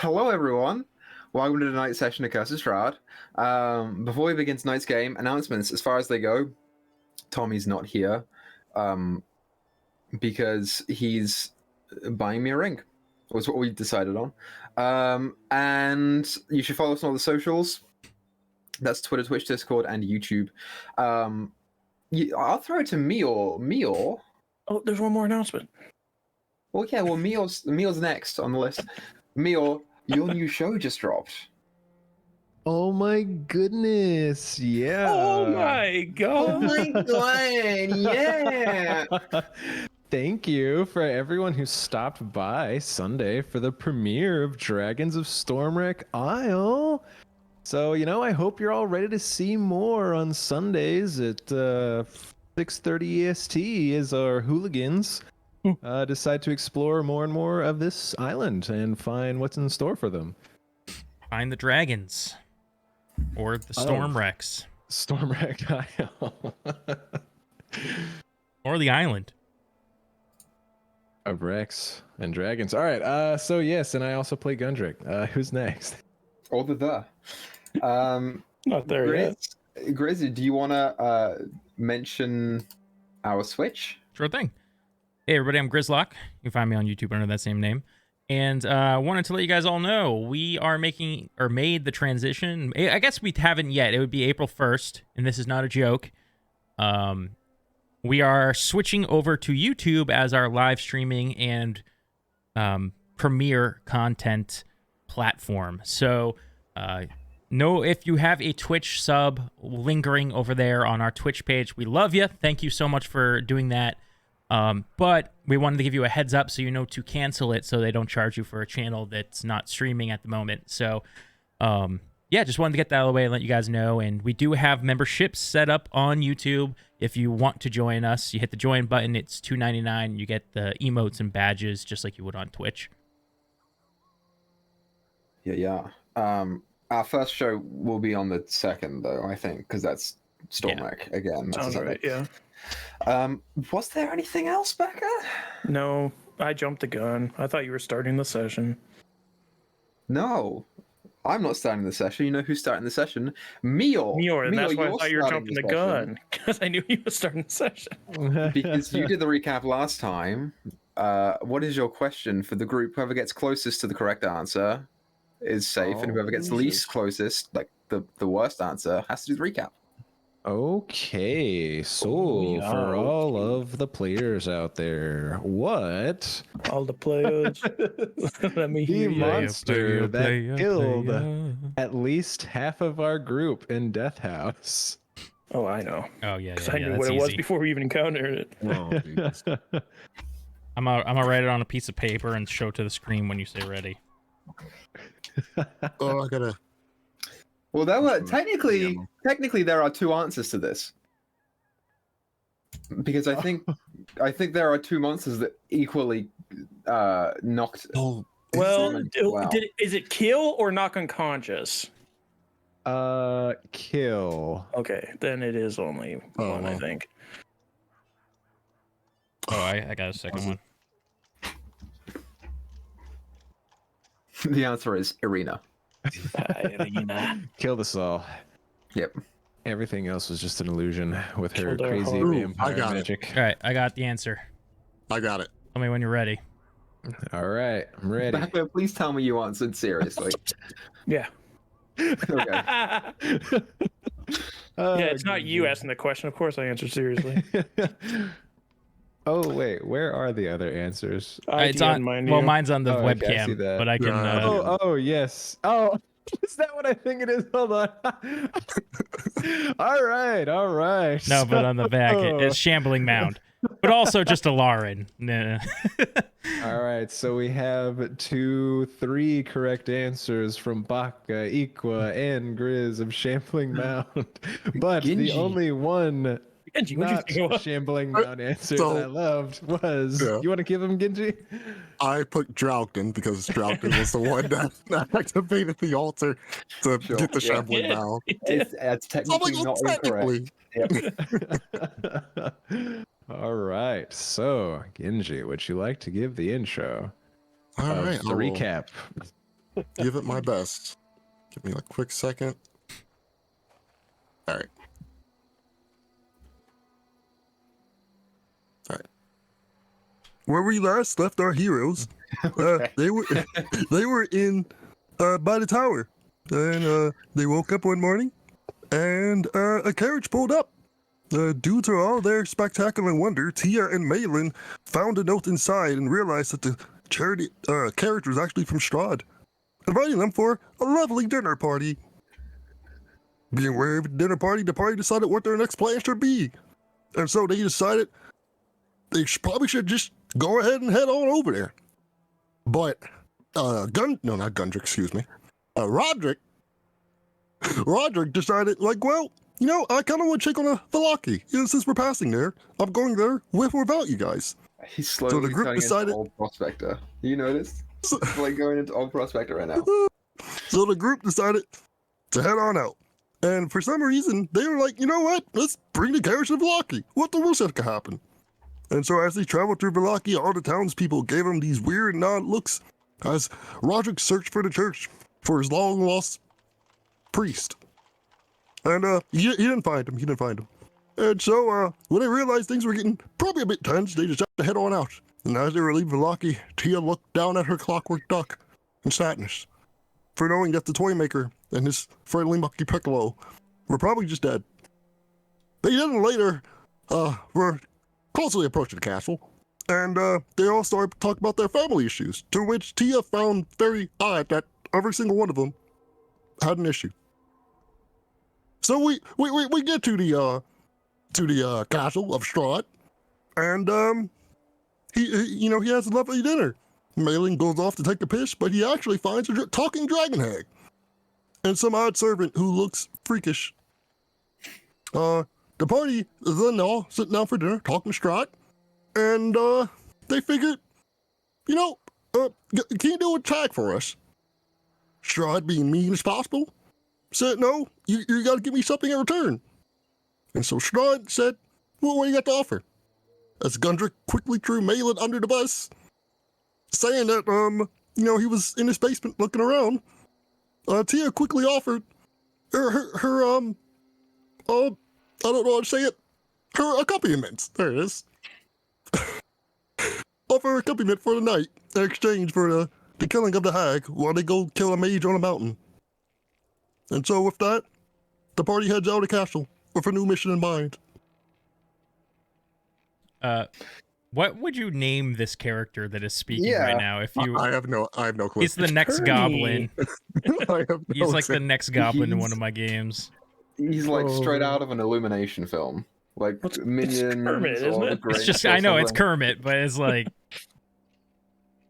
Hello, everyone. Welcome to tonight's session of Curse of Strahd. Before we begin tonight's game, announcements as far as they go. Tommy's not here because he's buying me a ring. Was what we decided on. And you should follow us on all the socials. That's Twitter, Twitch, Discord, and YouTube. I'll throw it to Meyore. Oh, there's one more announcement. Well, yeah. Well, Meore's next on the list. Meyore, your new show just dropped. Oh my goodness! Yeah. Oh my god! Oh my god! Yeah. Thank you for everyone who stopped by Sunday for the premiere of Dragons of Stormwreck Isle. So, I hope you're all ready to see more on Sundays at 6:30 EST as our hooligans decide to explore more and more of this island and find what's in store for them. Find the dragons. Or the storm wrecks. Stormwreck Isle. Or the island. Of Rex and dragons. All right. So yes, and I also play Gundrick. Who's next? Or the. Not there yet. Grizzy, do you want to mention our Switch? Sure thing. Hey everybody, I'm Grizlocke. You can find me on YouTube under that same name. And I wanted to let you guys all know we are made the transition. I guess we haven't yet. It would be April 1st, and this is not a joke. We are switching over to YouTube as our live streaming and premiere content platform. So, if you have a Twitch sub lingering over there on our Twitch page, we love you. Thank you so much for doing that. But we wanted to give you a heads up so you know to cancel it so they don't charge you for a channel that's not streaming at the moment. So, just wanted to get that out of the way and let you guys know. And we do have memberships set up on YouTube. If you want to join us, you hit the join button. It's $2.99. You get the emotes and badges just like you would on Twitch. Yeah. Our first show will be on the 2nd, though, I think, because that's Stormwreck again. Sounds right, yeah. Was there anything else, Becca? No, I jumped the gun. I thought you were starting the session. No, I'm not starting the session. You know who's starting the session? Meyore. And that's why I thought you were starting jumping the gun, because I knew you were starting the session. Because you did the recap last time. What is your question for the group? Whoever gets closest to the correct answer is safe, and whoever gets least closest, like the worst answer, has to do the recap. Okay, so for all of the players out there, what All the players. Let me hear the you. monster that killed at least half of our group in Death House? Oh, I know. Oh, yeah. Because I knew what it was before we even encountered it. I'm gonna write it on a piece of paper and show it to the screen when you say ready. Oh, I gotta. Well, there were technically there are two answers to this, because I think there are two monsters that equally knocked. Oh, Well, is it kill or knock unconscious? Kill. Okay, then it is only one, I think. Oh, I got a second one. The answer is Irina. Killed us all. Yep. Everything else was just an illusion with her Killed our crazy heart. vampire I got it. magic. All right, I got the answer. I got it. Tell me when you're ready. All right, I'm ready. Becca, please tell me you answered seriously. Yeah. Okay. Yeah, it's not you asking the question. Of course I answered seriously. Oh wait, where are the other answers? It's on. Mine's on the Oh, okay, I see webcam, that. but I can. Oh yes. Oh, is that what I think it is? Hold on. All right. No, but on the back, it's Shambling Mound, but also just a Lauren. Nah. All right, so we have 3 correct answers from Baka, Equa, and Grizz of Shambling Mound, but the Genji. only one Genji, not Shambling Mound answer that I loved was. You want to give him Genji? I put Drougton because Drougton was the one that activated the altar to get the shambling bow. It's technically not incorrect. Yep. All right, so Genji, would you like to give the intro? All right, The recap. give it my best. Give me a quick second. All right. Where we last left our heroes, they were in by the tower, and they woke up one morning, and a carriage pulled up. Due to all their spectacular wonder, Tia and Malin found a note inside and realized that the charity carriage was actually from Strahd, inviting them for a lovely dinner party. Being aware of the dinner party, the party decided what their next plan should be, and so they decided they probably should just go ahead and head on over there. But not Gundrick, excuse me. Roderick decided, like, well, you know, I kind of want to check on a Velaki. You know, since we're passing there, I'm going there with or without you guys. He's slowly the group turning decided- into Old Prospector. You noticed? He's like going into Old Prospector right now. So the group decided to head on out. And for some reason, they were like, you know what? Let's bring the carriage to Velaki. What the worst that could happen? And so as they traveled through Velaki, all the townspeople gave him these weird and odd looks as Roderick searched for the church for his long-lost priest. And he didn't find him. And so when they realized things were getting probably a bit tense, they decided to head on out. And as they were leaving Velaki, Tia looked down at her clockwork duck in sadness for knowing that the toy maker and his friendly monkey Piccolo were probably just dead. They then later were closely approaching the castle, and they all started to talk about their family issues, to which Tia found very odd that every single one of them had an issue. So we get to the castle of Strahd, and he has a lovely dinner. Malin goes off to take a piss, but he actually finds a talking dragon hag and some odd servant who looks freakish. The party is then all sitting down for dinner, talking Strahd, and they figured, you know, can you do a tag for us? Strahd, being mean as possible, said, no, you got to give me something in return. And so Strahd said, well, what do you got to offer? As Gundrick quickly threw Malin under the bus, saying that, he was in his basement looking around, Tia quickly offered her I don't know how to say it. Her accompaniment. There it is. Offer accompaniment for the night in exchange for the killing of the hag while they go kill a mage on a mountain. And so with that, the party heads out of the castle with a new mission in mind. What would you name this character that is speaking right now? If you, I have no clue. he's the next goblin. I have no He's like the sense. next goblin in one of my games. He's like straight out of an Illumination film. Like Minions. Kermit, or isn't the it? Grinch It's just, or I know it's something. Kermit, but it's like,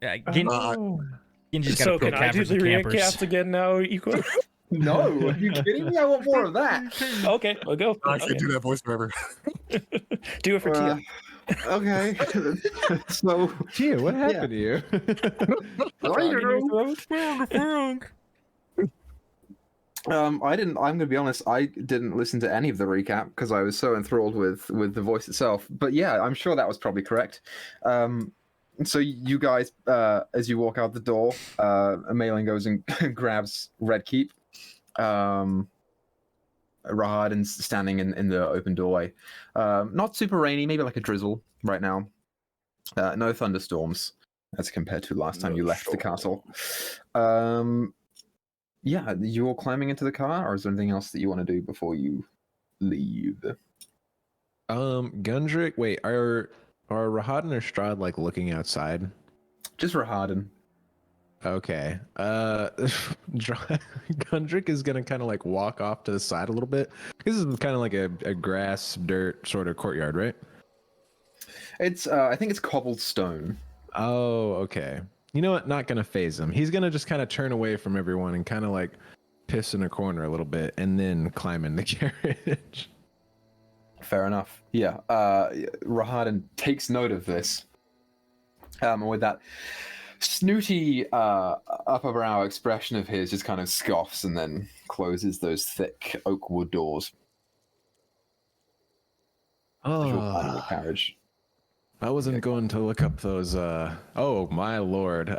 Genji's got So to put can I do campers the and campers. recast again now, Equal? No, are you kidding me? I want more of that. Okay, I'll go. I Okay. can do that voice forever. Do it for Tia. Okay. So Tia, what happened to you? I'm gonna be honest, I didn't listen to any of the recap because I was so enthralled with the voice itself. But yeah, I'm sure that was probably correct. So you guys, as you walk out the door, Malin goes and grabs Red Keep. Rahadin's standing in the open doorway. Not super rainy, maybe like a drizzle right now. No thunderstorms as compared to last time you left the castle. Yeah, you all climbing into the car, or is there anything else that you want to do before you leave? Gundrick, wait, are Rahadin or Strahd like looking outside? Just Rahadin. Okay. Gundrick is gonna kind of like walk off to the side a little bit. This is kind of like a grass, dirt sort of courtyard, right? It's I think it's cobbled stone. Oh, okay. You know what? Not gonna phase him. He's gonna just kind of turn away from everyone and kind of like piss in a corner a little bit, and then climb in the carriage. Fair enough. Yeah. Rahadin takes note of this. And with that snooty upper brow expression of his, just kind of scoffs and then closes those thick oak wood doors. As you're climbing the carriage. I wasn't going to look up those oh my lord.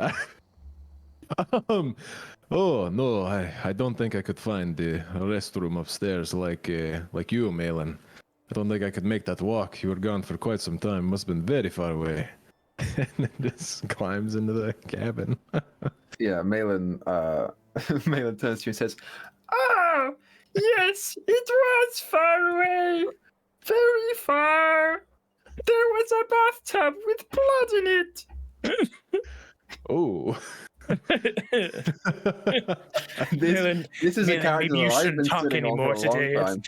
Oh no, I don't think I could find the restroom upstairs like you, Malin. I don't think I could make that walk. You were gone for quite some time. Must have been very far away. And then just climbs into the cabin. Yeah, Malin Malin turns to you and says, "Oh, yes, it was far away. Very far. There was a bathtub with blood in it." Oh. This is a character maybe you that I've shouldn't been talk sitting on for anymore a long today. time.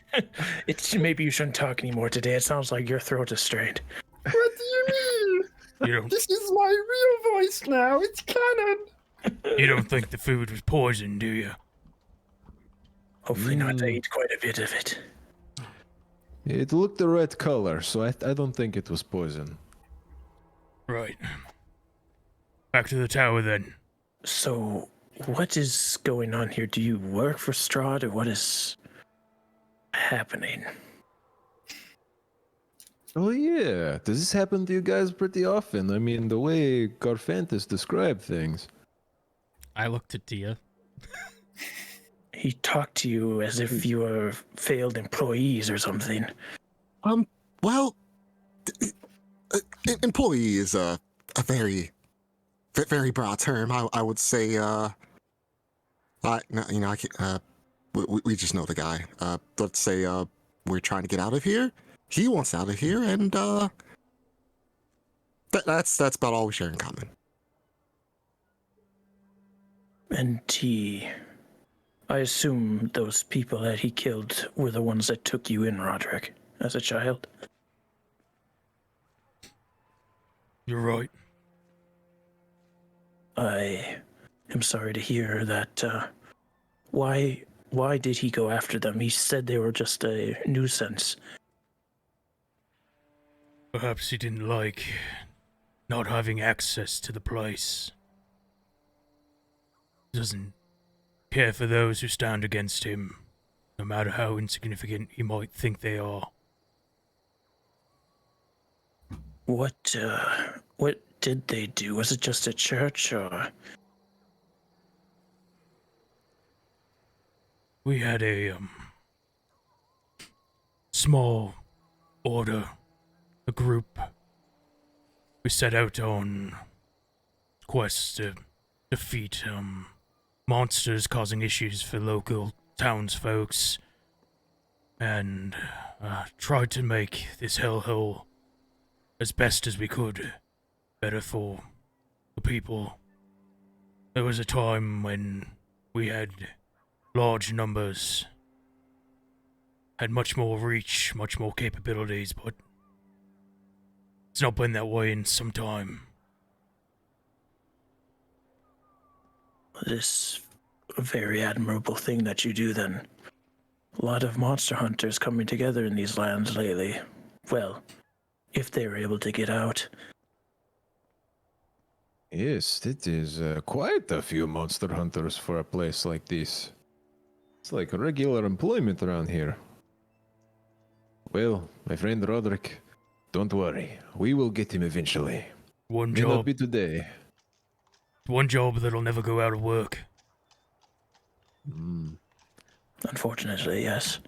It's maybe you shouldn't talk anymore today. It sounds like your throat is strained. What do you mean? You don't, This is my real voice now. It's canon. you don't think the food was poisoned, do you? Hopefully not. I ate quite a bit of it. It looked the right color, so I don't think it was poison. Right. Back to the tower then. So, what is going on here? Do you work for Strahd, or what is happening? Oh yeah, does this happen to you guys pretty often? I mean, the way Garfantis described things. I looked at Dia. He talked to you as if you were failed employees or something. Well, employee is a very, very broad term. I would say, we just know the guy. Let's say, we're trying to get out of here. He wants out of here, and that's about all we share in common. And I assume those people that he killed were the ones that took you in, Roderick, as a child. You're right. I am sorry to hear that. Why did he go after them? He said they were just a nuisance. Perhaps he didn't like not having access to the place. Doesn't care for those who stand against him, no matter how insignificant he might think they are. What did they do? Was it just a church, or? We had a small order, a group. We set out on quests to defeat monsters causing issues for local townsfolks, and tried to make this hellhole as best as we could better for the people. There was a time when we had large numbers, had much more reach, much more capabilities, but it's not been that way in some time. This a very admirable thing that you do, then. A lot of monster hunters coming together in these lands lately. Well, if they were able to get out. Yes, it is quite a few monster hunters for a place like this. It's like regular employment around here. Well, my friend Roderick, don't worry. We will get him eventually. One May not job. be today. One job that'll never go out of work. Unfortunately, yes.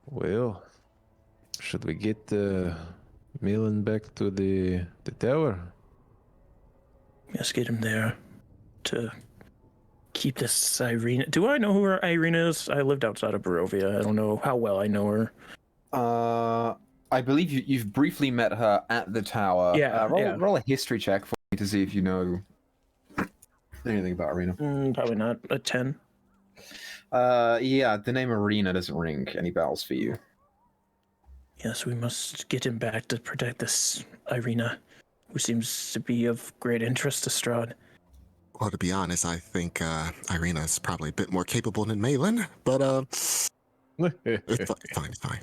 Well, should we get Malin back to the tower? Yes, get him there to keep this Irina. Do I know who her Irina is? I lived outside of Barovia. I don't know how well I know her. I believe you've briefly met her at the tower. Yeah, roll a history check for me to see if you know anything about Arena. Probably not. A 10. Yeah, the name Arena doesn't ring any bells for you. Yes, we must get him back to protect this Irina, who seems to be of great interest to Strahd. Well, to be honest, I think Irina is probably a bit more capable than Malin, but it's fine.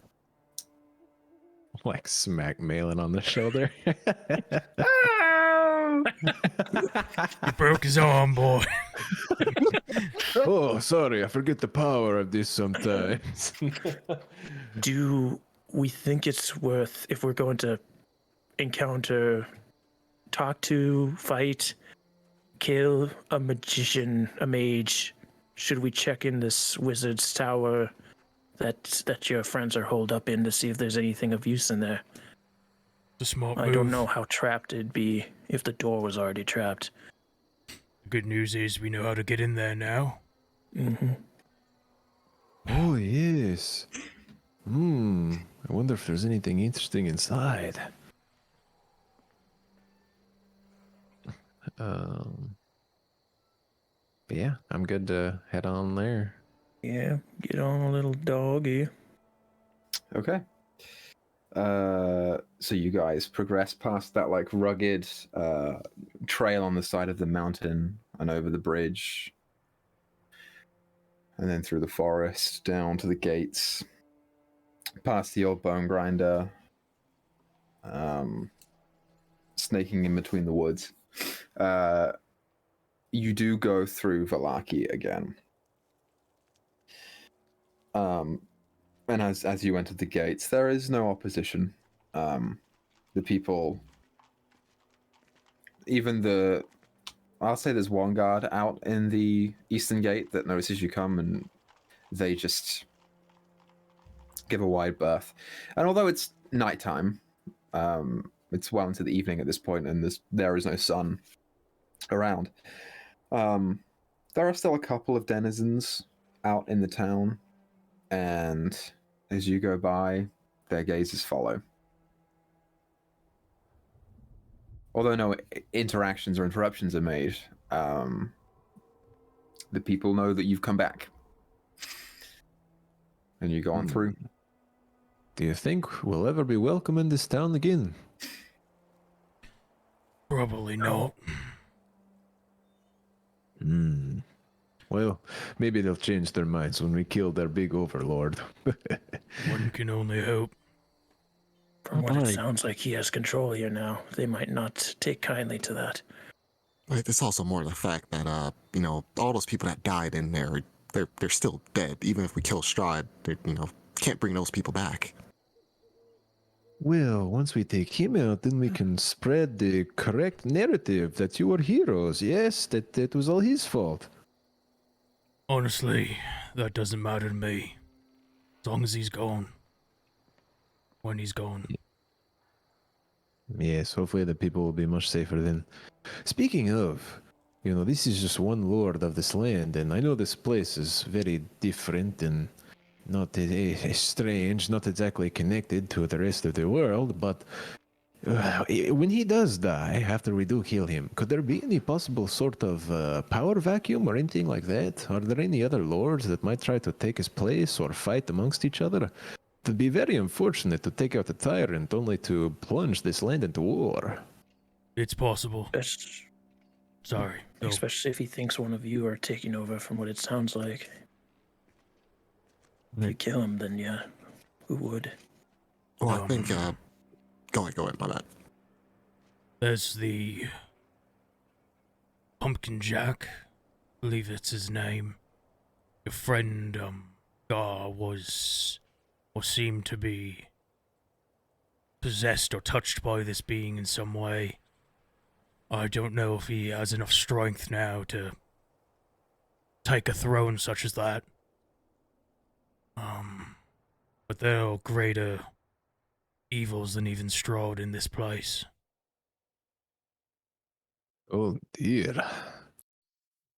Like smack Malin on the shoulder. You broke his arm, boy. Oh, sorry, I forget the power of this sometimes. Do we think it's worth, if we're going to encounter, talk to, fight, kill a magician, a mage, should we check in this wizard's tower that your friends are holed up in to see if there's anything of use in there? The smart I move. don't know how trapped it'd be if the door was already trapped. The good news is we know how to get in there now. Mm-hmm. Oh, yes. I wonder if there's anything interesting inside. But yeah, I'm good to head on there. Yeah, get on a little doggy. Okay. So you guys progress past that like rugged trail on the side of the mountain and over the bridge, and then through the forest down to the gates, past the old bone grinder, snaking in between the woods. You do go through Vallaki again. And as you enter the gates, there is no opposition. The people, I'll say there's one guard out in the eastern gate that notices you come, and they just give a wide berth. And although it's nighttime, it's well into the evening at this point, and there is no sun around. There are still a couple of denizens out in the town, and as you go by, their gazes follow. Although no interactions or interruptions are made, the people know that you've come back. And you go on through. Do you think we'll ever be welcome in this town again? Probably not. Well, maybe they'll change their minds when we kill their big overlord. One can only hope. From what it sounds like, he has control here now. They might not take kindly to that. Right, it's also more the fact that, all those people that died in there, they're still dead. Even if we kill Strahd, can't bring those people back. Well, once we take him out, then we can spread the correct narrative that you were heroes. Yes, that was all his fault. Honestly, that doesn't matter to me. As long as he's gone. When he's gone. Yes, hopefully the people will be much safer then. Speaking of, this is just one lord of this land, and I know this place is very different and not strange, not exactly connected to the rest of the world, but when he does die, after we do kill him, could there be any possible sort of power vacuum or anything like that? Are there any other lords that might try to take his place or fight amongst each other? It'd be very unfortunate to take out a tyrant only to plunge this land into war. It's possible. Sorry. No. Especially if he thinks one of you are taking over, from what it sounds like. If you kill him, then yeah, who would? Well, I think, go ahead, my bad. There's the Pumpkin Jack, I believe that's his name. Your friend, Gar was, or seemed to be, possessed or touched by this being in some way. I don't know if he has enough strength now to take a throne such as that. But there are greater evils than even Strahd in this place. Oh dear.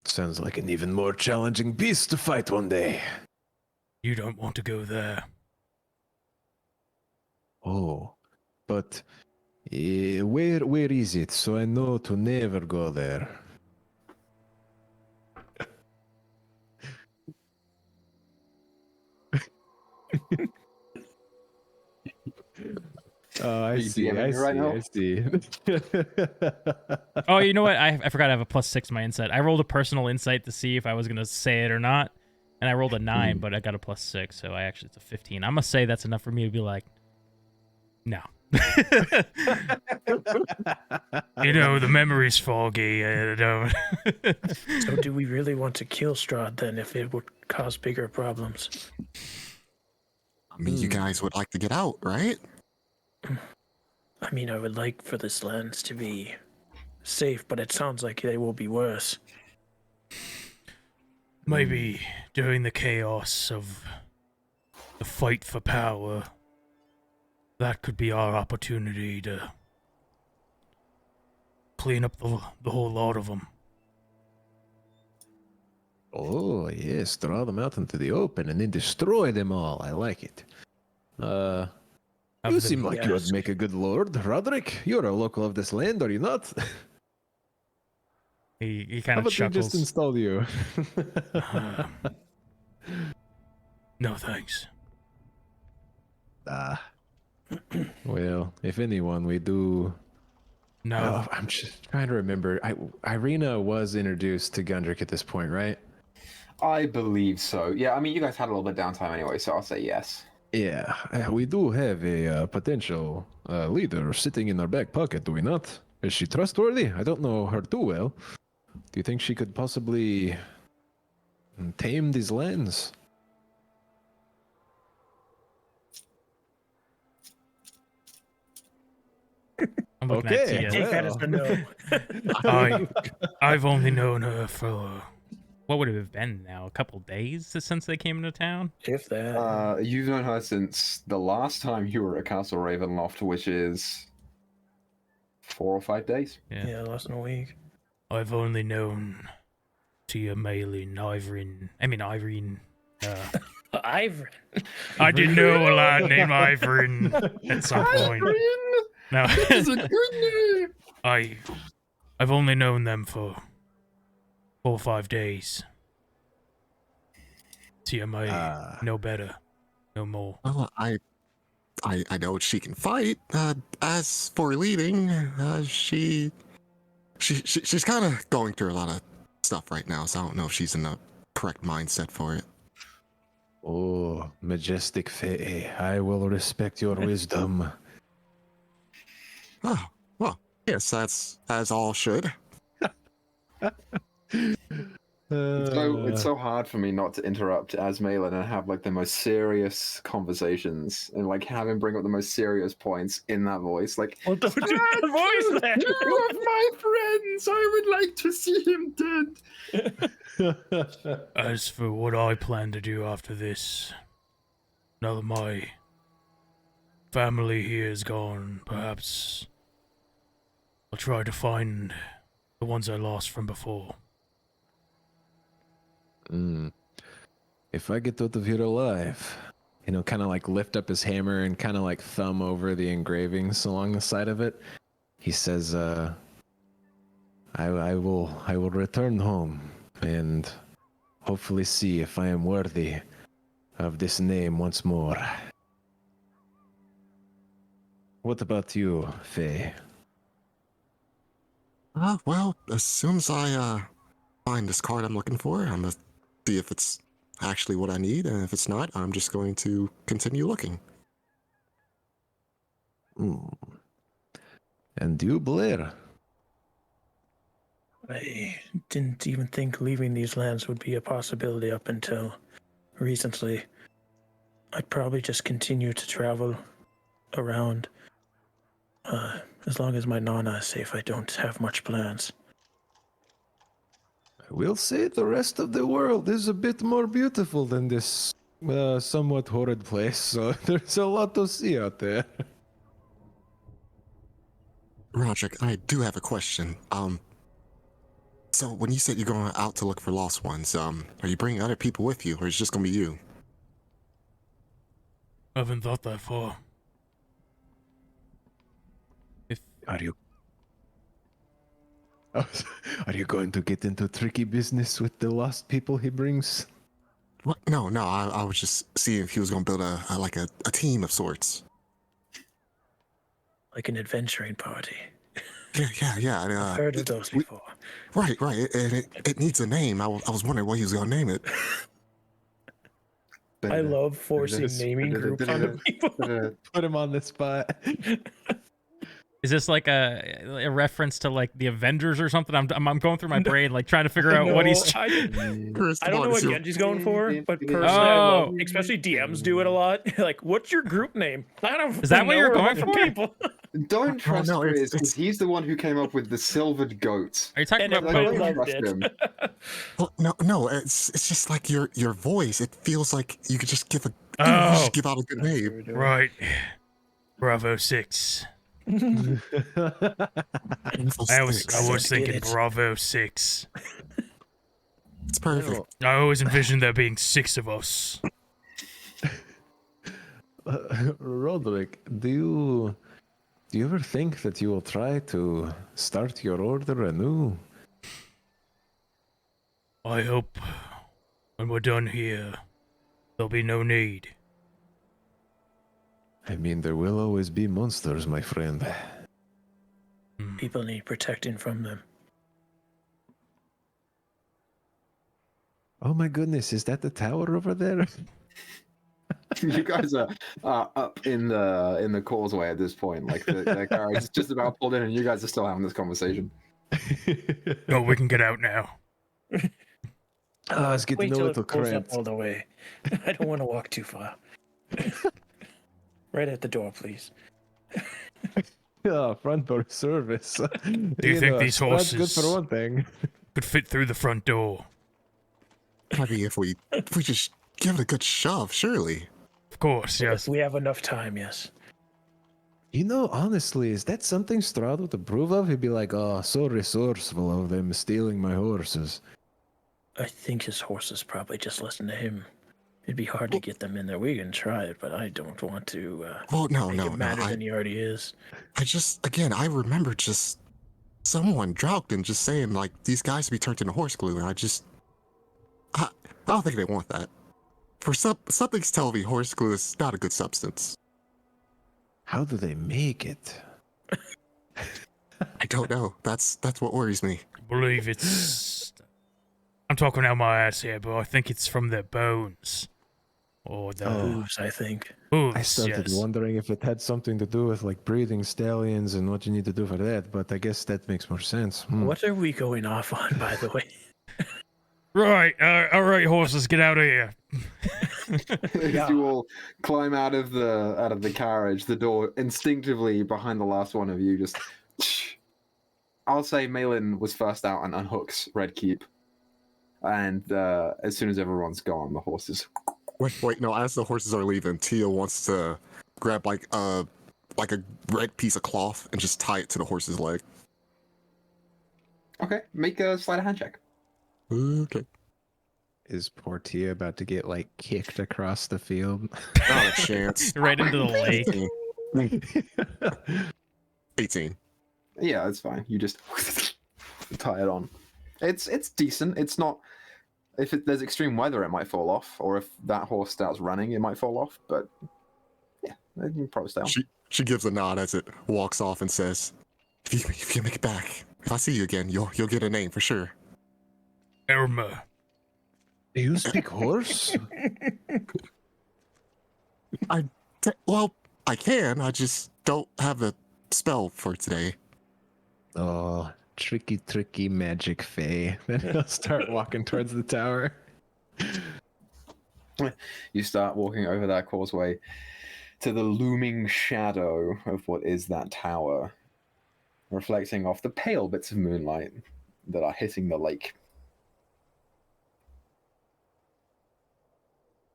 Sounds like an even more challenging beast to fight one day. You don't want to go there. Oh, but where is it, so I know to never go there? Oh, I see. Oh, you know what? I forgot I have a +6 my insight. I rolled a personal insight to see if I was going to say it or not, and I rolled a 9, but I got a +6, so it's a 15. I'm going to say that's enough for me to be like, no. The memory's foggy. I don't. So do we really want to kill Strahd then, if it would cause bigger problems? I mean, you guys would like to get out, right? I mean, I would like for this land to be safe, but it sounds like they will be worse. Maybe during the chaos of the fight for power, that could be our opportunity to clean up the whole lot of them. Oh, yes, draw them out into the open and then destroy them all. I like it. You seem like you would make a good lord, Roderick. You're a local of this land, are you not? He How kind of about we chuckles. just install you? No thanks. Well, if anyone, we do. No. Oh, I'm just trying to remember. Irina was introduced to Gundrick at this point, right? I believe so. Yeah, I mean, you guys had a little bit of downtime anyway, so I'll say yes. Yeah, we do have a potential leader sitting in our back pocket, do we not? Is she trustworthy? I don't know her too well. Do you think she could possibly tame these lands? I'm looking at Tia. Take that as a no. I've only known her for what would it have been now? A couple days since they came into town? If that. You've known her since the last time you were at Castle Ravenloft, which is 4 or 5 days. Yeah, less than a week. I've only known Tia, Malin, Irene. Ivory. I did know a lad named Irene at some point. No, That's a good name. I've only known them for 4 or 5 days. Tia may know better, no more. Well, I know she can fight. As for leading, she's kind of going through a lot of stuff right now, so I don't know if she's in the correct mindset for it. Oh, majestic Fae, I will respect your wisdom. Oh, well, yes, that's as all should. It's so hard for me not to interrupt as Malin and have like the most serious conversations and like have him bring up the most serious points in that voice. Like, Well, don't do the voice then. two of my friends, I would like to see him dead. As for what I plan to do after this, now that my family here is gone, perhaps I'll try to find the ones I lost from before. If I get out of here alive, kind of like lift up his hammer and kind of like thumb over the engravings along the side of it. He says, I will return home and hopefully see if I am worthy of this name once more. What about you, Faye? Well, as soon as I find this card I'm looking for, I'm gonna see if it's actually what I need, and if it's not, I'm just going to continue looking. And you, Blair? I didn't even think leaving these lands would be a possibility up until recently. I'd probably just continue to travel around. As long as my Nana is safe, I don't have much plans. I will say the rest of the world is a bit more beautiful than this somewhat horrid place, so there's a lot to see out there. Roderick, I do have a question. So when you said you're going out to look for lost ones, are you bringing other people with you, or is it just gonna be you? I haven't thought that far. Are you going to get into tricky business with the lost people he brings? What? No, I was just seeing if he was gonna build a team of sorts. Like an adventuring party. Yeah. I've heard of those before. Right. And it needs a name. I was wondering what he was gonna name it. I love forcing naming groups on the people. Put him on the spot. Is this like a reference to like the Avengers or something? I'm going through my brain like trying to figure out what he's. I Chris, don't know what you- Genji's going for, but personally, I love, Oh. especially DMs do it a lot. Like, what's your group name? I don't. Is that what know you're where going I'm from, for? People. Don't trust no, Grizz, it's- because he's the one who came up with the silvered goat. Are you talking And about everybody Don't Pokemon? loved trust it. him. Well, no, it's just like your voice. It feels like you could just give Oh. give out a good name. Right. Bravo 6. I was thinking it. Bravo 6. It's perfect. I always envisioned there being 6 of us. Roderick, do you ever think that you will try to start your order anew? I hope when we're done here, there'll be no need. I mean, there will always be monsters, my friend. People need protecting from them. Oh my goodness, is that the tower over there? You guys are up in the causeway at this point. Like the carriage is just about pulled in, and you guys are still having this conversation. Oh, we can get out now. Oh, it's getting Wait a till little it pulls up cramped. all the way. I don't want to walk too far. Right at the door, please. Yeah, front door service. Do you think these That's good horses for one thing. could fit through the front door? I mean, if we just give it a good shove, surely. Of course, yes. If we have enough time, yes. You know, honestly, is that something Strahd would approve of? He'd be like, oh, so resourceful of them stealing my horses. I think his horses probably just listen to him. It'd be hard to get them in there. We can try it, but I don't want to Well, no, make no, it no. madder than he already is. I remember just someone Drougton just saying like these guys to be turned into horse glue, and I don't think they want that. For something's telling me horse glue is not a good substance. How do they make it? I don't know. That's what worries me. I believe it's... I'm talking out my ass here, but I think it's from their bones. Or the Hooves, I think. hooves, I started yes. wondering if it had something to do with like breeding stallions and what you need to do for that, but I guess that makes more sense. What are we going off on, by the way? Right, all right, horses, get out of here. As you all climb out of the carriage, the door instinctively behind the last one of you just. I'll say Malin was first out and unhooks Red Keep, and as soon as everyone's gone, the horses. Wait, no. As the horses are leaving, Tia wants to grab like a red piece of cloth and just tie it to the horse's leg. Okay, make a sleight of hand check. Okay. Is Portia about to get like kicked across the field? Not a chance. Right into the lake. 18. Yeah, it's fine. You just tie it on. It's decent. It's not. If there's extreme weather, it might fall off, or if that horse starts running, it might fall off. But yeah, it can probably stay on. She gives a nod as it walks off and says, "If you make it back, if I see you again, you'll get a name for sure." Irma. Do you speak horse? Well, I can. I just don't have a spell for today. Oh, tricky magic fae. Then he'll start walking towards the tower. You start walking over that causeway to the looming shadow of what is that tower, reflecting off the pale bits of moonlight that are hitting the lake.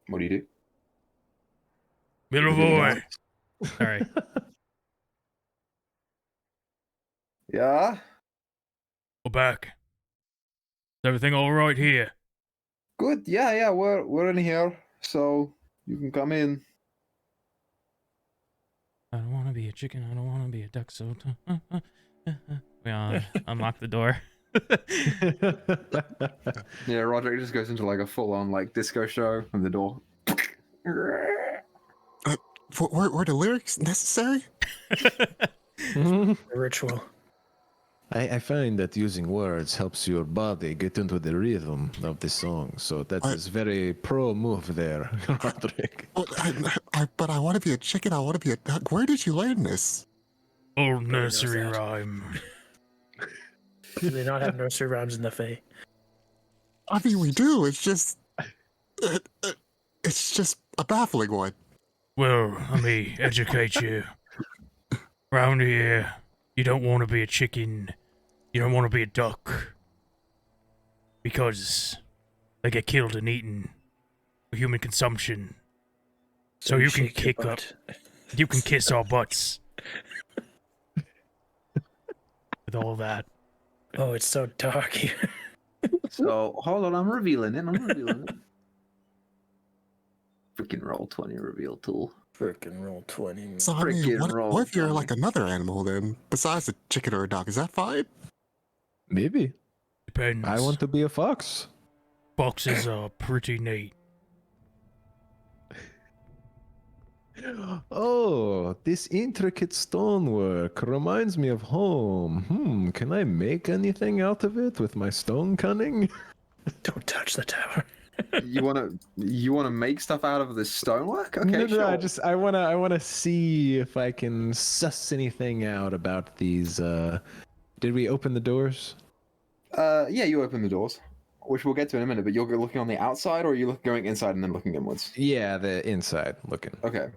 What do you do? Little boy. Sorry. Yeah? We're back. Is everything all right here? Good. Yeah, we're in here, so you can come in. I don't want to be a chicken. I don't want to be a duck. So we unlock the door. Yeah, Roderick just goes into like a full-on like disco show from the door. Were the lyrics necessary? The ritual. I find that using words helps your body get into the rhythm of the song, so that is very pro move there, Roderick. But I want to be a chicken. I want to be a duck. Where did you learn this? Old knows nursery that. rhyme. Do they not have nursery rhymes in the Fae? I mean, we do. It's just, it's just a baffling one. Well, let me educate you. Round here, you don't want to be a chicken. You don't want to be a duck. Because they get killed and eaten for human consumption. So you can shake your kick up. butt. You can kiss our butts. With all that. Oh, it's so dark here. So hold on, I'm revealing it. Freaking roll 20 reveal tool. Frickin' roll 20. So, I mean, Frickin' roll what if you're 20. like another animal then, besides a chicken or a duck? Is that fine? Maybe. Depends. I want to be a fox. Foxes are pretty neat. Oh, this intricate stonework reminds me of home. Can I make anything out of it with my stone cunning? Don't touch the tower. You wanna make stuff out of this stonework? Okay, no, sure. I wanna see if I can suss anything out about these. Did we open the doors? Yeah, you open the doors, which we'll get to in a minute. But you're looking on the outside, or are you going inside and then looking inwards? Yeah, the inside looking. Okay.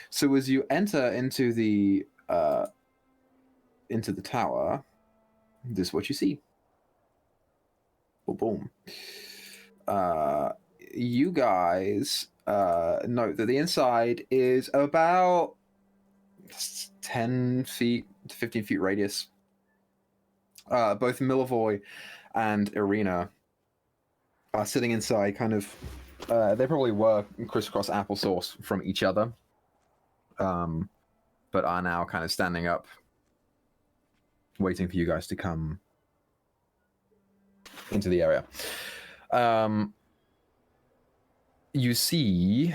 So as you enter into the tower, this is what you see. Boom, boom. You guys note that the inside is about 10 feet to 15 feet radius. Both Milivoy and Irina are sitting inside, kind of. They probably were crisscross applesauce from each other, but are now kind of standing up, waiting for you guys to come into the area. You see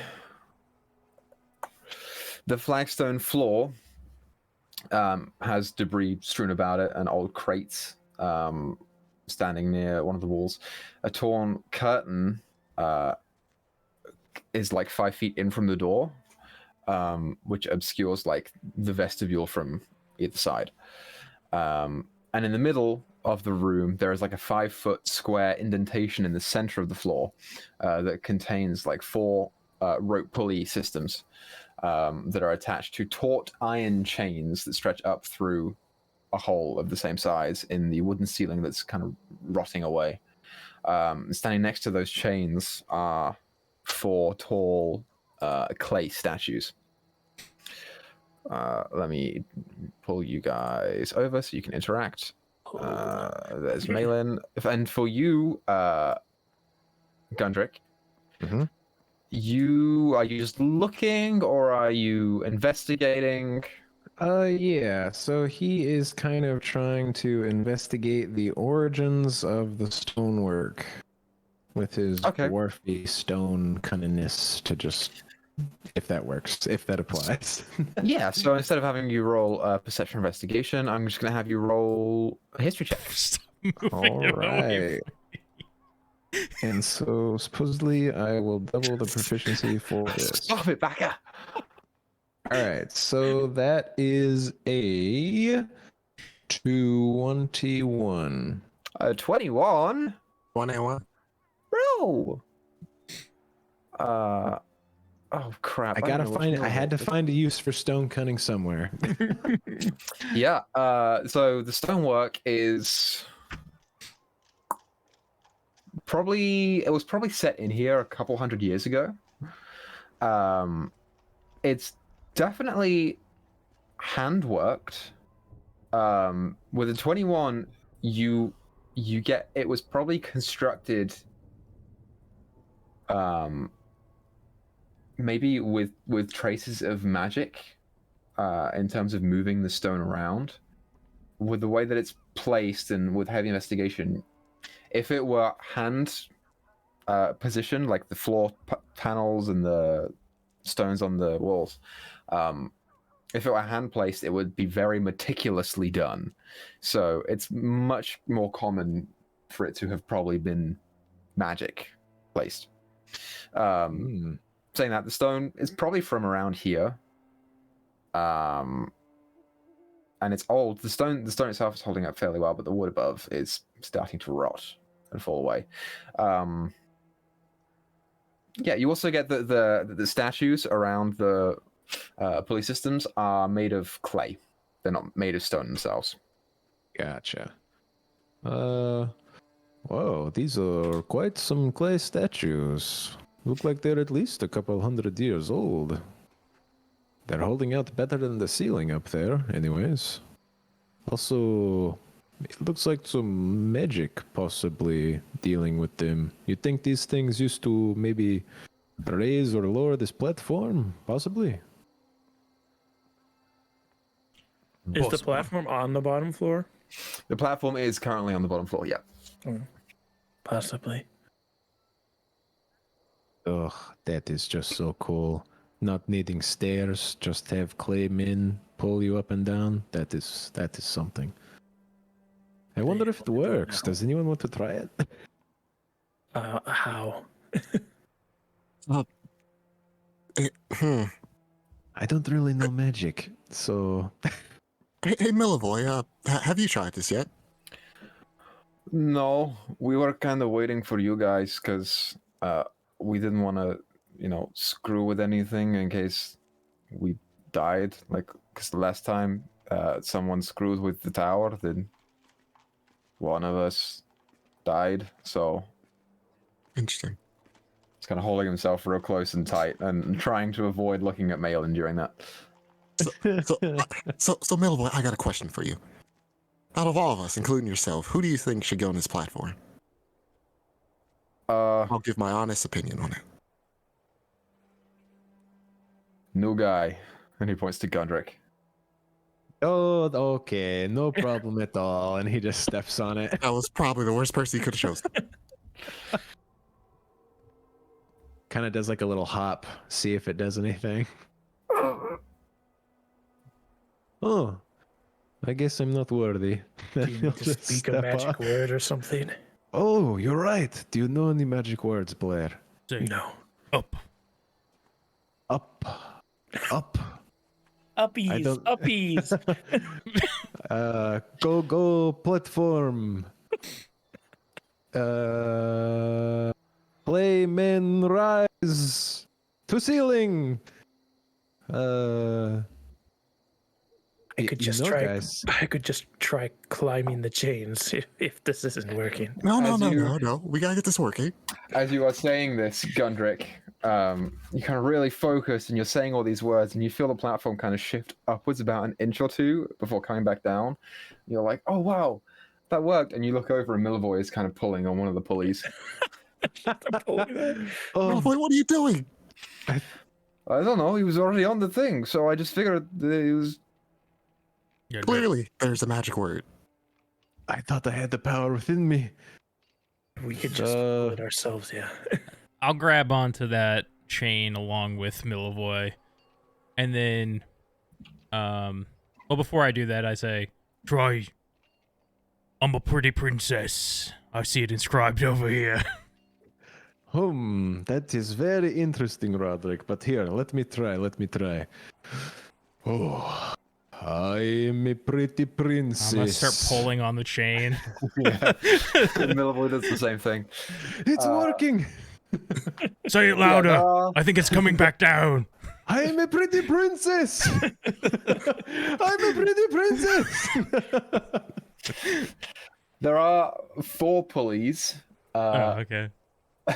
the flagstone floor has debris strewn about it and old crates standing near one of the walls. A torn curtain is like 5 feet in from the door, which obscures like the vestibule from either side. And in the middle of the room, there is like a 5-foot square indentation in the center of the floor that contains like 4 rope pulley systems that are attached to taut iron chains that stretch up through a hole of the same size in the wooden ceiling that's kind of rotting away. Standing next to those chains are 4 tall clay statues. Let me pull you guys over so you can interact. There's Malin. And for you, Gundrick, Mhm. are you just looking or are you investigating? Yeah, so he is kind of trying to investigate the origins of the stonework with his Okay. dwarfy stone cunningness to just, if that works, if that applies. Yeah, so instead of having you roll a perception investigation, I'm just going to have you roll a history check. Stop moving All it away. right. And so supposedly I will double the proficiency for this. Stop it, Baka! All right, so that is a 21. 21? 21. Bro! Oh, crap. I had to find a use for stone cunning somewhere. Yeah, so the stonework is it was probably set in here a couple hundred years ago. It's definitely handworked. With a 21, you get, it was probably constructed maybe with traces of magic in terms of moving the stone around. With the way that it's placed and with heavy investigation, if it were hand positioned, like the floor panels and the stones on the walls, if it were hand placed, it would be very meticulously done. So it's much more common for it to have probably been magic placed. Saying that, the stone is probably from around here. and it's old. The stone itself is holding up fairly well, but the wood above is starting to rot and fall away. Yeah, you also get the statues around the pulley systems are made of clay. They're not made of stone themselves. Gotcha. Whoa, these are quite some clay statues. Look like they're at least a couple 100 years old. They're holding out better than the ceiling up there, anyways. Also, it looks like some magic possibly dealing with them. You think these things used to maybe raise or lower this platform? Possibly? Is the platform on the bottom floor? The platform is currently on the bottom floor, yeah. Possibly. Ugh, that is just so cool. Not needing stairs, just have clay men pull you up and down. That is something. I wonder if it works. Does anyone want to try it? How? I don't really know magic, so... Hey, Millivoy, have you tried this yet? No, we were kind of waiting for you guys because we didn't want to, screw with anything in case we died. Like, because the last time someone screwed with the tower, then one of us died. So Interesting. he's kind of holding himself real close and tight and trying to avoid looking at Malin during that. So Millivoy, I got a question for you. Out of all of us, including yourself, who do you think should go on this platform? I'll give my honest opinion on it. New guy. And he points to Gundrick. Oh, okay, no problem at all. And he just steps on it. That was probably the worst person he could have chosen. Kind of does like a little hop, see if it does anything. Oh, I guess I'm not worthy. Do you need to speak a magic word or something? Oh, you're right. Do you know any magic words, Blair? No. Up. Up. Up. Uppies. Uppies. Go platform. Play men rise to ceiling. I could just try climbing the chains if this isn't working. No. We gotta get this working. As you are saying this, Gundrick, you kind of really focus and you're saying all these words and you feel the platform kind of shift upwards about an inch or two before coming back down. You're like, oh wow, that worked. And you look over and Millivoy is kind of pulling on one of the pulleys. Millivoy, what are you doing? I don't know, he was already on the thing, so I just figured that he was... Clearly, there's a magic word. I thought I had the power within me. We could just pull it ourselves, yeah. I'll grab onto that chain along with Millivoy. And then, before I do that, I say, try, I'm a pretty princess. I see it inscribed over here. That is very interesting, Roderick. But here, let me try. Oh, I am a pretty princess. I'm gonna start pulling on the chain. Yeah. Millivoy does the same thing. It's working. Say it louder. Yeah, I think it's coming back down. I am a pretty princess. I'm a pretty princess. There are 4 pulleys Okay.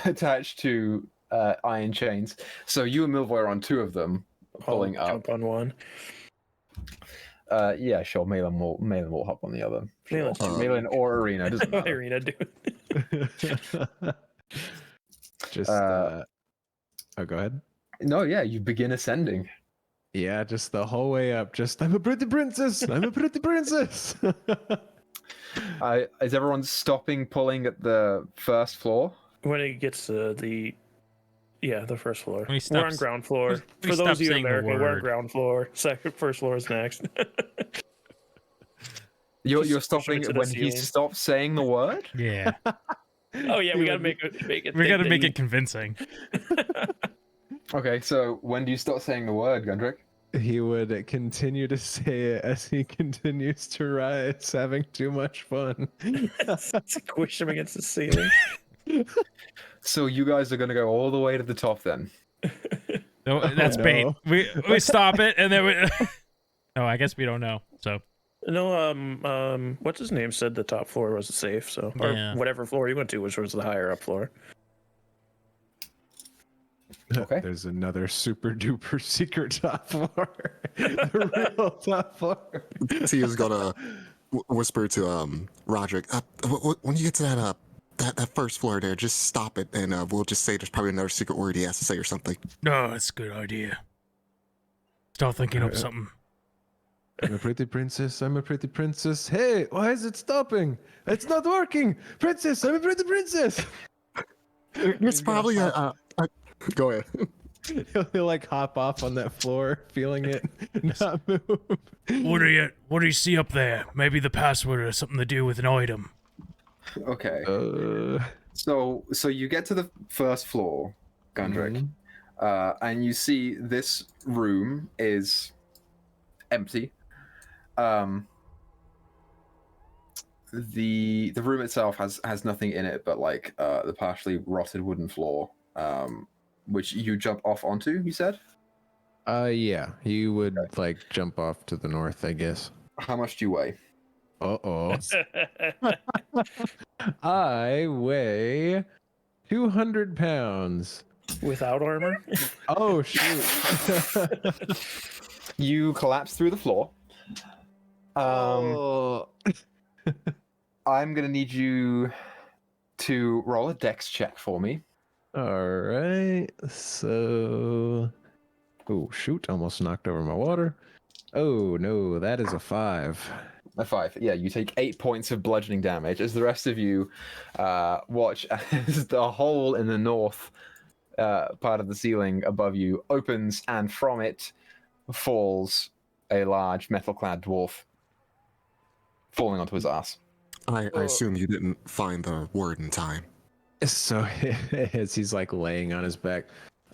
attached to iron chains. So you and Millivoy are on 2 of them, pulling up. Jump on one. Yeah, sure. Malin will hop on the other. Malin. Malin or Arena, doesn't matter. Irina, dude. Just go ahead. No, yeah, you begin ascending. Yeah, just the whole way up. Just I'm a pretty princess. I'm a pretty princess. Is everyone stopping pulling at the first floor? When it gets to the first floor. When he We're on stops- ground floor. when he For those of stops you in saying the America, we're on word. ground floor. First floor is next. You're Just push stopping it to the when he ceiling. stops saying the word? Yeah. Oh yeah, we gotta make it. We got to make it convincing. Okay, so when do you stop saying the word, Gundrick? he would continue to say it as he continues to rise, having too much fun. Squish him against the ceiling. So you guys are gonna go all the way to the top then? No, that's bait. We stop it and then we. No, I guess we don't know. So No, what's his name said the top floor was safe, so or Yeah. whatever floor he went to, which was the higher up floor. Okay. There's another super duper secret top floor. The real top floor. Tia's gonna whisper to Roderick. When you get to that first floor there, just stop it, and we'll just say there's probably another secret word he has to say or something. no, that's a good idea. Start thinking up something. I'm a pretty princess. I'm a pretty princess. Hey, why is it stopping? It's not working. Princess, I'm a pretty princess. It's probably a go ahead. He'll like hop off on that floor, feeling it, not move. What do you see up there? Maybe the password has something to do with an item. Okay. Uh, So you get to the first floor, Gundrick, and you see this room is empty. The room itself has nothing in it but like the partially rotted wooden floor, which you jump off onto. You said. yeah, you would like jump off to the north, I guess. How much do you weigh? Uh-oh. I weigh 200 pounds. Without armor. Oh, shoot. You collapse through the floor. Oh. I'm gonna need you to roll a dex check for me. All right. So, oh, shoot. Almost knocked over my water. Oh, no. That is a 5. A 5. Yeah, you take 8 points of bludgeoning damage as the rest of you watch as the hole in the north part of the ceiling above you opens, and from it falls a large metal-clad dwarf falling onto his ass. I assume you didn't find the word in time. So, as he's like laying on his back,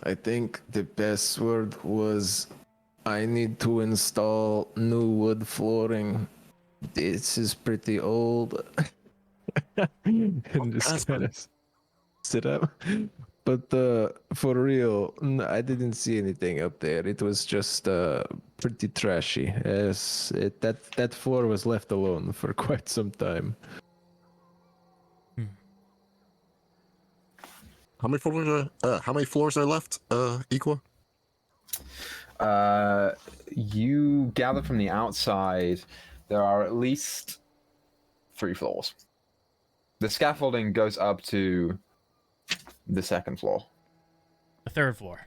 I think the password was I need to install new wood flooring. This is pretty old. And just kind of sit up. But for real, I didn't see anything up there. It was just pretty trashy. As that floor was left alone for quite some time. How many floors are left, Equa? You gather from the outside, there are at least 3 floors. The scaffolding goes up to the second floor. The third floor.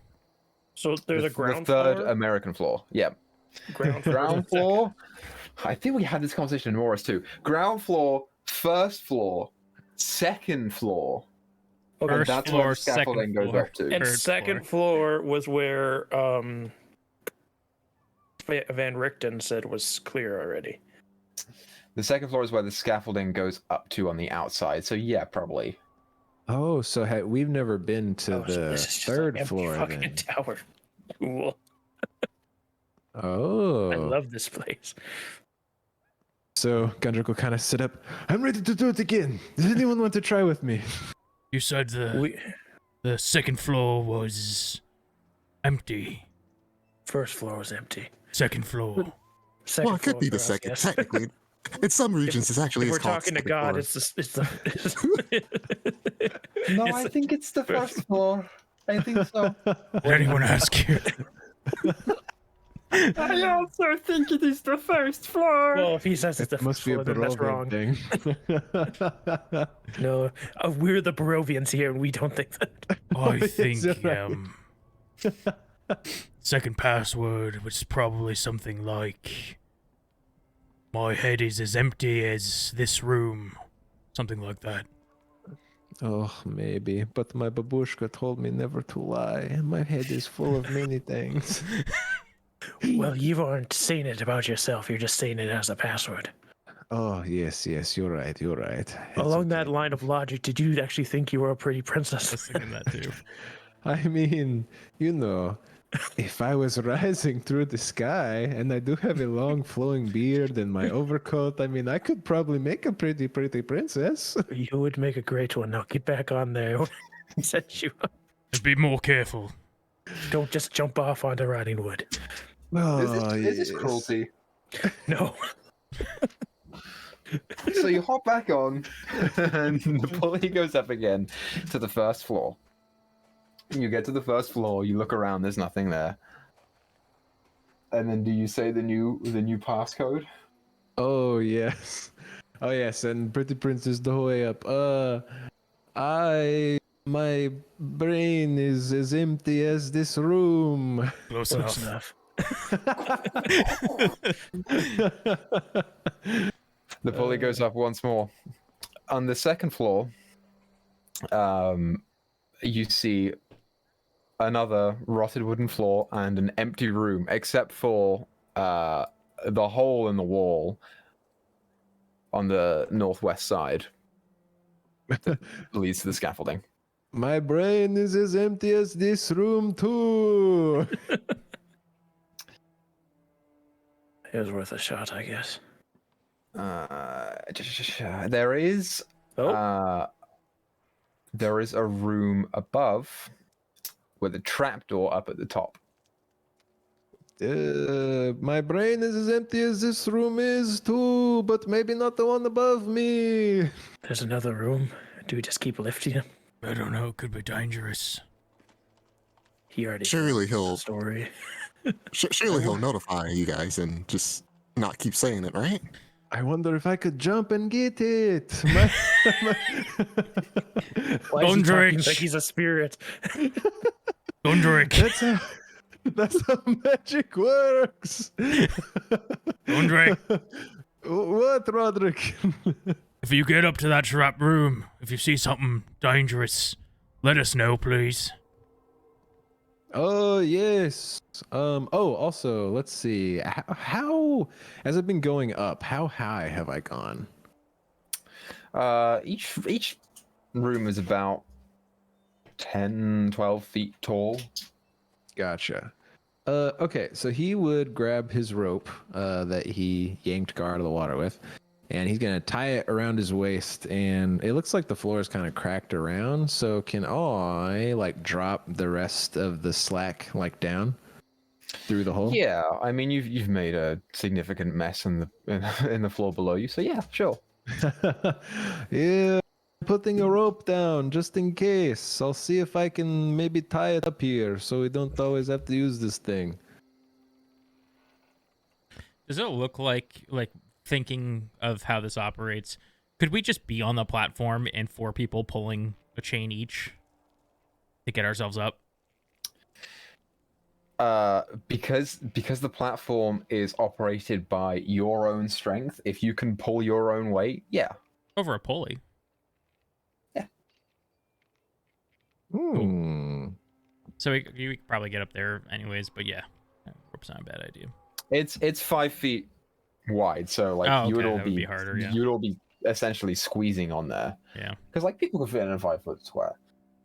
So there's a ground the third floor. American floor. Yeah. Ground Floor. I think we had this conversation in Morris too. Ground floor, first floor, second floor. Okay, And First that's floor, where the scaffolding second goes floor. up to. and Third second floor was where Van Richton said was clear already. The second floor is where the scaffolding goes up to on the outside. So yeah, probably. Oh, so we've never been to So the this is just third an empty floor fucking then. tower. Cool. Oh. I love this place. So Gundrick will kind of sit up. I'm ready to do it again. Does anyone want to try with me? You said the second floor was empty. First floor was empty. Second floor. Second Well, it could floor be the for us, second. yes. Technically, in some regions, it's actually If we're is called talking to second God, floor. it's the. No, It's I the think it's the first floor. I think so. Did anyone ask you? I also think it is the first floor. Well, if he says it's the It must first be a floor, then that's wrong. Barovia thing. No, we're the Barovians here, and we don't think that. I Is think it right? second password was probably something like my head is as empty as this room. Something like that. Oh, maybe. But my babushka told me never to lie. My head is full of many things. Well, you aren't saying it about yourself. You're just saying it as a password. Oh, yes, you're right, It's Along okay. that line of logic, did you actually think you were a pretty I princess? was thinking that too. I mean, you know, If I was rising through the sky, and I do have a long flowing beard and my overcoat, I mean, I could probably make a pretty princess. You would make a great one. Now get back on there. Set you up. And be more careful. Don't just jump off onto rotting wood. Oh, Is this yes. cruelty? No. So you hop back on, and the pulley goes up again to the first floor. You get to the first floor, you look around, there's nothing there. And then do you say the new passcode? Oh, yes. Oh, yes, and Pretty Princess the whole way up. My brain is as empty as this room. Close Close enough. The pulley goes up once more. On the second floor, you see another rotted wooden floor and an empty room, except for the hole in the wall on the northwest side that leads to the scaffolding. My brain is as empty as this room, too. It was worth a shot, I guess. There is a room above with a trapdoor up at the top. My brain is as empty as this room is, too, but maybe not the one above me. There's another room. Do we just keep lifting him? I don't know. It could be dangerous. He already Surely told he'll- the story. Surely he'll notify you guys and just not keep saying it, right? I wonder if I could jump and get it. Why is he talking Gondrich. like he's a spirit? Gondrick. That's how magic works. Gondrick. What, Roderick? If you get up to that trap room, if you see something dangerous, let us know, please. Oh, yes. Also, let's see. How as I've been going up, how high have I gone? Each room is about 10, 12 feet tall. Gotcha. Okay, so he would grab his rope that he yanked Gar out of the water with, and he's gonna tie it around his waist, and it looks like the floor is kind of cracked around, so can I like drop the rest of the slack like down through the hole? Yeah, I mean you've made a significant mess in the floor below you, so yeah, sure. Yeah, putting a rope down just in case. I'll see if I can maybe tie it up here so we don't always have to use this thing. Does it look like thinking of how this operates? Could we just be on the platform and 4 people pulling a chain each to get ourselves up? Because the platform is operated by your own strength, if you can pull your own weight, yeah. Over a pulley. So we could probably get up there anyways, but yeah, rope's not a bad idea. It's 5 feet wide, so like Oh, you would okay, all that would be harder, yeah. you'd all be essentially squeezing on there. Yeah. Because like people can fit in a 5 foot square,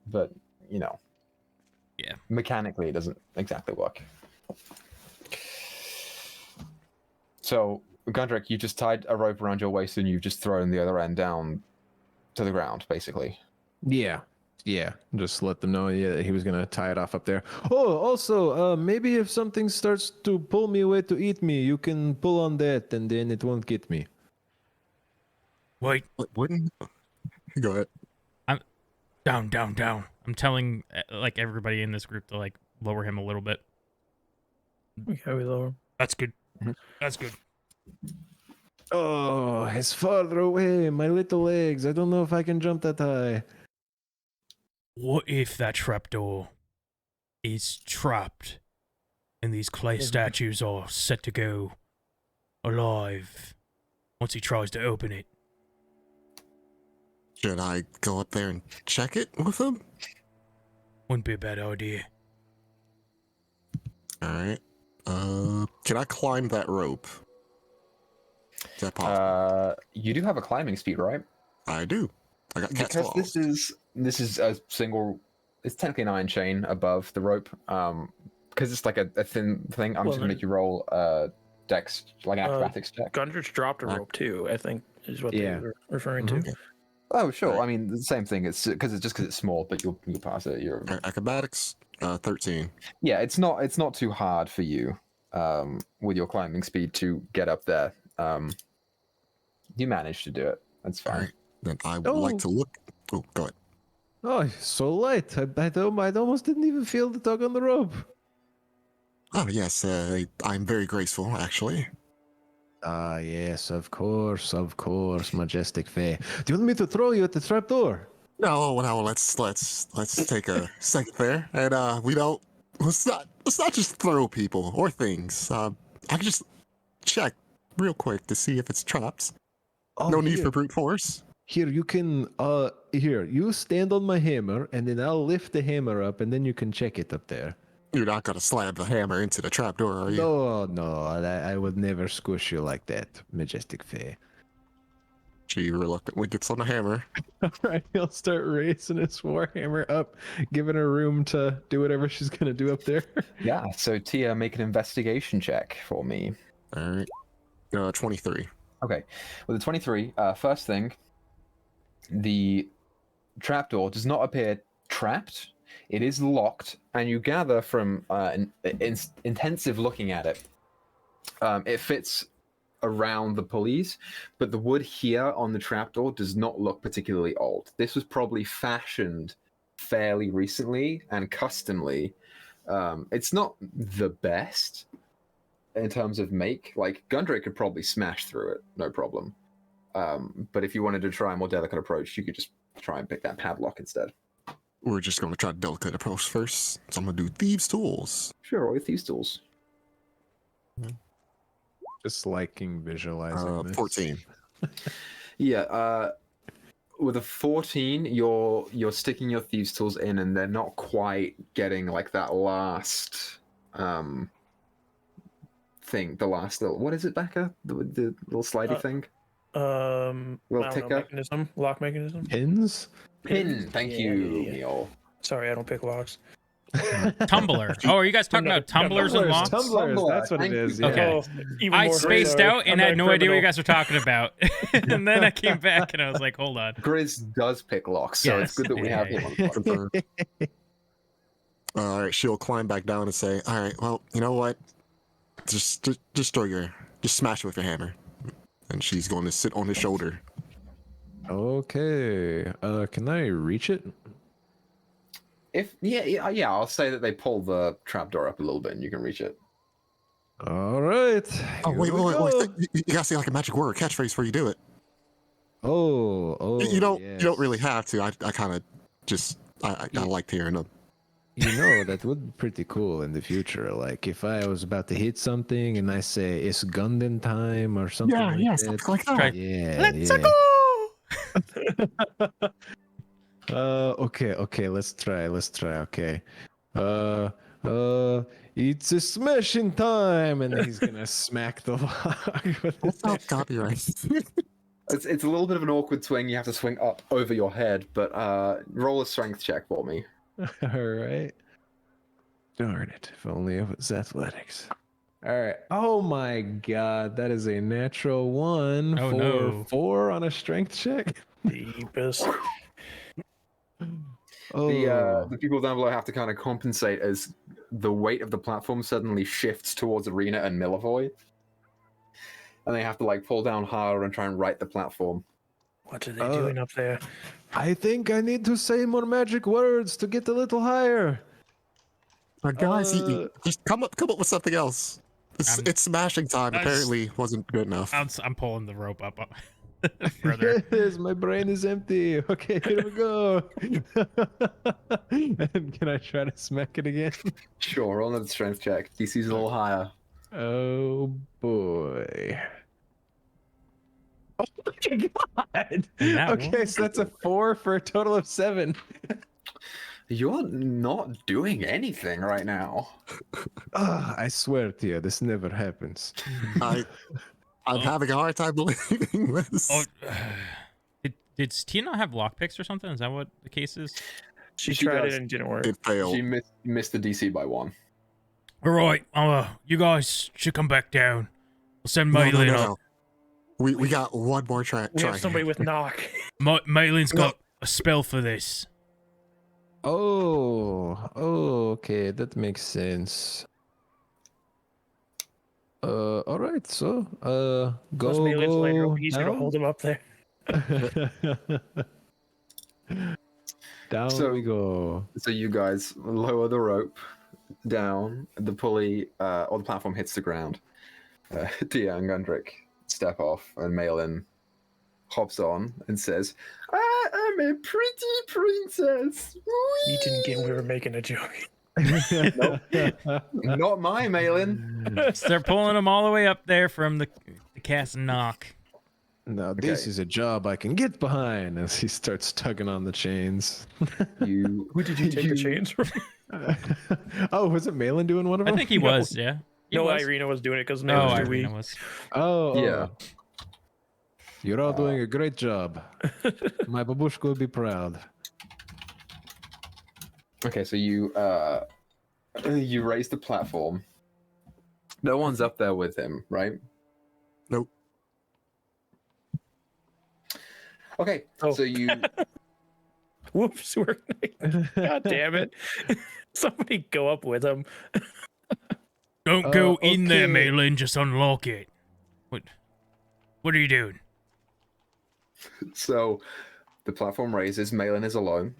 but you know, Yeah. mechanically it doesn't exactly work. So Gundrick, you just tied a rope around your waist and you've just thrown the other end down to the ground, basically. Yeah, just let them know that he was gonna tie it off up there. Oh, also, maybe if something starts to pull me away to eat me, you can pull on that, and then it won't get me. Wait, Wouldn't? Go ahead. down. I'm telling like everybody in this group to like lower him a little bit. Okay, we lower him. That's good. That's good. Oh, it's farther away. My little legs. I don't know if I can jump that high. What if that trapdoor is trapped and these clay statues are set to go alive once he tries to open it? Should I go up there and check it with him? Wouldn't be a bad idea. All right. Can I climb that rope? Is that possible? You do have a climbing speed, right? I do. I got cat's Because claws. this is a single. It's technically an iron chain above the rope. because it's like a thin thing. I'm Well, just gonna make you roll dex, like an acrobatics check. Gundrich dropped a rope too, I think, is what they were referring to. Oh, sure. I mean, the same thing. It's because it's small, but you'll pass it. You're Acrobatics, 13. yeah. It's not too hard for you, with your climbing speed to get up there. You managed to do it. That's fine. All right. Then I would like to look. Oh, go ahead. Oh, so light. I almost didn't even feel the tug on the rope. Oh, yes. I'm very graceful, actually. Ah, yes, of course, majestic Fae. Do you want me to throw you at the trapdoor? No, let's take a second there, and let's not just throw people or things. I can just check real quick to see if it's traps. Oh, No need here. for brute force. Here, you can, here, you stand on my hammer, and then I'll lift the hammer up, and then you can check it up there. You're not gonna slam the hammer into the trapdoor, are you? No, I would never squish you like that, majestic Fae. She reluctantly gets on the hammer. Alright, he'll start raising his warhammer up, giving her room to do whatever she's gonna do up there. Yeah. So Tia, make an investigation check for me. All right. 23. Okay. With the 23, first thing, the trapdoor does not appear trapped. It is locked, and you gather from intensive looking at it, it fits around the pulleys, but the wood here on the trapdoor does not look particularly old. This was probably fashioned fairly recently and customly. It's not the best in terms of make. Like, Gundray could probably smash through it, no problem. But if you wanted to try a more delicate approach, you could just try and pick that padlock instead. We're just gonna try delicate approach first. So I'm gonna do thieves' tools. Sure, all your thieves' tools. Just liking visualizing this. 14. Yeah, with a 14, you're sticking your thieves' tools in, and they're not quite getting like that last thing. The last little, what is it, Becca? The little slidey thing. Little ticker. Lock mechanism. Pins? Pin. Thank you, Yeah. Neil. Sorry, I don't pick locks. Tumbler. Oh, are you guys talking about tumblers and locks? Tumblers, that's what it Thank is. you. Yeah. Okay. Even I more spaced so, out and I'm had not no idea what you criminal. guys were talking about. And then I came back and I was like, hold on. Grizz does pick locks, so Yes. it's good that we have him on the phone. Confirm. All right, she'll climb back down and say, "All right, well, you know what? Just smash it with your hammer." And she's going to sit on his shoulder. Okay. Can I reach it? Yeah, I'll say that they pull the trapdoor up a little bit, and you can reach it. All right. Oh, here wait. we go. You gotta say like a magic word or catchphrase before you do it. Oh, You don't yes. really have to. I kind of just I liked hearing them. You know, that would be pretty cool in the future. Like if I was about to hit something and I say it's Gundam time or something like that. something like that. Try- Yeah. Let's yeah. go. Okay, let's try. Okay. It's a smashing time, and he's gonna smack the lock with his That's not copyright. It's a little bit of an awkward swing. You have to swing up over your head, but roll a strength check for me. All right. Darn it! If only it was athletics. All right. Oh my God, that is a natural one. Oh, for no. 4 on a strength check. Deepest. Oh, The people down below have to kind of compensate as the weight of the platform suddenly shifts towards Arena and Milavoy. And they have to like pull down harder and try and right the platform. What are they doing up there? I think I need to say more magic words to get a little higher. Guys, you just come up with something else. It's smashing time. I just- Apparently, wasn't good enough. I'm pulling the rope up further. Yes, my brain is empty. Okay, here we go. And can I try to smack it again? Sure, roll another strength check. DC's a little higher. Oh boy. Oh my God. That Okay, one? so that's a 4 for a total of 7. You're not doing anything right now. I swear to you, this never happens. I'm having a hard time believing this. Oh, did Tia not have lockpicks or something? Is that what the case is? She She tried does. it and it didn't work. It failed. She missed the DC by 1. All right, you guys should come back down. I'll send No, Maylin no, up. no. We got one more try. We have somebody here. with knock. Maylin's got a spell for this. Oh, okay, that makes sense. All right, so, Plus Malin's later, go easier to down. hold him up there. Down So- we go. So you guys lower the rope down. The pulley or the platform hits the ground. Tia and Gundrick step off, and Malin hops on and says, "I am a pretty princess." He didn't get we were making a joke. Not my Malin. So they're pulling him all the way up there from the cast knock. Now this Okay. is a job I can get behind as he starts tugging on the chains. You. Who did you take the chains from? Oh, was it Malin doing one of I them? think he was, yeah. He No, was. Irina was doing it because Oh, Malin's too Irina weak. was. Oh, Yeah. You're all doing a great job. My babushka will be proud. Okay, so you raise the platform. No one's up there with him, right? Nope. Okay, Oh. so you Whoops, we're God damn it. Somebody go up with him. Don't go in there, okay. Maylin. Just unlock it. What are you doing? so the platform raises. Malin is alone,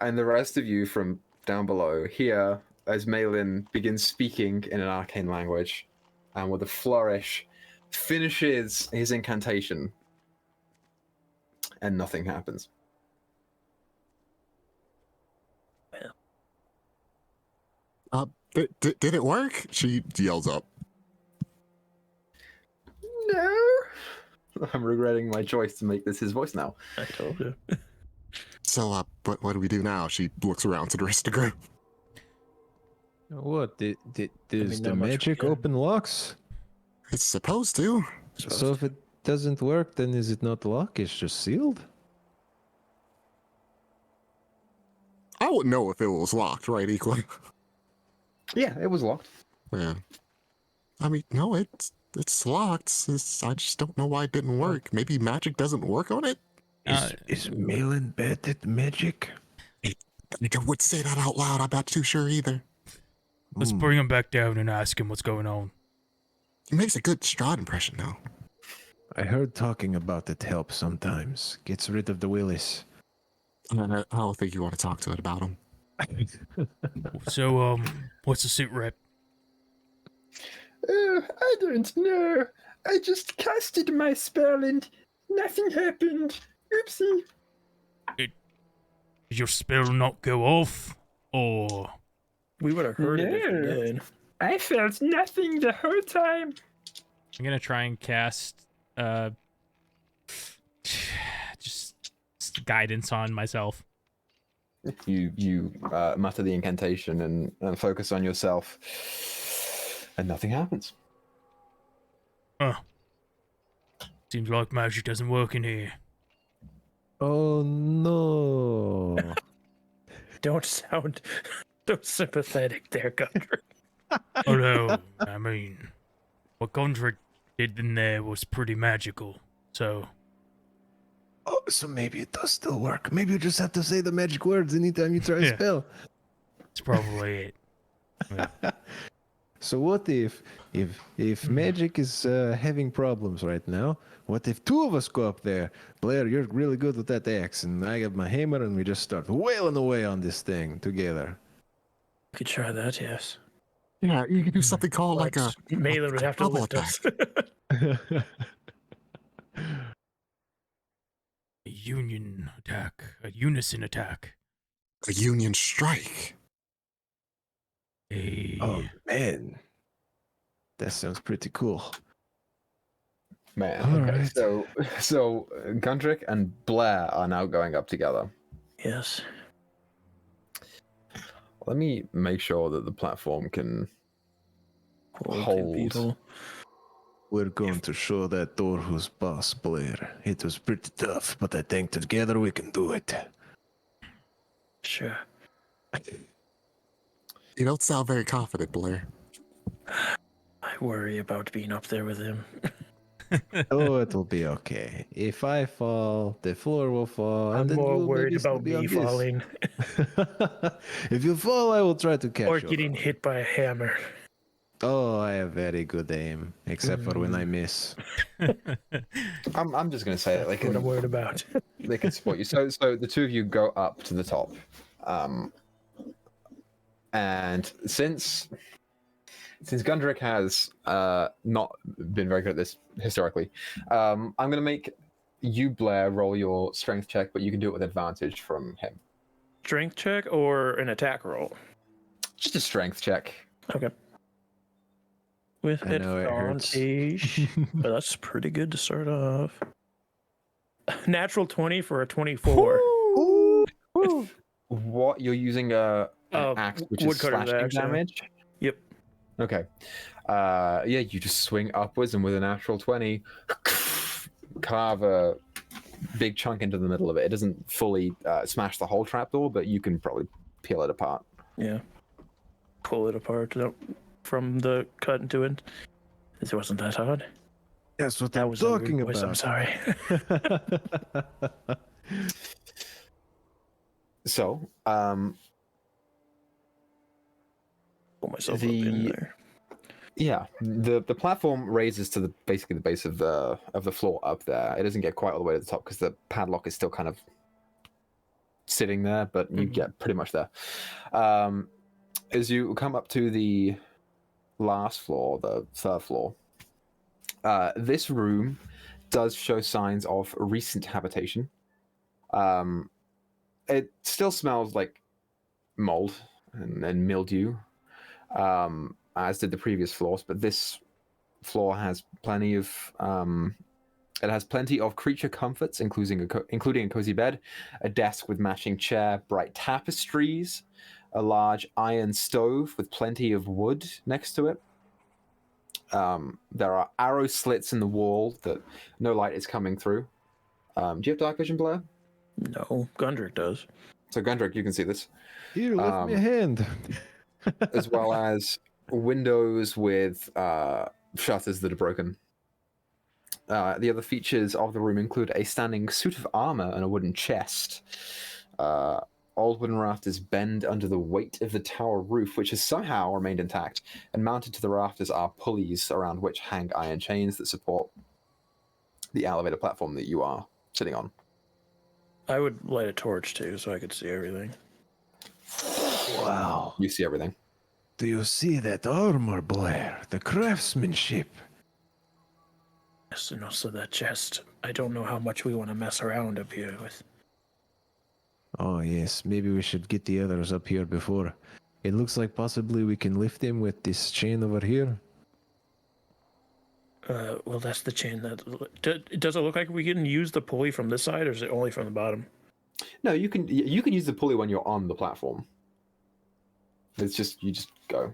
and the rest of you from down below hear as Malin begins speaking in an arcane language, and with a flourish, finishes his incantation, and nothing happens. Did it work? She yells up. No, I'm regretting my choice to make this his voice now. I told you. So, what do we do now? She looks around to the rest of the group. What? Does mean, the not much we magic can. open locks? It's supposed to. So if it doesn't work, then is it not locked? It's just sealed? I wouldn't know if it was locked, right, Equal? Yeah, it was locked. Yeah. I mean, no, it's locked. I just don't know why it didn't work. Maybe magic doesn't work on it? Is Malin bad at magic? I wouldn't say that out loud. I'm not too sure either. Let's bring him back down and ask him what's going on. He makes a good Strahd impression, though. I heard talking about it helps sometimes. Gets rid of the willies. I don't think you want to talk to it about him. So, what's the suit rep? I don't know. I just casted my spell and nothing happened. Oopsie. Did your spell not go off? Or... We would have heard it if we No. did. I felt nothing the whole time. I'm gonna try and cast, just guidance on myself. You mutter the incantation and focus on yourself, and nothing happens. Huh. Seems like magic doesn't work in here. Oh no. Don't sound so sympathetic there, Gundry. Oh no, I mean, what Gondrick did in there was pretty magical, so... Oh, so maybe it does still work. Maybe you just have to say the magic words anytime you try a Yeah. spell. It's probably it. So what if magic is having problems right now? What if two of us go up there? Blair, you're really good with that axe, and I got my hammer, and we just start wailing away on this thing together. We could try that, yes. Yeah, you could do something called like a Malin would have to double lift us. A union attack. A unison attack. a union strike. A... Oh man, that sounds pretty cool. Man, All okay. right. So Gundrick and Blair are now going up together. Yes. Let me make sure that the platform can hold. People. We're going to show that door who's boss, Blair. It was pretty tough, but I think together we can do it. Sure. You don't sound very confident, Blair. I worry about being up there with him. Oh, it'll be okay. If I fall, the floor will fall, I'm and then more you'll worried maybe about be on me this. falling If you fall, I will try to catch or you. getting hit by a hammer. Oh, I have very good aim, except for when I miss. I'm just gonna say that That's what I'm worried about. they can support you. So the two of you go up to the top, and since Gundrick has not been very good at this historically, I'm gonna make you, Blair, roll your strength check, but you can do it with advantage from him. Strength check or an attack roll? Just a strength check. Okay. With I know it hurts. advantage. But that's pretty good to start off. Natural 20 for a 24. What, you're using an axe, which is woodcutter's slashing axe, yeah. damage? Yep. Okay. Yeah, you just swing upwards, and with a natural 20, carve a big chunk into the middle of it. It doesn't fully smash the whole trapdoor, but you can probably peel it apart. Yeah. Pull it apart from the cut into it. It wasn't that hard. That's what That I'm was a weird talking voice, I'm about. sorry. So, Pull myself up in there. yeah, the platform raises to basically the base of the floor up there. It doesn't get quite all the way to the top because the padlock is still kind of sitting there, but you get pretty much there. As you come up to the last floor, the third floor, this room does show signs of recent habitation. It still smells like mold and mildew, as did the previous floors, but this floor has plenty of creature comforts, including a cozy bed, a desk with matching chair, bright tapestries, a large iron stove with plenty of wood next to it. There are arrow slits in the wall that no light is coming through. Do you have dark vision, Blair? No, Gundrick does. So Gundrick, you can see this. Here, lift me a hand. As well as windows with shutters that are broken. The other features of the room include a standing suit of armor and a wooden chest. Old wooden rafters bend under the weight of the tower roof, which has somehow remained intact, and mounted to the rafters are pulleys around which hang iron chains that support the elevator platform that you are sitting on. I would light a torch too so I could see everything. Wow. You see everything. Do you see that armor, Blair? The craftsmanship. Yes, and also that chest. I don't know how much we want to mess around up here with. Oh, yes. Maybe we should get the others up here before. It looks like possibly we can lift them with this chain over here. Well, that's the chain that... Does it look like we can use the pulley from this side, or is it only from the bottom? No, you can use the pulley when you're on the platform. It's just, you just go.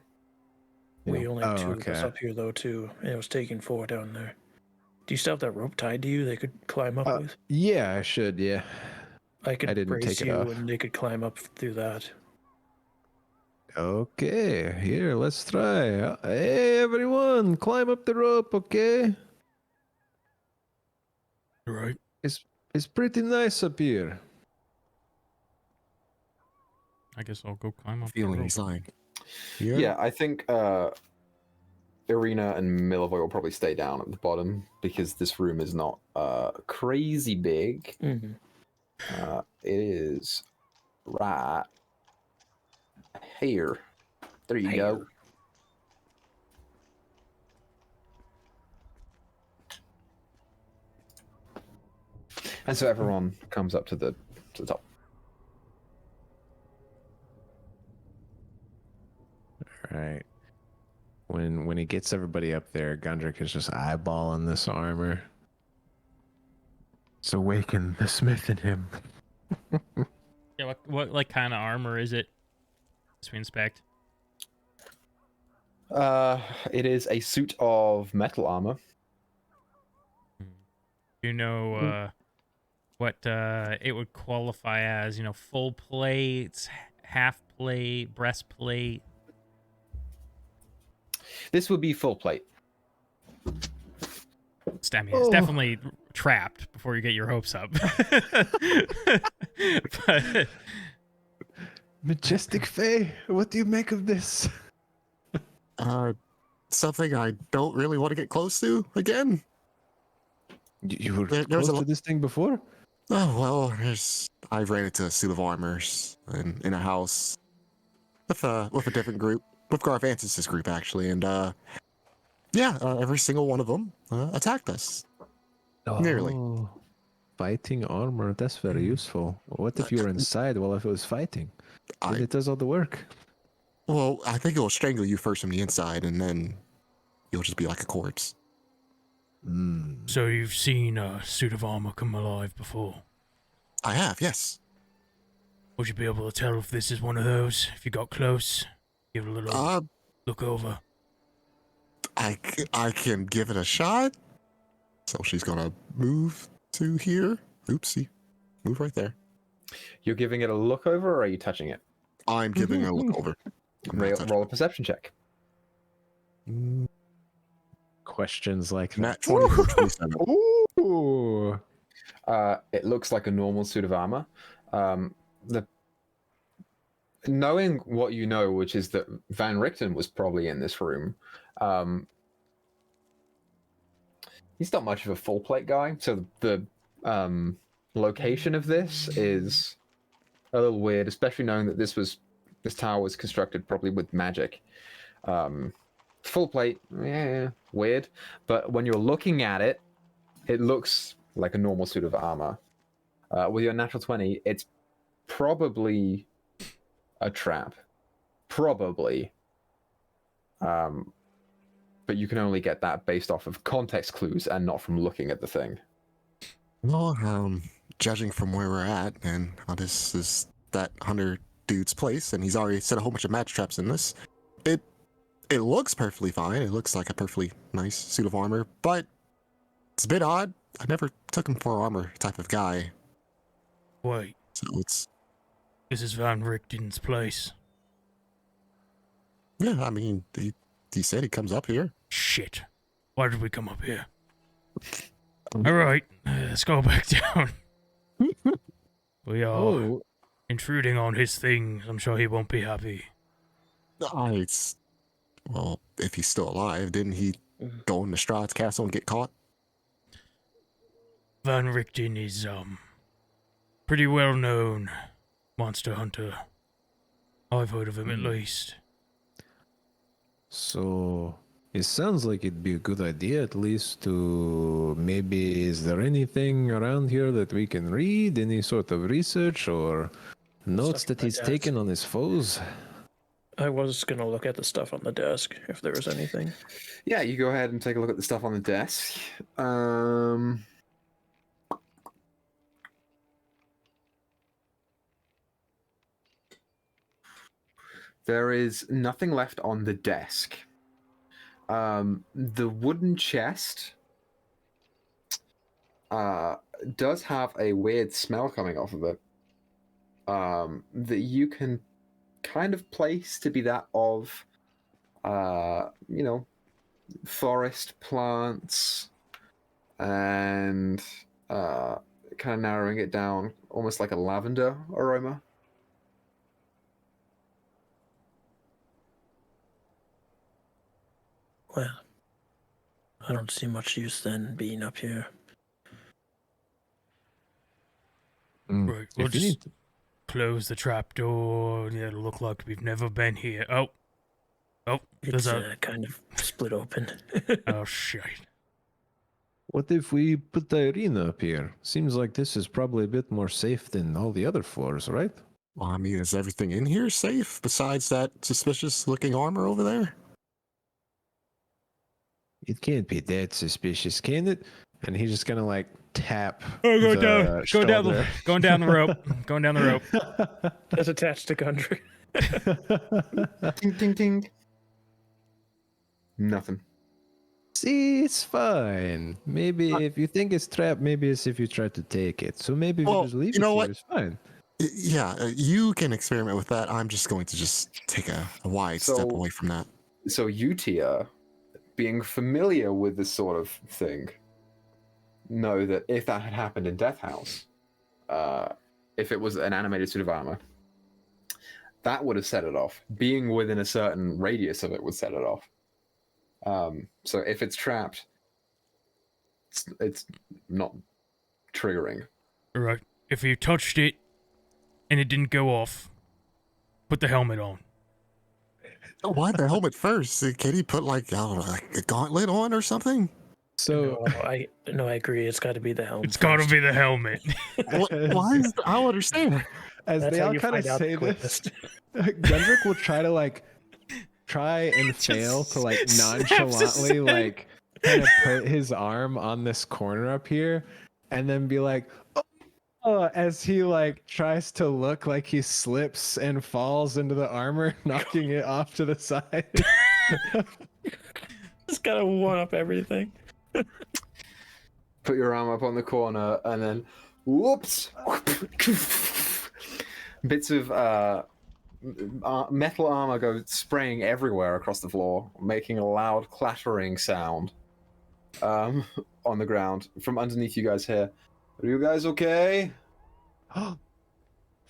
We only have two of us up here, though, too. And it was taking 4 down there. Do you still have that rope tied to you they could climb up with? Yeah, I should, yeah. I could didn't brace take it you off. and they could climb up through that. Okay, here, let's try. Hey, everyone, climb up the rope, okay? Right. It's pretty nice up here. I guess I'll go climb up. Feeling the rope. inside. Yeah, I think Irina and Milivoy will probably stay down at the bottom because this room is not crazy big. Mm-hmm. It is right here. There you go. And so everyone comes up to the top. Right. When he gets everybody up there, Gundrick is just eyeballing this armor. It's awakened the smith in him. Yeah, what like kind of armor is it? As we inspect. It is a suit of metal armor. You know what it would qualify as? You know, full plates, half plate, breastplate. This would be full plate. It's definitely trapped before you get your hopes up. But, Majestic Fae, what do you make of this? Something I don't really want to get close to again. You were There's close a to this thing before? Oh, well, I've ran into a suit of armors in a house with a different group, with Garvantis' group, actually, and every single one of them attacked us. Nearly. Fighting armor, that's very useful. What if you were inside while it was fighting? Then it does all the work. Well, I think it will strangle you first from the inside, and then you'll just be like a corpse. So you've seen a suit of armor come alive before? I have, yes. Would you be able to tell if this is one of those? If you got close, give it a little look over. I can give it a shot. So she's gonna move to here. Oopsie. Move right there. You're giving it a look over, or are you touching it? I'm giving it a look over. Roll a perception check. Questions like Nat that. 20 for 27. Ooh. It looks like a normal suit of armor. Knowing what you know, which is that Van Richton was probably in this room, he's not much of a full plate guy, so the location of this is a little weird, especially knowing that this tower was constructed probably with magic. Full plate, yeah, weird. But when you're looking at it, it looks like a normal suit of armor. With your natural 20, it's probably a trap. Probably. But you can only get that based off of context clues and not from looking at the thing. Well, judging from where we're at, and this is that hunter dude's place, and he's already set a whole bunch of match traps in this. It looks perfectly fine. It looks like a perfectly nice suit of armor, but it's a bit odd. I never took him for an armor type of guy. Wait. So This is Van Richton's place. Yeah, I mean, he said he comes up here. Shit. Why did we come up here? Alright, let's go back down. We are intruding on his things. I'm sure he won't be happy. Well, if he's still alive, didn't he go into Strahd's castle and get caught? Van Richton is, pretty well known monster hunter. I've heard of him at least. So, it sounds like it'd be a good idea at least to is there anything around here that we can read? Any sort of research or notes that he's taken on his foes? I was going to look at the stuff on the desk, if there was anything. Yeah, you go ahead and take a look at the stuff on the desk. There is nothing left on the desk. The wooden chest does have a weird smell coming off of it that you can kind of place to be that of, forest plants and kind of narrowing it down, almost like a lavender aroma. Well, I don't see much use then being up here. Right, we'll just close the trapdoor. It'll look like we've never been here. Oh, It's kind of split open. Oh, shit. What if we put the arena up here? Seems like this is probably a bit more safe than all the other floors, right? Well, I mean, is everything in here safe besides that suspicious-looking armor over there? It can't be that suspicious, can it? And he's just gonna tap. Going down the rope. Going down the rope. That's attached to Gundry. Ting, ting, ting. Nothing. See, it's fine. Maybe if you think it's trapped, maybe it's if you try to take it. So maybe if you just leave it here, it's fine. Yeah, you can experiment with that. I'm just going to take a wide step away from that. So you, Tia, being familiar with this sort of thing, know that if that had happened in Death House, if it was an animated suit of armor, that would have set it off. Being within a certain radius of it would set it off. So if it's trapped, it's not triggering. Right. If you touched it and it didn't go off, put the helmet on. Why the helmet first? Can he put like, I don't know, like a gauntlet on or something? So I agree. It's got to be the helmet. It's got to be the helmet. Why is I don't understand. as That's they how all you kind of find out say the this, quickest. Gundrick will try and fail to like nonchalantly like kind of put his arm on this corner up here, and then be like, oh, as he like tries to look like he slips and falls into the armor, knocking it off to the side. Just gotta one up everything. Put your arm up on the corner, and then, whoops! Bits of metal armor go spraying everywhere across the floor, making a loud clattering sound on the ground. From underneath you guys here. Are you guys okay?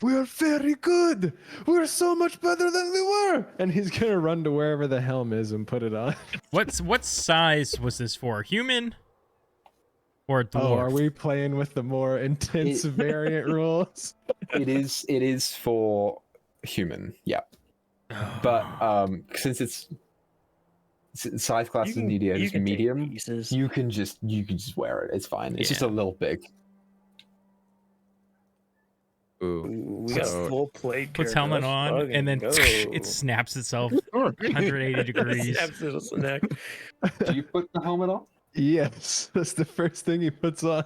We are very good. We're so much better than we were. And he's gonna run to wherever the helm is and put it on. What size was this for? Human or dwarf? Oh, are we playing with the more intense variant rules? It is for human, yeah. But since it's size class is needed as medium, you can just wear it. It's fine. It's just a little big. Ooh, we got full plate. Puts helmet on, and then it snaps itself 180 degrees. Snaps its neck. Do you put the helmet on? Yes, that's the first thing he puts on.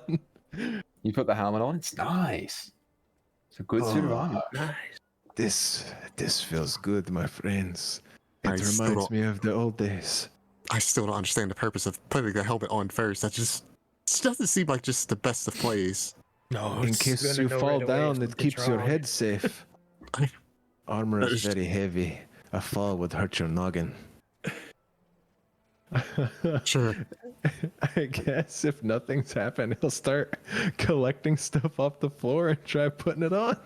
You put the helmet on. It's nice. It's a good suit of armor. Nice. This feels good, my friends. It I still reminds don't- me of the old days. I still don't understand the purpose of putting the helmet on first. That just doesn't seem like just the best of plays. No, In it's case gonna you know fall right away down, if it it's keeps your wrong. head safe. Armor That is is- very heavy. A fall would hurt your noggin. Sure. I guess if nothing's happened, he'll start collecting stuff off the floor and try putting it on.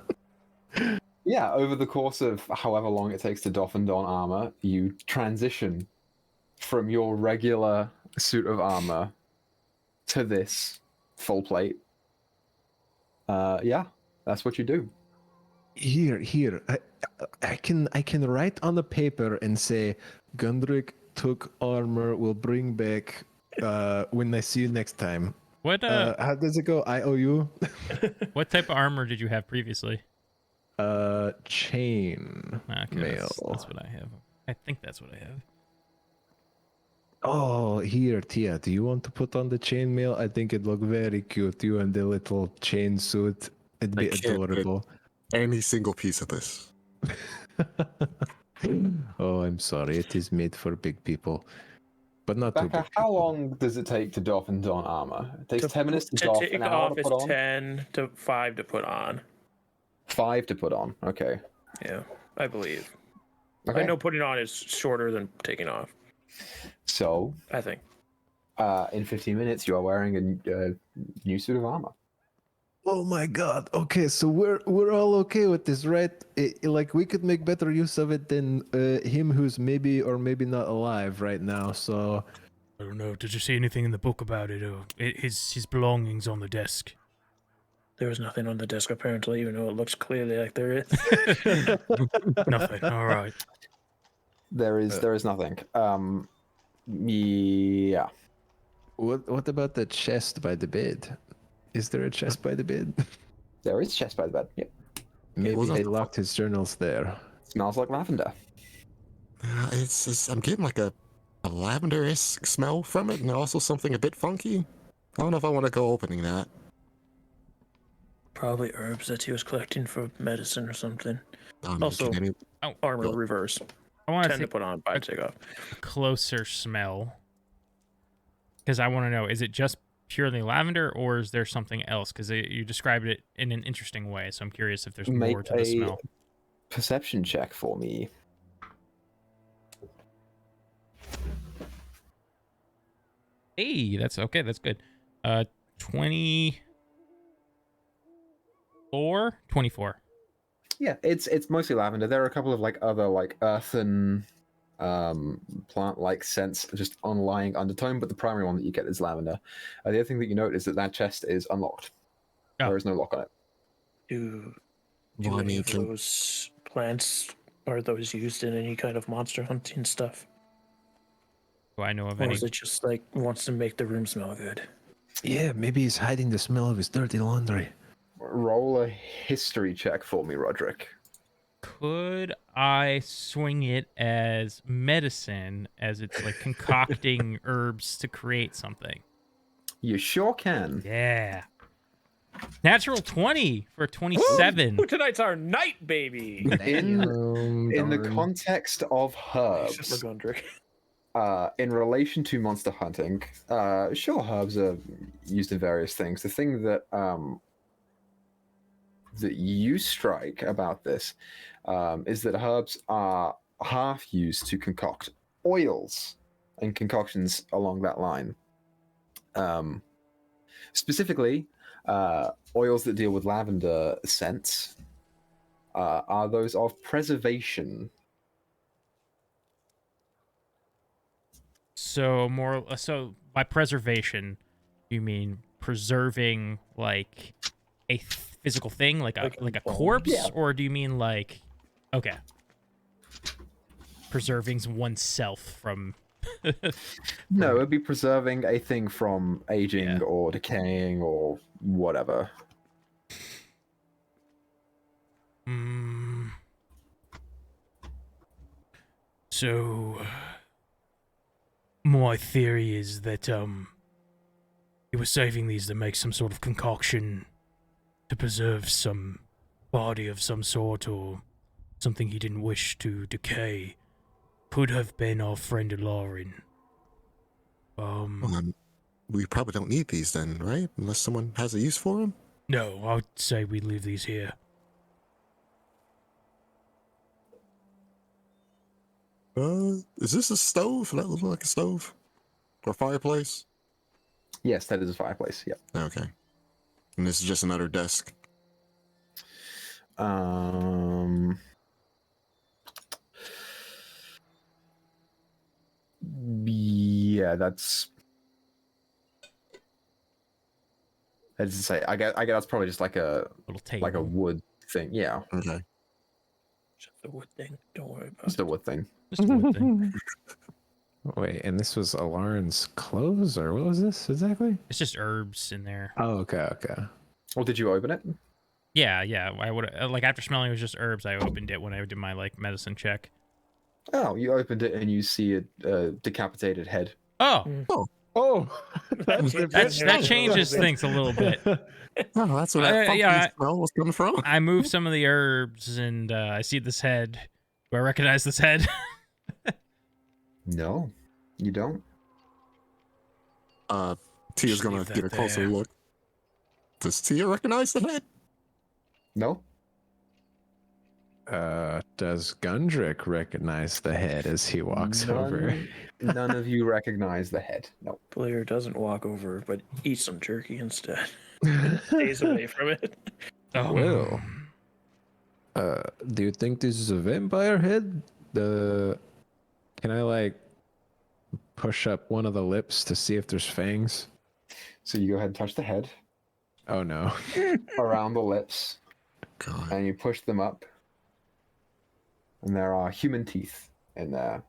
Yeah, over the course of however long it takes to doff and don armor, you transition from your regular suit of armor to this full plate. Yeah, that's what you do. Here. I can write on the paper and say, Gundrick took armor. Will bring back when I see you next time. what How does it go? IOU? what type of armor did you have previously? Chain Okay, mail. that's what I have. I think that's what I have. Oh, here, Tia. Do you want to put on the chainmail? I think it'd look very cute. You and the little chain suit. It'd be I can't do it. adorable. Any single piece of this. Oh, I'm sorry. It is made for big people, but not too Becca, big. how long does it take to doff and don armor? It takes 10 minutes to doff, take an hour off to is put on? 10 to 5 to put on. 5 to put on, okay. Yeah, I believe. Okay. I know putting on is shorter than taking off. So, I think. in 15 minutes, you are wearing a new suit of armor. Oh my God. Okay, so we're all okay with this, right? Like we could make better use of it than him who's maybe or maybe not alive right now. So I don't know. Did you see anything in the book about it? Or his belongings on the desk? There was nothing on the desk apparently, even though it looks clearly like there is. Nothing. All right. There is nothing. Yeah. what about the chest by the bed? Is there a chest by the bed? There is chest by the bed. Yep. Maybe wasn't he the- locked his journals there. Smells like lavender. I'm getting like a lavender-esque smell from it, and also something a bit funky. I don't know if I want to go opening that. Probably herbs that he was collecting for medicine or something. I mean, Also- can Armor Well, reverse. I want 10 to to put on, 5 to take off. closer smell because I want to know: is it just purely lavender, or is there something else? Because you described it in an interesting way, so I'm curious if there's Make more to the a smell. perception check for me. Hey, that's okay. That's good. 24? 24. Yeah, it's mostly lavender. There are a couple of like other like earthen plant-like scents just underlying undertone, but the primary one that you get is lavender. The other thing that you note is that chest is unlocked. Oh. There is no lock on it. Do Well, I any mean, of those plants, are those used in any kind of monster hunting stuff? Do I know of Or any? is it just like wants to make the room smell good? Yeah, maybe he's hiding the smell of his dirty laundry. Roll a history check for me, Roderick. Could I swing it as medicine, as it's like concocting herbs to create something? You sure can. Yeah. Natural 20 for 27. Ooh, tonight's our night, baby. In the Darn. context of Except for herbs, Gundrick. in relation to monster hunting, sure, herbs are used in various things. The thing that that you strike about this is that herbs are half used to concoct oils and concoctions along that line. Specifically, oils that deal with lavender scents are those of preservation. So by preservation, you mean preserving like a physical thing, like a Like corpse, Yeah. or do you mean like okay, preserving oneself from? No, it'd be preserving a thing from aging Yeah. or decaying or whatever. So my theory is that he was saving these to make some sort of concoction to preserve some body of some sort or something he didn't wish to decay. Could have been our friend Lauren. We probably don't need these then, right? Unless someone has a use for them. No, I would say we leave these here. Is this a stove? That looks like a stove or fireplace. Yes, that is a fireplace. Yep. Okay. And this is just another desk. Yeah, that's. As to say, I guess that's probably just like a Little table. like a wood thing. Yeah, Okay. Just the wood thing. Don't worry about just it. a wood thing. Just a wood thing. Wait, and this was Alarin's clothes, or what was this exactly? It's just herbs in there. Oh, okay. Well, did you open it? Yeah. I would like after smelling it was just herbs. I opened it when I did my like medicine check. Oh, you opened it and you see a decapitated head. Oh, Oh, that changes things a little bit. Oh, that's where that funky yeah, smell was coming from. I moved some of the herbs and I see this head. Do I recognize this head? No, you don't. Tia's Just gonna leave that get a closer there. look. Does Tia recognize the head? No. Does Gundrick recognize the head as he walks over? None of you recognize the head. No. Blair doesn't walk over, but eats some jerky instead. Stays away from it. Well, do you think this is a vampire head? Can I like push up one of the lips to see if there's fangs? So you go ahead and touch the head Oh no. around the lips, God. and you push them up, and there are human teeth in there.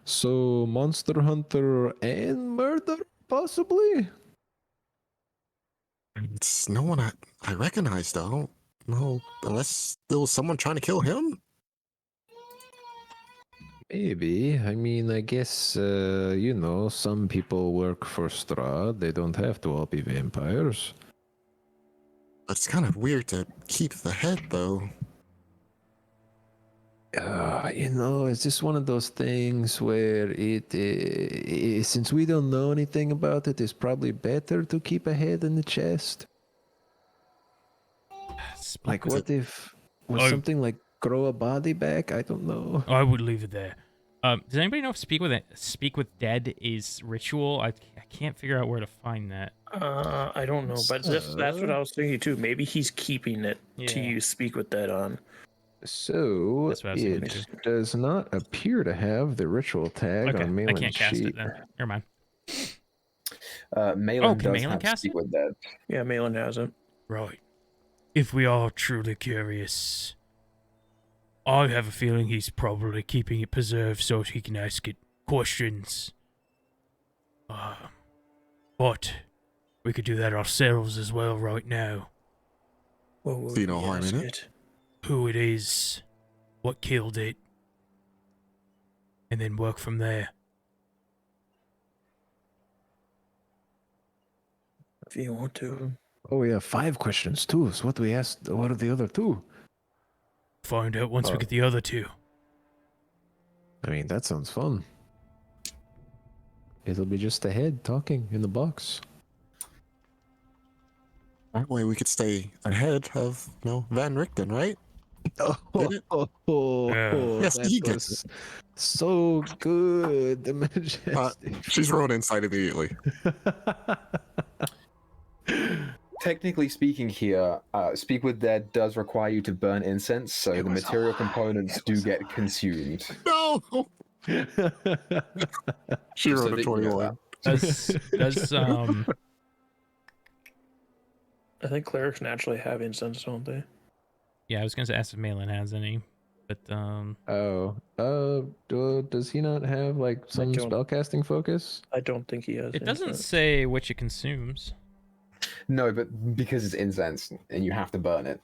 So monster hunter and murder, possibly? It's no one I recognize though. I don't know unless there was someone trying to kill him. Maybe. I mean, I guess, some people work for Strahd. They don't have to all be vampires. But it's kind of weird to keep the head though. It's just one of those things where since we don't know anything about it, it's probably better to keep a head in the chest. Like, what if Oh. something like grow a body back? I don't know. I would leave it there. Does anybody know if speak with dead is ritual? I can't figure out where to find that. I don't know, but that's what I was thinking too. Maybe he's keeping it to Yeah. use speak with dead on. So That's what I was thinking it too. does not appear to have the ritual tag Okay, on I Malin's can't cast sheet. it then. Never mind. Malin can does Malin have cast speak it? with dead. Yeah, Malin has him. Right. If we are truly curious, I have a feeling he's probably keeping it preserved so he can ask it questions. But we could do that ourselves as well right now. What would See no we harm in ask it. Who it is, what killed it, and then work from there. If you want to. Oh, we have 5 questions too. So what do we ask? What are the other 2? Find out once we get the other 2. I mean, that sounds fun. It'll be just a head talking in the box. That way we could stay ahead of, Van Richton, right? Did it? Yes, that he gets was so good. The majestic. She's rolling inside immediately. Technically speaking here, speak with dead does require you to burn incense, so the material components do get consumed. No! She Just so rolled a that you know 21. Does I think clerics naturally have incense, don't they? yeah, I was gonna ask if Malin has any, but Does he not have like some don't. spellcasting focus? I don't think he has. it doesn't incense. say which it consumes. No, but because it's incense and you have to burn it.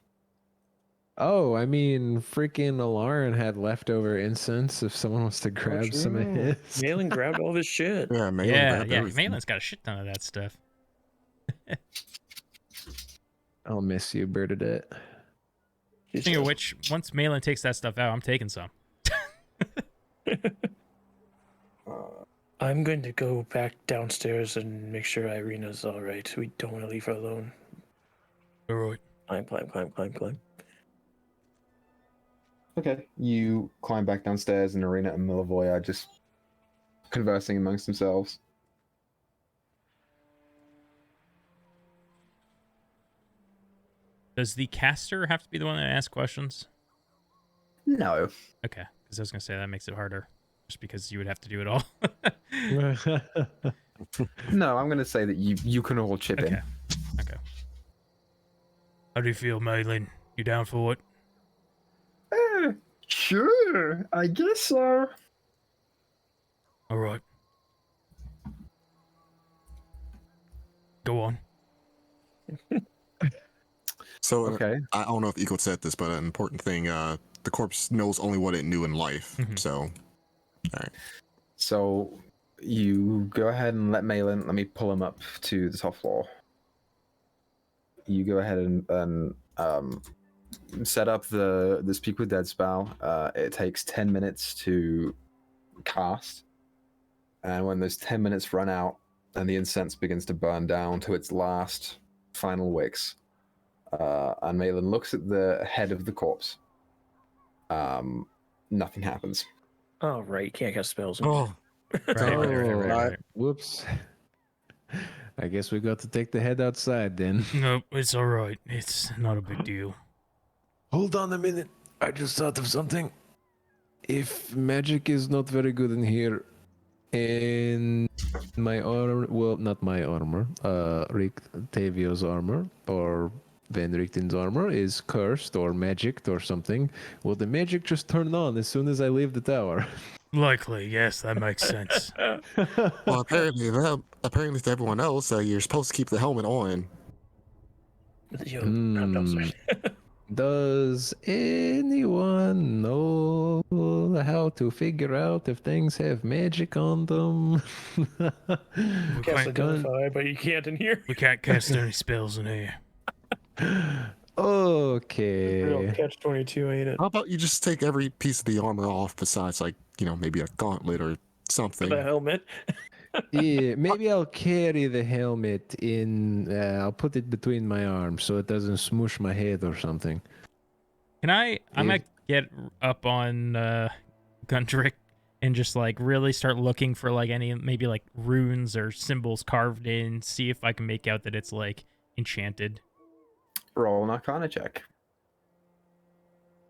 Oh, I mean, freaking Alarin had leftover incense if someone wants to grab some of true. his. Malin grabbed all his shit. Yeah, Malin grabbed everything. Malin's got a shit ton of that stuff. I'll miss you, Bernadette. Speaking of which, once Malin takes that stuff out, I'm taking some. I'm going to go back downstairs and make sure Irina's all right. We don't want to leave her alone. All right. Climb. Okay. You climb back downstairs, and Arena and Milivoy are just conversing amongst themselves. Does the caster have to be the one that asks questions? No. Okay, because I was gonna say that makes it harder, just because you would have to do it all. No, I'm going to say that you can all chip in. Okay. How do you feel, Malin? You down for it? Sure, I guess so. All right. Go on. So, Okay. I don't know if Eco said this, but an important thing, the corpse knows only what it knew in life. Mhm. So, all right. So you go ahead and let me pull him up to the top floor. You go ahead and set up the Speak with Dead spell. It takes 10 minutes to cast. And when those 10 minutes run out and the incense begins to burn down to its last final wicks, and Malin looks at the head of the corpse, nothing happens. Oh, right. Can't cast spells. Oh, Right. Whoops. I guess we got to take the head outside then. Nope, it's all right. It's not a big deal. Hold on a minute. I just thought of something. If magic is not very good in here, and my armor, well, not my armor, Rick Tavio's armor, or Van Richten's armor is cursed or magicked or something, will the magic just turn on as soon as I leave the tower? Likely, yes, that makes sense. well, apparently to everyone else, you're supposed to keep the helmet on. I'm sorry. Does anyone know how to figure out if things have magic on them? We Cast can't, identify, but you can't in here. we can't cast any spells in here. Okay. Real catch-22, ain't it? How about you just take every piece of the armor off besides, like, maybe a gauntlet or something. The helmet. Yeah, maybe I'll carry the helmet in. I'll put it between my arms so it doesn't smoosh my head or something. Can I? I'm gonna get up on Gundrick and just like really start looking for like any maybe like runes or symbols carved in, see if I can make out that it's like enchanted. Roll an Arcana check.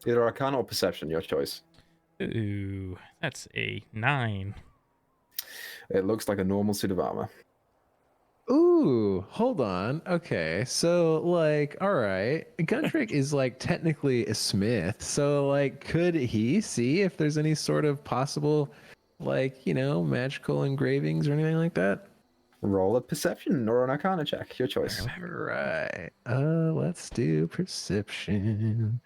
Either Arcana or Perception, your choice. Ooh, that's a 9. It looks like a normal suit of armor. Ooh, hold on. Okay, so like, all right, Guntrick is like technically a smith. So like, could he see if there's any sort of possible, like, magical engravings or anything like that? Roll a Perception or an Arcana check, your choice. All right. Let's do perception.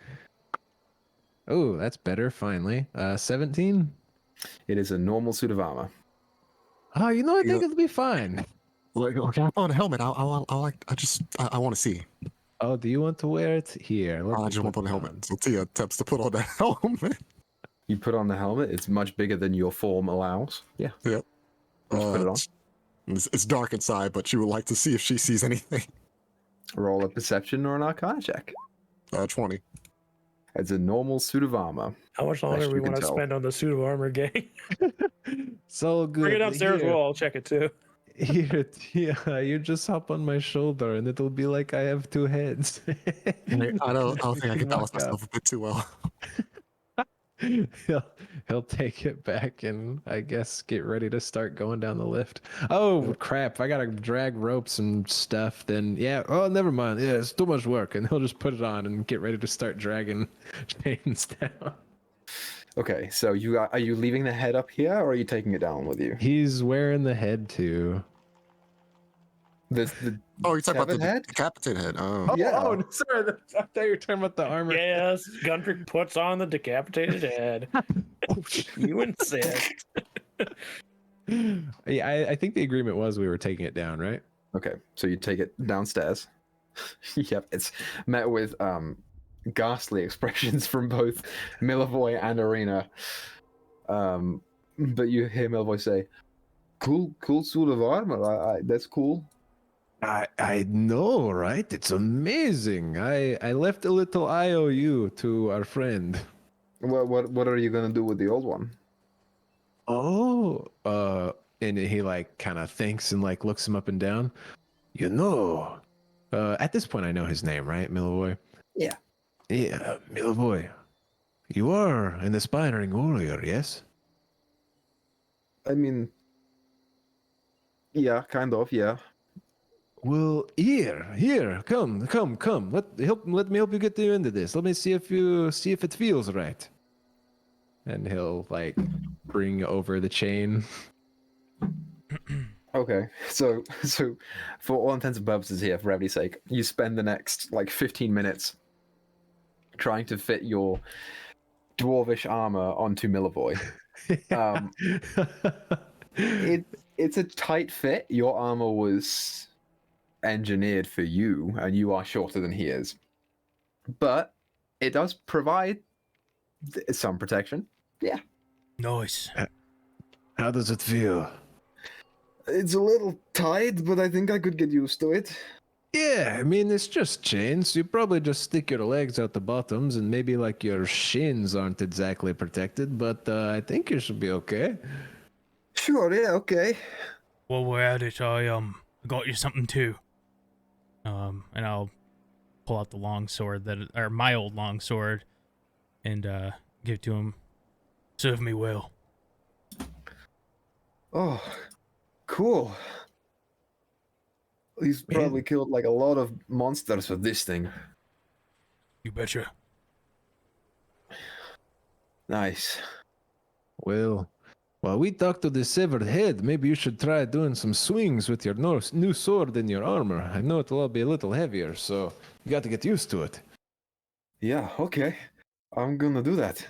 Oh, that's better. Finally, 17. It is a normal suit of armor. Oh, I think Yeah. it'll be fine. Like, okay, I found a helmet. I want to see. Oh, do you want to wear it here? I just want to put on a helmet. So Tia attempts to put on the helmet. You put on the helmet, it's much bigger than your form allows. Yeah. Yep. Let's put it on. It's dark inside, but she would like to see if she sees anything. Roll a Perception or an Arcana check. 20. It's a normal suit of armor. How much Best longer you we can want to tell. spend on the suit of armor game? So good. Bring it upstairs. Here. We'll all check it too. Here, Tia, you just hop on my shoulder and it'll be like I have two heads. I don't think I can balance Walk out. myself a bit too well. He'll take it back and I guess get ready to start going down the lift. Oh crap, I gotta drag ropes and stuff. Then yeah, oh never mind. Yeah, it's too much work. And he'll just put it on and get ready to start dragging chains down. Okay, so are you leaving the head up here or are you taking it down with you? He's wearing the head too. The Oh, you're talking about severed the head? decapitated head. Oh. Yeah. Oh, sorry. I thought you were talking about the armor. Yes, Guntrick puts on the decapitated head. You insist. Yeah, I think the agreement was we were taking it down, right? Okay, so you take it downstairs. Yep, it's met with ghastly expressions from both Milavoy and Arena. But you hear Milavoy say, "Cool suit of armor. That's cool." I know, right? It's amazing. I left a little IOU to our friend. What are you gonna do with the old one? Oh, and he like kind of thinks and like looks him up and down. At this point I know his name, right, Milavoy? Yeah. Yeah, Milavoy. You are an aspiring warrior, yes? I mean, yeah, kind of, yeah. Well, here, come. Let me help you get you into this. Let me see if it feels right. And he'll like bring over the chain. Okay, so for all intents and purposes here, for brevity's sake, you spend the next like 15 minutes trying to fit your dwarvish armor onto Milavoy. It's a tight fit. Your armor was engineered for you, and you are shorter than he is. But it does provide some protection. Yeah. Nice. How does it feel? It's a little tight, but I think I could get used to it. Yeah, I mean, it's just chains. You probably just stick your legs out the bottoms, and maybe like your shins aren't exactly protected, but I think you should be okay. Sure, yeah, okay. While we're at it, I got you something too. And I'll pull out the longsword or my old longsword, and give it to him. Serve me well. Oh, cool. He's probably killed like a lot of monsters with this thing. You betcha. Nice. Well, while we talk to the severed head, maybe you should try doing some swings with your new sword and your armor. I know it'll all be a little heavier, so you got to get used to it. Yeah, okay. I'm gonna do that.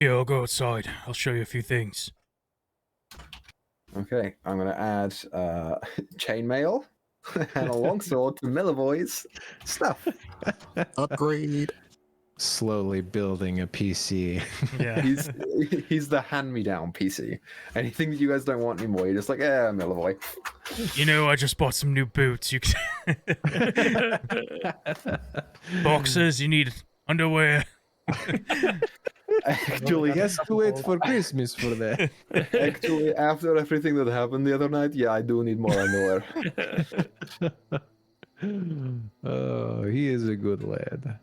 Yeah, I'll go outside. I'll show you a few things. Okay, I'm gonna add chainmail and a longsword to Milavoy's stuff. Upgrade. Slowly building a PC. Yeah. He's the hand-me-down PC. Anything that you guys don't want anymore, you're just like, yeah, Milavoy. You know, I just bought some new boots. You can... Boxers, you need underwear. Actually, He has to wait for Christmas for that. actually, after everything that happened the other night, yeah, I do need more underwear. Oh, he is a good lad.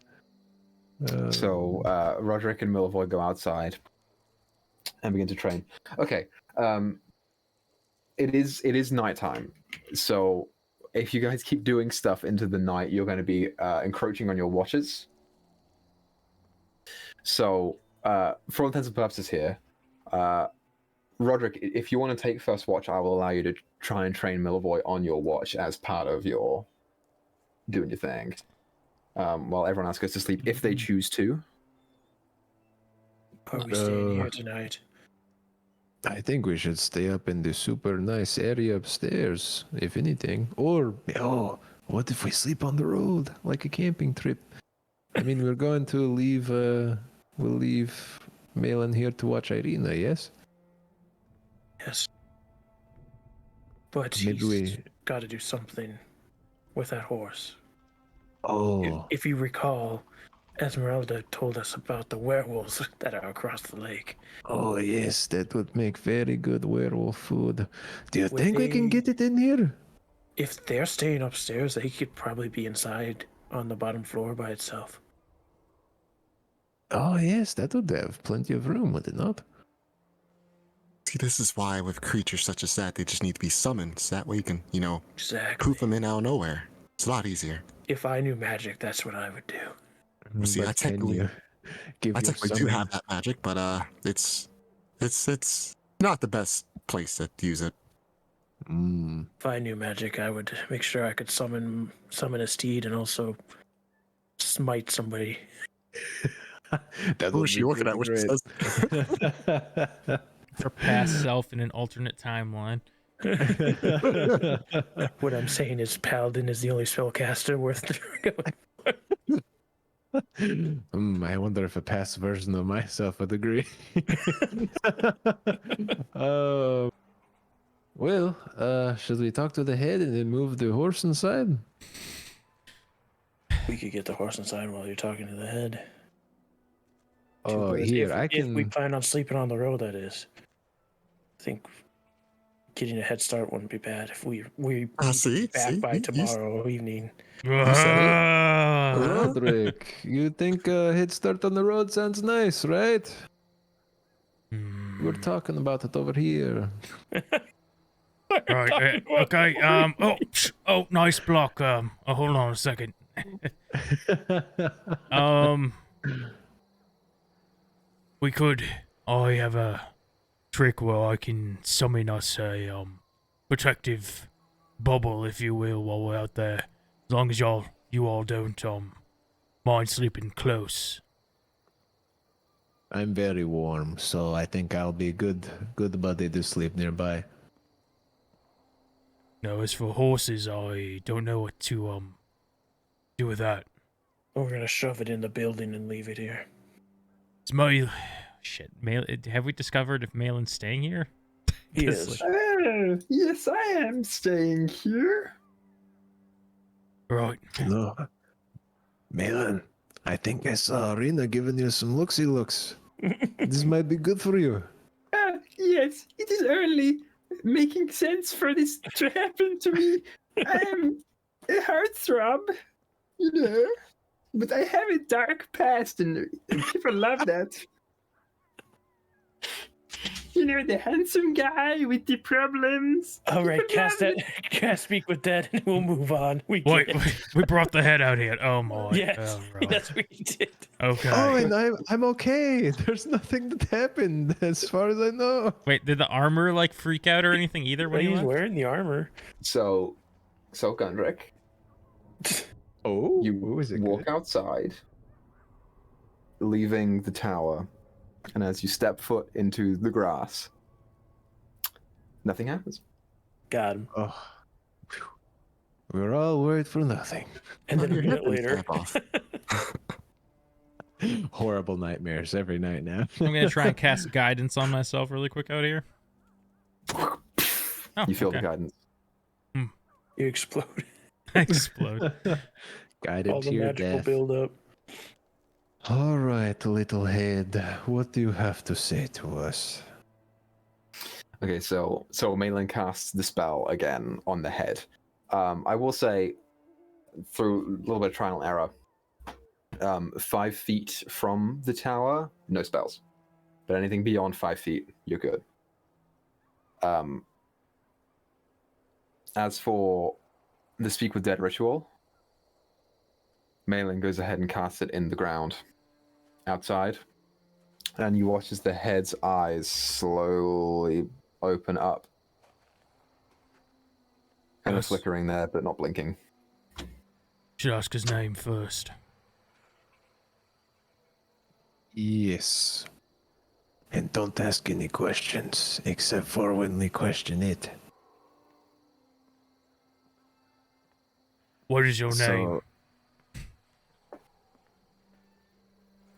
So Roderick and Milvoy go outside and begin to train. Okay, it is nighttime, so if you guys keep doing stuff into the night, you're going to be encroaching on your watches. So, for all intents and purposes here, Roderick, if you want to take first watch, I will allow you to try and train Milvoy on your watch as part of your doing your thing, while everyone else goes to sleep, if they choose to. Are we staying here tonight? I think we should stay up in the super nice area upstairs, if anything. Or, what if we sleep on the road, like a camping trip? I mean, we're going to leave, we'll leave Malin here to watch Irina, yes? Yes. But he's got to do something with that horse. Oh. If you recall, Esmeralda told us about the werewolves that are across the lake. Oh, yes, that would make very good werewolf food. Do you think we can get it in here? If they're staying upstairs, they could probably be inside on the bottom floor by itself. Oh, yes, that would have plenty of room, would it not? See, this is why with creatures such as that, they just need to be summoned. So that way you can, Exactly. poof them in out of nowhere. It's a lot easier. If I knew magic, that's what I would do. Well, see, I technically do have that magic, but it's not the best place to use it. If I knew magic, I would make sure I could summon a steed and also smite somebody. That Who is she looking at? What she says? Her past self in an alternate timeline. What I'm saying is Paladin is the only spellcaster worth going. I wonder if a past version of myself would agree. Well, should we talk to the head and then move the horse inside? We could get the horse inside while you're talking to the head. Oh, here, I can... If we plan on sleeping on the road, that is. I think getting a head start wouldn't be bad if we back by tomorrow evening. Roderick, you think a head start on the road sounds nice, right? We're talking about it over here. Right, okay, oh, nice block, hold on a second. I have a trick where I can summon us a, protective bubble, if you will, while we're out there. As long as you all don't, mind sleeping close. I'm very warm, so I think I'll be good buddy to sleep nearby. No, as for horses, I don't know what to, do with that. We're gonna shove it in the building and leave it here. It's have we discovered if Malin's staying here? He is. Yes, I am staying here. Right. No. Malin, I think I saw Irina giving you some looksy looks. This might be good for you. Yes, it is early. Making sense for this to happen to me. I am a heartthrob, but I have a dark past, and people love that. The handsome guy with the problems. All right, cast speak with that, and we'll move on. We brought the head out here. Oh my! Yes, right. that's what we did. Okay. Oh, and I'm okay. There's nothing that happened, as far as I know. Wait, did the armor freak out or anything either when he's wearing the armor? So Gundrick, you walk outside, leaving the tower. And as you step foot into the grass, nothing happens. Got him. Oh, we're all worried for nothing. And then a minute later, horrible nightmares every night now. I'm gonna try and cast guidance on myself really quick out here. Oh, you feel the guidance. You explode. I explode. Guided all to the your magical death. build up. All right, little head. What do you have to say to us? Okay, so Malin casts the spell again on the head. I will say, through a little bit of trial and error, 5 feet from the tower, no spells. But anything beyond 5 feet, you're good. As for the Speak with Dead ritual, Malin goes ahead and casts it in the ground outside, and you watch as the head's eyes slowly open up. Kind of Yes. flickering there, but not blinking. Should ask his name first. Yes. And don't ask any questions, except for when we question it. What is your name?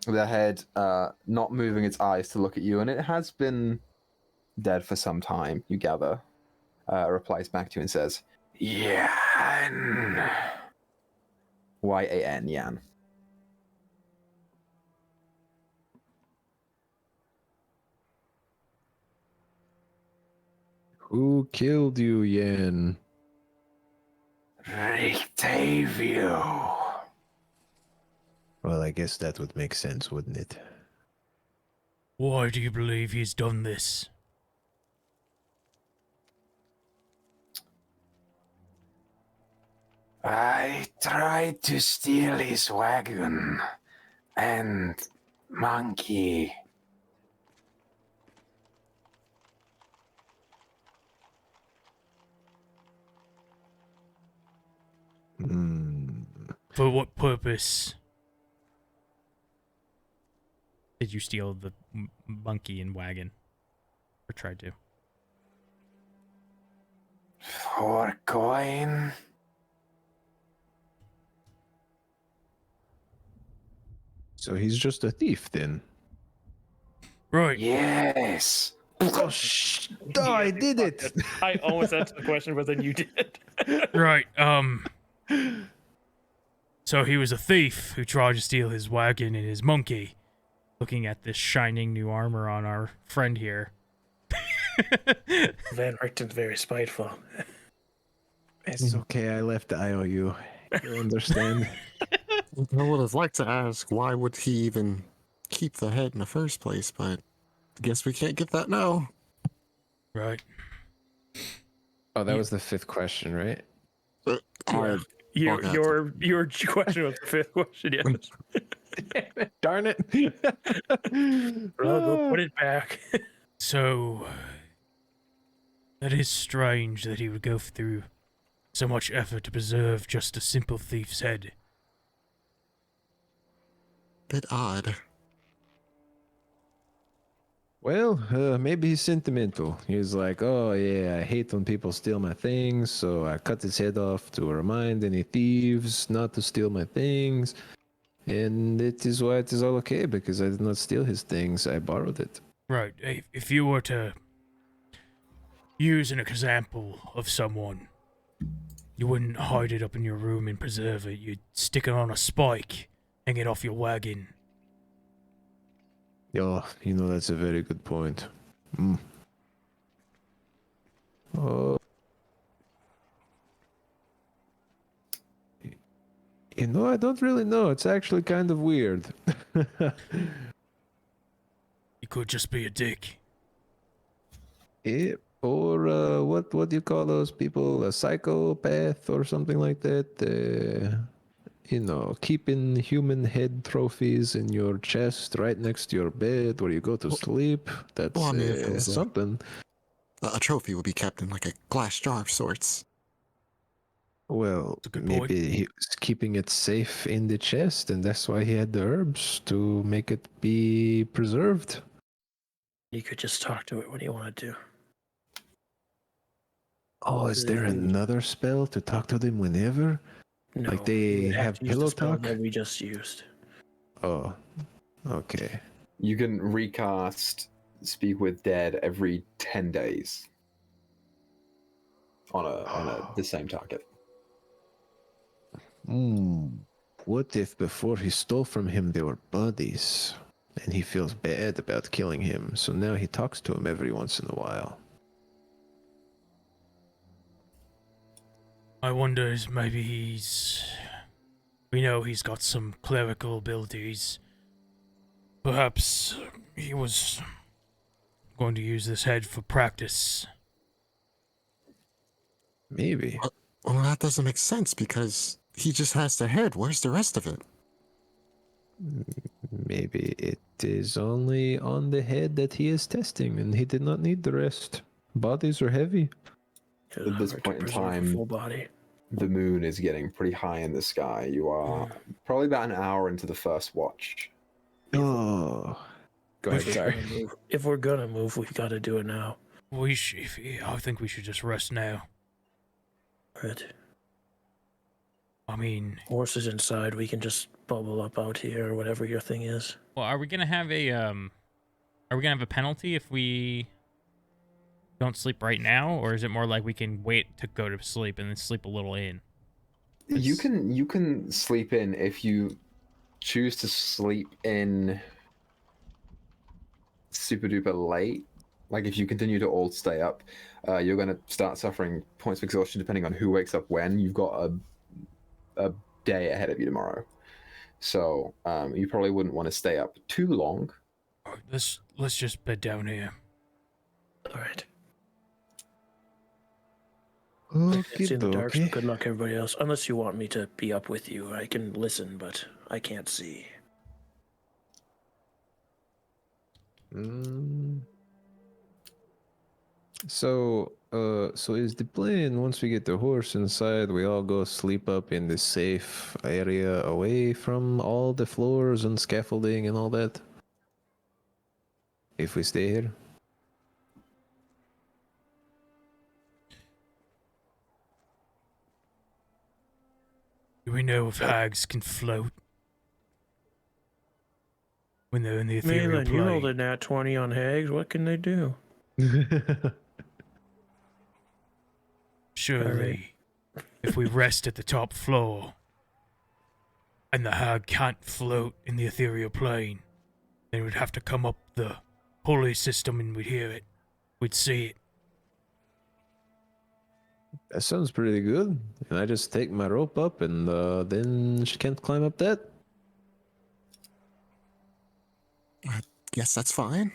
The head, not moving its eyes to look at you, and it has been dead for some time, you gather, replies back to you and says, Yan. Y-A-N, Yan. Who killed you, Yen? Rictavio. Well, I guess that would make sense, wouldn't it? Why do you believe he's done this? I tried to steal his wagon and monkey. For what purpose did you steal the monkey and wagon? Or tried to? For coin? So he's just a thief, then? Right. Yes. Oh, I did it! I almost answered the question, but then you did. Right, So he was a thief who tried to steal his wagon and his monkey. Looking at this shining new armor on our friend here. Van Richton's very spiteful. It's okay, I left the IOU. You understand? I would have liked to ask why would he even keep the head in the first place, but I guess we can't get that now. Right. Oh, that was the 5th question, right? Your question was the 5th question, yes. Darn it! Well, go put it back. So, that is strange that he would go through so much effort to preserve just a simple thief's head. Bit odd. Well, maybe he's sentimental. He's like, oh yeah, I hate when people steal my things, so I cut his head off to remind any thieves not to steal my things. And it is why it is all okay, because I did not steal his things, I borrowed it. Right, if you were to use an example of someone, you wouldn't hide it up in your room and preserve it. You'd stick it on a spike, hang it off your wagon. Oh, that's a very good point. Oh. I don't really know. It's actually kind of weird. You could just be a dick. Or what do you call those people? A psychopath or something like that? Keeping human head trophies in your chest right next to your bed where you go to sleep. That's Well, I mean, if it was something. A trophy would be kept in like a glass jar of sorts. Well, That's a good maybe point. he was keeping it safe in the chest, and that's why he had the herbs to make it be preserved. You could just talk to it when you wanted to. Oh, is there another spell to talk to them whenever? No, Like they you would have to use pillow the spell talk? that we just used. Oh, okay. You can recast Speak with Dead every 10 days on the same target. What if before he stole from him they were buddies? And he feels bad about killing him, so now he talks to him every once in a while. I wonder if maybe we know he's got some clerical abilities. Perhaps he was going to use this head for practice. Maybe. Well, that doesn't make sense because he just has the head. Where's the rest of it? Maybe it is only on the head that he is testing, and he did not need the rest. Bodies are heavy. At this point in time, full body. the moon is getting pretty high in the sky. You are probably about an hour into the first watch. Oh. Go ahead, sorry. If we're gonna move, we gotta do it now. I think we should just rest now. Right. I mean, Horses inside, we can just bubble up out here or whatever your thing is. well, are we gonna have a penalty if we don't sleep right now, or is it more like we can wait to go to sleep and then sleep a little in? You can sleep in if you choose to sleep in super duper late. Like if you continue to all stay up, you're going to start suffering points of exhaustion depending on who wakes up when. You've got a day ahead of you tomorrow, so you probably wouldn't want to stay up too long. All right, let's just bed down here. All right. Okie It's in the dark, so dokie. good luck, everybody else. Unless you want me to be up with you, I can listen, but I can't see. So is the plan once we get the horse inside, we all go sleep up in the safe area away from all the floors and scaffolding and all that? If we stay here? Do we know if hags can float when they're in the ethereal Malin, plane? you rolled a nat 20 on hags. What can they do? Surely, if we rest at the top floor and the hag can't float in the ethereal plane, then we'd have to come up the pulley system and we'd hear it. We'd see it. That sounds pretty good. And I just take my rope up and then she can't climb up that? Yes, that's fine.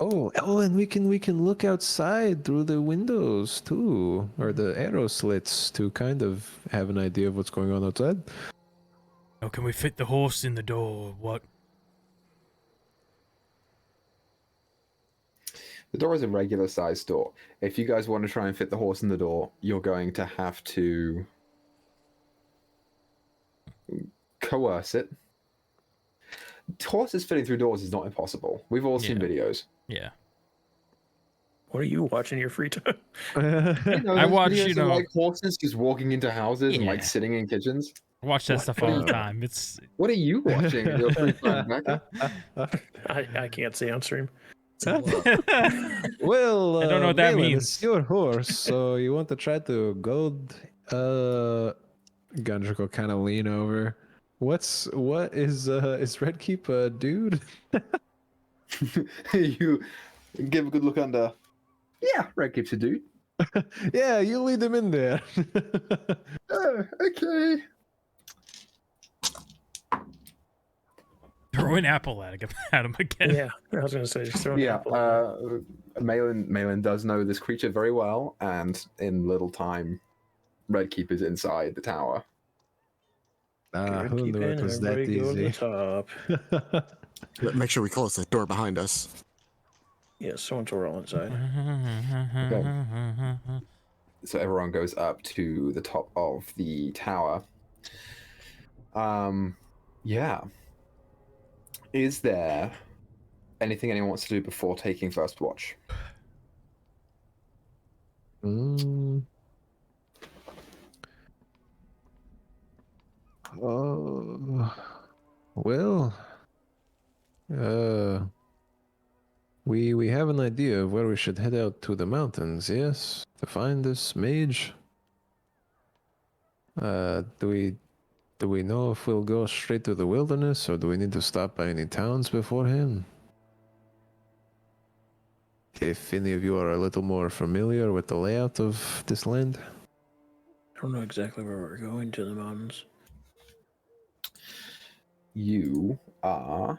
Oh, and we can look outside through the windows too, or the arrow slits to kind of have an idea of what's going on outside. Now, can we fit the horse in the door or what? The door is a regular sized door. If you guys want to try and fit the horse in the door, you're going to have to coerce it. Horses fitting through doors is not impossible. We've all seen videos. Yeah. What are you watching your free time? I watch, videos of, like horses just walking into houses and like Yeah. sitting in kitchens. I watch that stuff all the time. It's What are you watching? in your free time, Becca? I can't see on stream. Well, I don't know what that Malin, means. It's your horse, so you want to try to goad. Gundrick will kind of lean over. What is Redkeep a dude? You give a good look under. Yeah, Red keeps a dude. Yeah, you lead him in there. Oh, okay. throw an apple at him again. Yeah, I was gonna say just throw an Yeah, apple. Malin does know this creature very well, and in little time, Redkeep is inside the tower. Who knew it was that Everybody go to the easy? top. Make sure we close the door behind us. Yeah, once we're all inside. So everyone goes up to the top of the tower. Yeah. Is there anything anyone wants to do before taking first watch? Well, we have an idea of where we should head out to the mountains, yes? To find this mage? Do we know if we'll go straight to the wilderness, or do we need to stop by any towns beforehand? If any of you are a little more familiar with the layout of this land. I don't know exactly where we're going to the mountains. You don't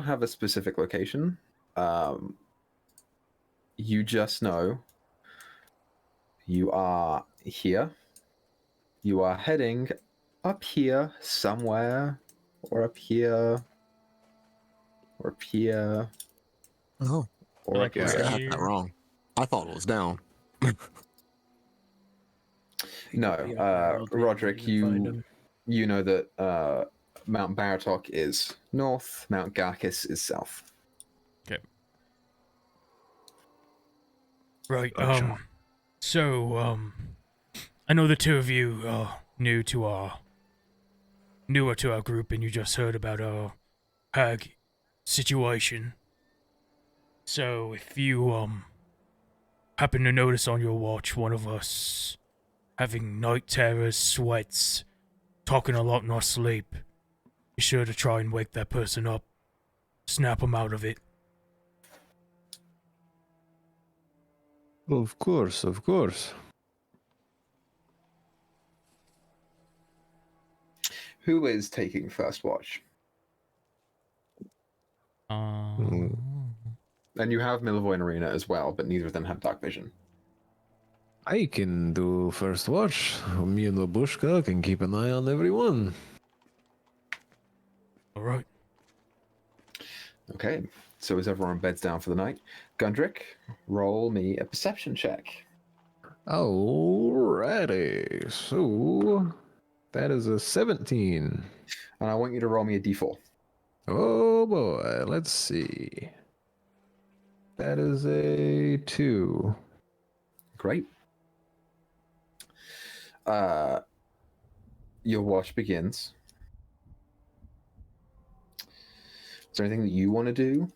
have a specific location. You just know you are here. You are heading up here somewhere, or up here, or up here, Oh, or Like up I right here. had here. that wrong. I thought it was down. No, Roderick, Find him. you know that Mount Baratok is north, Mount Garkis is south. Right. So, I know the two of you are newer to our group, and you just heard about our hag situation. So, if you happen to notice on your watch one of us having night terrors, sweats, talking a lot in our sleep, be sure to try and wake that person up, snap them out of it. Of course, of course. Who is taking first watch? And you have Milvoy and Arena as well, but neither of them have dark vision. I can do first watch. Me and Babushka can keep an eye on everyone. All right. Okay, so as everyone beds down for the night, Gundrick, roll me a perception check. Alrighty. So that is a 17. And I want you to roll me a d4. Oh boy, let's see. That is a 2. Great. Your watch begins. Is there anything that you want to do?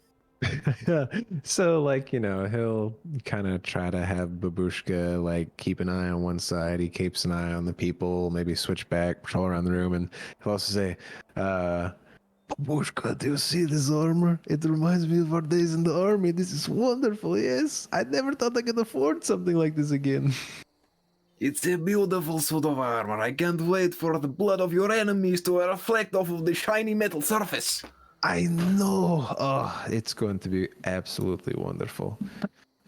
So, like, you know, he'll kind of try to have Babushka, like, keep an eye on one side. He keeps an eye on the people, maybe switch back, patrol around the room, and he'll also say, Babushka, do you see this armor? It reminds me of our days in the army. This is wonderful, yes? I never thought I could afford something like this again. It's a beautiful suit of armor. I can't wait for the blood of your enemies to reflect off of the shiny metal surface. I know. Oh, it's going to be absolutely wonderful.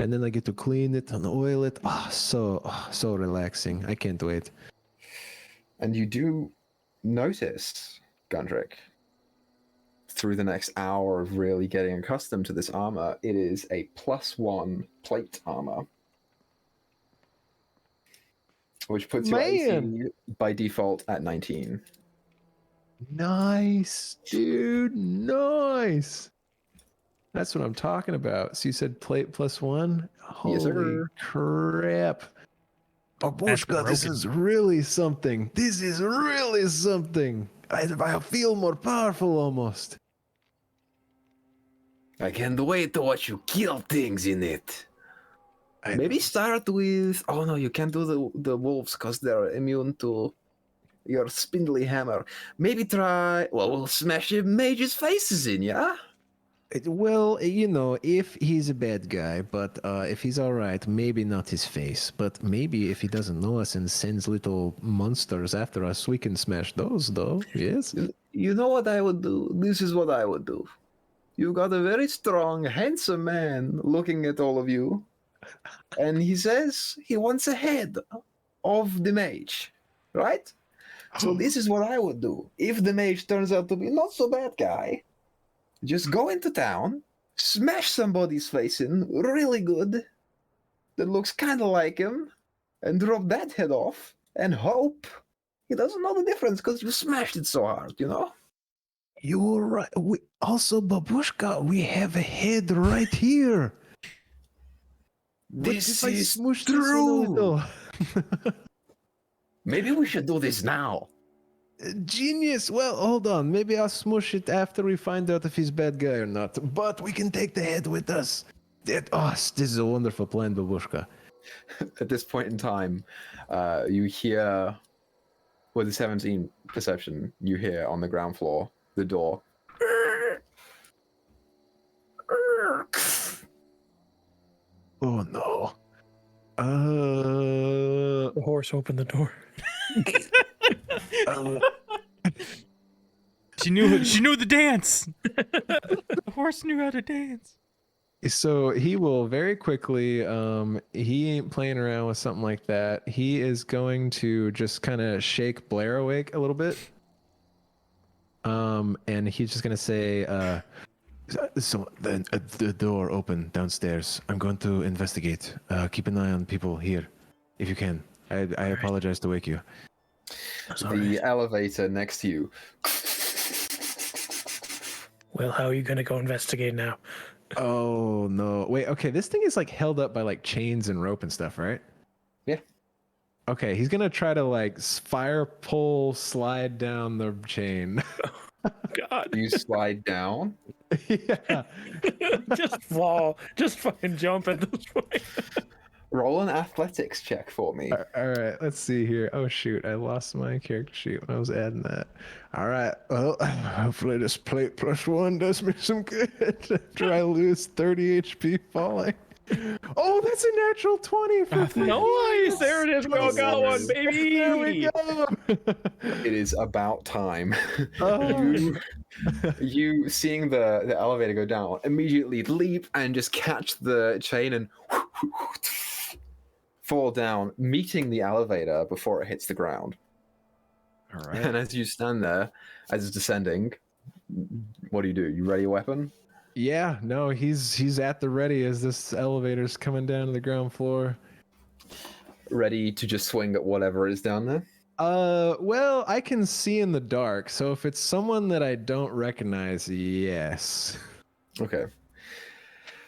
And then I get to clean it and oil it. So relaxing. I can't wait. And you do notice, Gundrick, through the next hour of really getting accustomed to this armor, it is a +1 plate armor. Which puts your AC by default at 19. Nice, dude. Nice. That's what I'm talking about. So you said plate +1? Yes, Holy sir. crap. Babushka, this is really something. This is really something. I feel more powerful almost. I can't wait to watch you kill things in it. Maybe start with... Oh no, you can't do the wolves because they're immune to your spindly hammer. Maybe try... Well, we'll smash the mages' faces in, yeah? Well, you know, if he's a bad guy, but if he's alright, maybe not his face. But maybe if he doesn't know us and sends little monsters after us, we can smash those, though. Yes? You know what I would do? This is what I would do. You got a very strong, handsome man looking at all of you. And he says he wants a head of the mage, right? So this is what I would do. If the mage turns out to be not so bad guy, just go into town, smash somebody's face in really good, that looks kind of like him, and drop that head off, and hope he doesn't know the difference because you smashed it so hard, you know? You're right. Also, Babushka, we have a head right here. This is true. Maybe we should do this now. Genius. Well, hold on. Maybe I'll smush it after we find out if he's a bad guy or not. But we can take the head with us. This is a wonderful plan, Babushka. At this point in time, you hear, with a 17 perception, you hear on the ground floor the door. Oh no. The horse opened the door. She knew the dance. The horse knew how to dance. So he will very quickly, he ain't playing around with something like that. He is going to just kind of shake Blair awake a little bit. And he's just going to say, so then the door open downstairs. I'm going to investigate. Keep an eye on people here, if you can. I apologize to wake you. The elevator next to you. Well, how are you going to go investigate now? Oh no! Wait, okay. This thing is like held up by like chains and rope and stuff, right? Yeah. Okay, he's gonna try to like fire pull slide down the chain. God. You slide down. Yeah. Just fall. Just fucking jump at this point. Roll an athletics check for me. All right, let's see here. Oh shoot, I lost my character sheet when I was adding that. All right, well, hopefully this plate +1 does me some good after I lose 30 HP falling. Oh, that's a natural 20 for Nice! There it is. We all got one, baby. There we go. It is about time. Oh. You seeing the elevator go down, immediately leap and just catch the chain and fall down, meeting the elevator before it hits the ground. All right. And as you stand there, as it's descending, what do? You ready a weapon? Yeah, no, he's at the ready as this elevator's coming down to the ground floor. Ready to just swing at whatever is down there? Well, I can see in the dark, so if it's someone that I don't recognize, yes. Okay.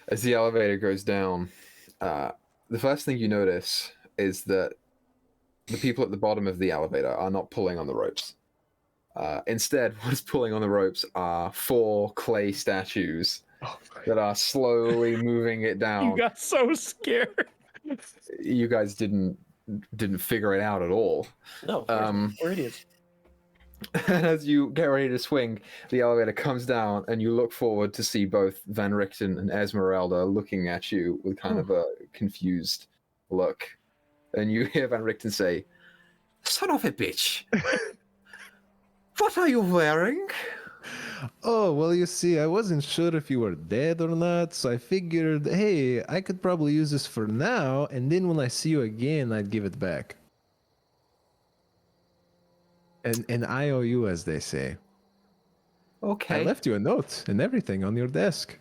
As the elevator goes down, the first thing you notice is that the people at the bottom of the elevator are not pulling on the ropes. Instead, what is pulling on the ropes are 4 clay statues that are slowly moving it down. You got so scared. You guys didn't figure it out at all. No, we're idiots. And as you get ready to swing, the elevator comes down, and you look forward to see both Van Richton and Esmeralda looking at you with kind of a confused look. And you hear Van Richton say, "Son of a bitch! What are you wearing?" Oh, well, you see, I wasn't sure if you were dead or not, so I figured, hey, I could probably use this for now, and then when I see you again, I'd give it back. And I owe you, as they say. Okay. I left you a note and everything on your desk.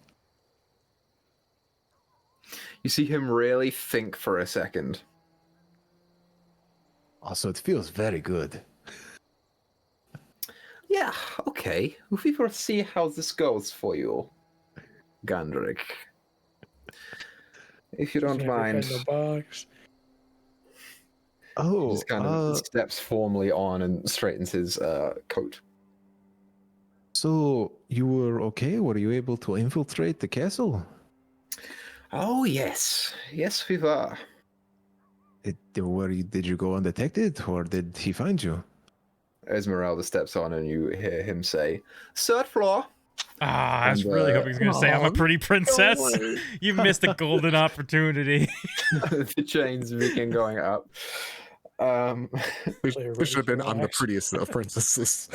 You see him really think for a second. Also, it feels very good. Yeah, okay. We will see how this goes for you, Gandrick. If you don't mind. The box. Oh, Just kind of steps formally on and straightens his coat. so you were okay? Were you able to infiltrate the castle? Oh, yes. Yes, we were. Did you go undetected, or did he find you? Esmeralda steps on and you hear him say, "Third floor." I was And, really hoping he was going to say, "I'm a pretty princess." You missed a golden opportunity. The chains begin going up. We should have been on the prettiest of princesses.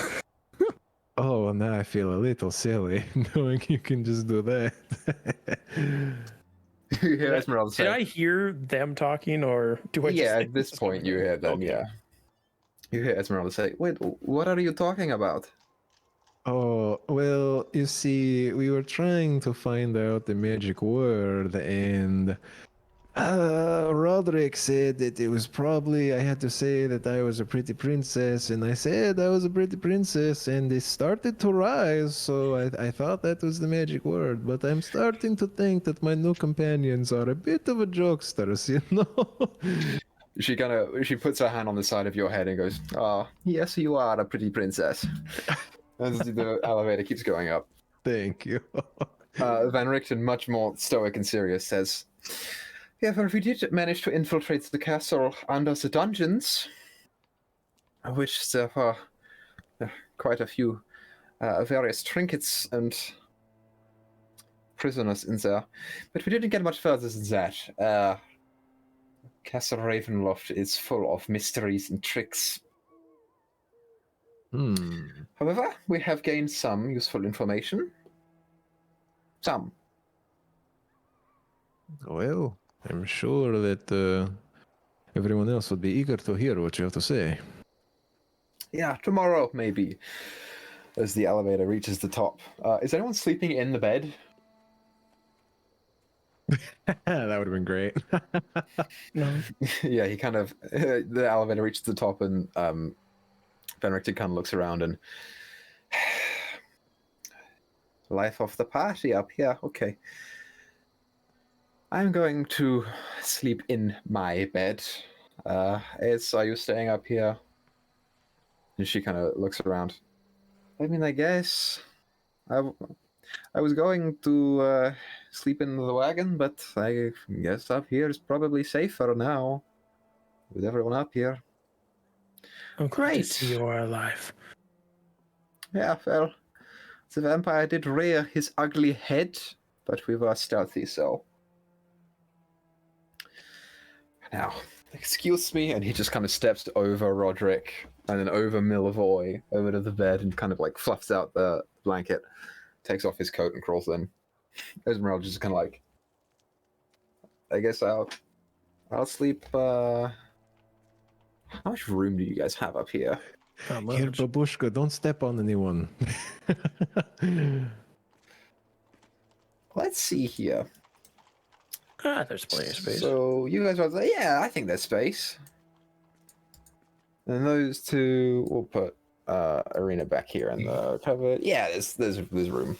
Oh, now I feel a little silly knowing you can just do that. You hear Esmeralda Did say, I hear them talking, or do I? yeah, just at this point you hear them, Okay. yeah. You hear Esmeralda say, "Wait, what are you talking about?" Oh, well, you see, we were trying to find out the magic word, and Roderick said that it was probably, I had to say that I was a pretty princess, and I said I was a pretty princess, and they started to rise, so I thought that was the magic word, but I'm starting to think that my new companions are a bit of a jokesters, you know? She puts her hand on the side of your head and goes, "Ah, yes, you are a pretty princess." As the elevator keeps going up. Thank you. Van Richten, much more stoic and serious, says, Yeah, well, we did manage to infiltrate the castle under the dungeons, which there were quite a few various trinkets and prisoners in there. But we didn't get much further than that. Castle Ravenloft is full of mysteries and tricks. However, we have gained some useful information. Some. Well, I'm sure that everyone else would be eager to hear what you have to say. Yeah, tomorrow, maybe. As the elevator reaches the top. Is anyone sleeping in the bed? That would have been great. No. Yeah, he kind of... the elevator reaches the top and Van Richton kind of looks around and... Life of the party up here, okay. I'm going to sleep in my bed. Ace, are you staying up here? And she kind of looks around. I mean, I guess... I was going to sleep in the wagon, but I guess up here is probably safer now. With everyone up here. I'm glad to Great. see you are alive. Yeah, well, the vampire did rear his ugly head, but we were stealthy, so... Now, excuse me, and he just kind of steps over Roderick, and then over Milavoy, over to the bed, and kind of like fluffs out the blanket, takes off his coat and crawls in. Esmeralda just kind of like... I guess I'll sleep, How much room do you guys have up here? Not much. Here, Babushka, don't step on anyone. Let's see here. There's plenty of space. So you guys are like, yeah, I think there's space. And those two, we'll put Arena back here in the cupboard. Yeah, there's room.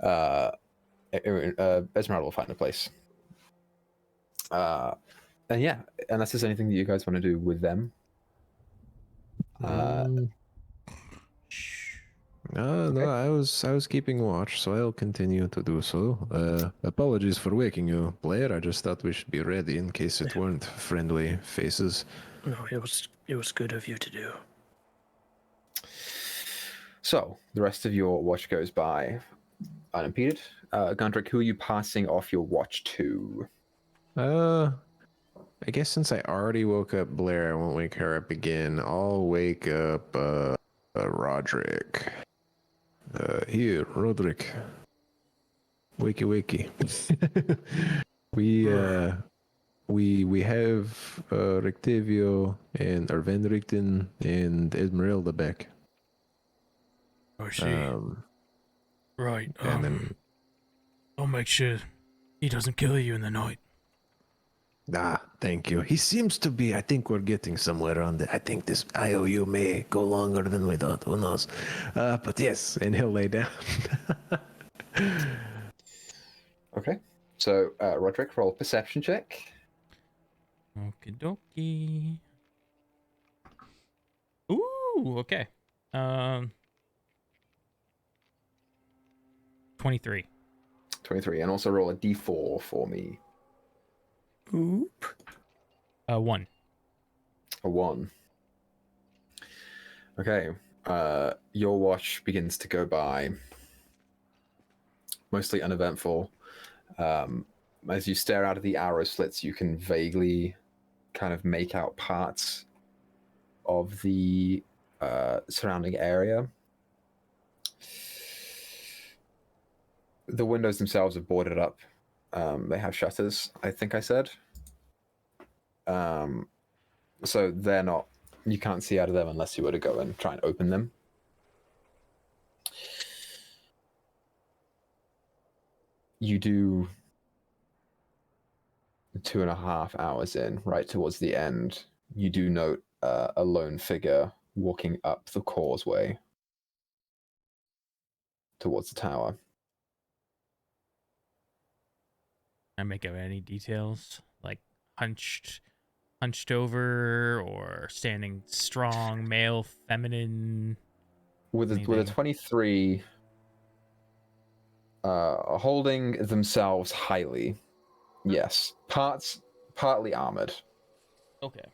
Esmeralda will find a place. And yeah, unless there's anything that you guys want to do with them. No, I was keeping watch, so I'll continue to do so. Apologies for waking you, Blair. I just thought we should be ready in case it weren't friendly faces. No, it was good of you to do. So the rest of your watch goes by unimpeded. Gundrick, who are you passing off your watch to? I guess since I already woke up Blair, I won't wake her up again. I'll wake up Roderick. Here, Roderick. Wakey. we have Rectavio and Van Richton and Esmeralda back. Oh, she. Right. And then I'll make sure he doesn't kill you in the night. Thank you. He seems to be. I think we're getting somewhere on that. I think this IOU may go longer than we thought. Who knows? But yes, and he'll lay down. Okay. So, Roderick, roll a perception check. Okie dokie. Ooh, okay. 23. 23. And also roll a d4 for me. Oop. 1. A 1. Okay. Your watch begins to go by. Mostly uneventful. As you stare out of the arrow slits, you can vaguely kind of make out parts of the surrounding area. The windows themselves are boarded up. They have shutters, I think I said. So they're not... You can't see out of them unless you were to go and try and open them. You do 2.5 hours in, right towards the end, you do note a lone figure walking up the causeway towards the tower. I make out any details like hunched over or standing strong, male, feminine. With a 23, holding themselves highly, Yes, partly armored. Okay.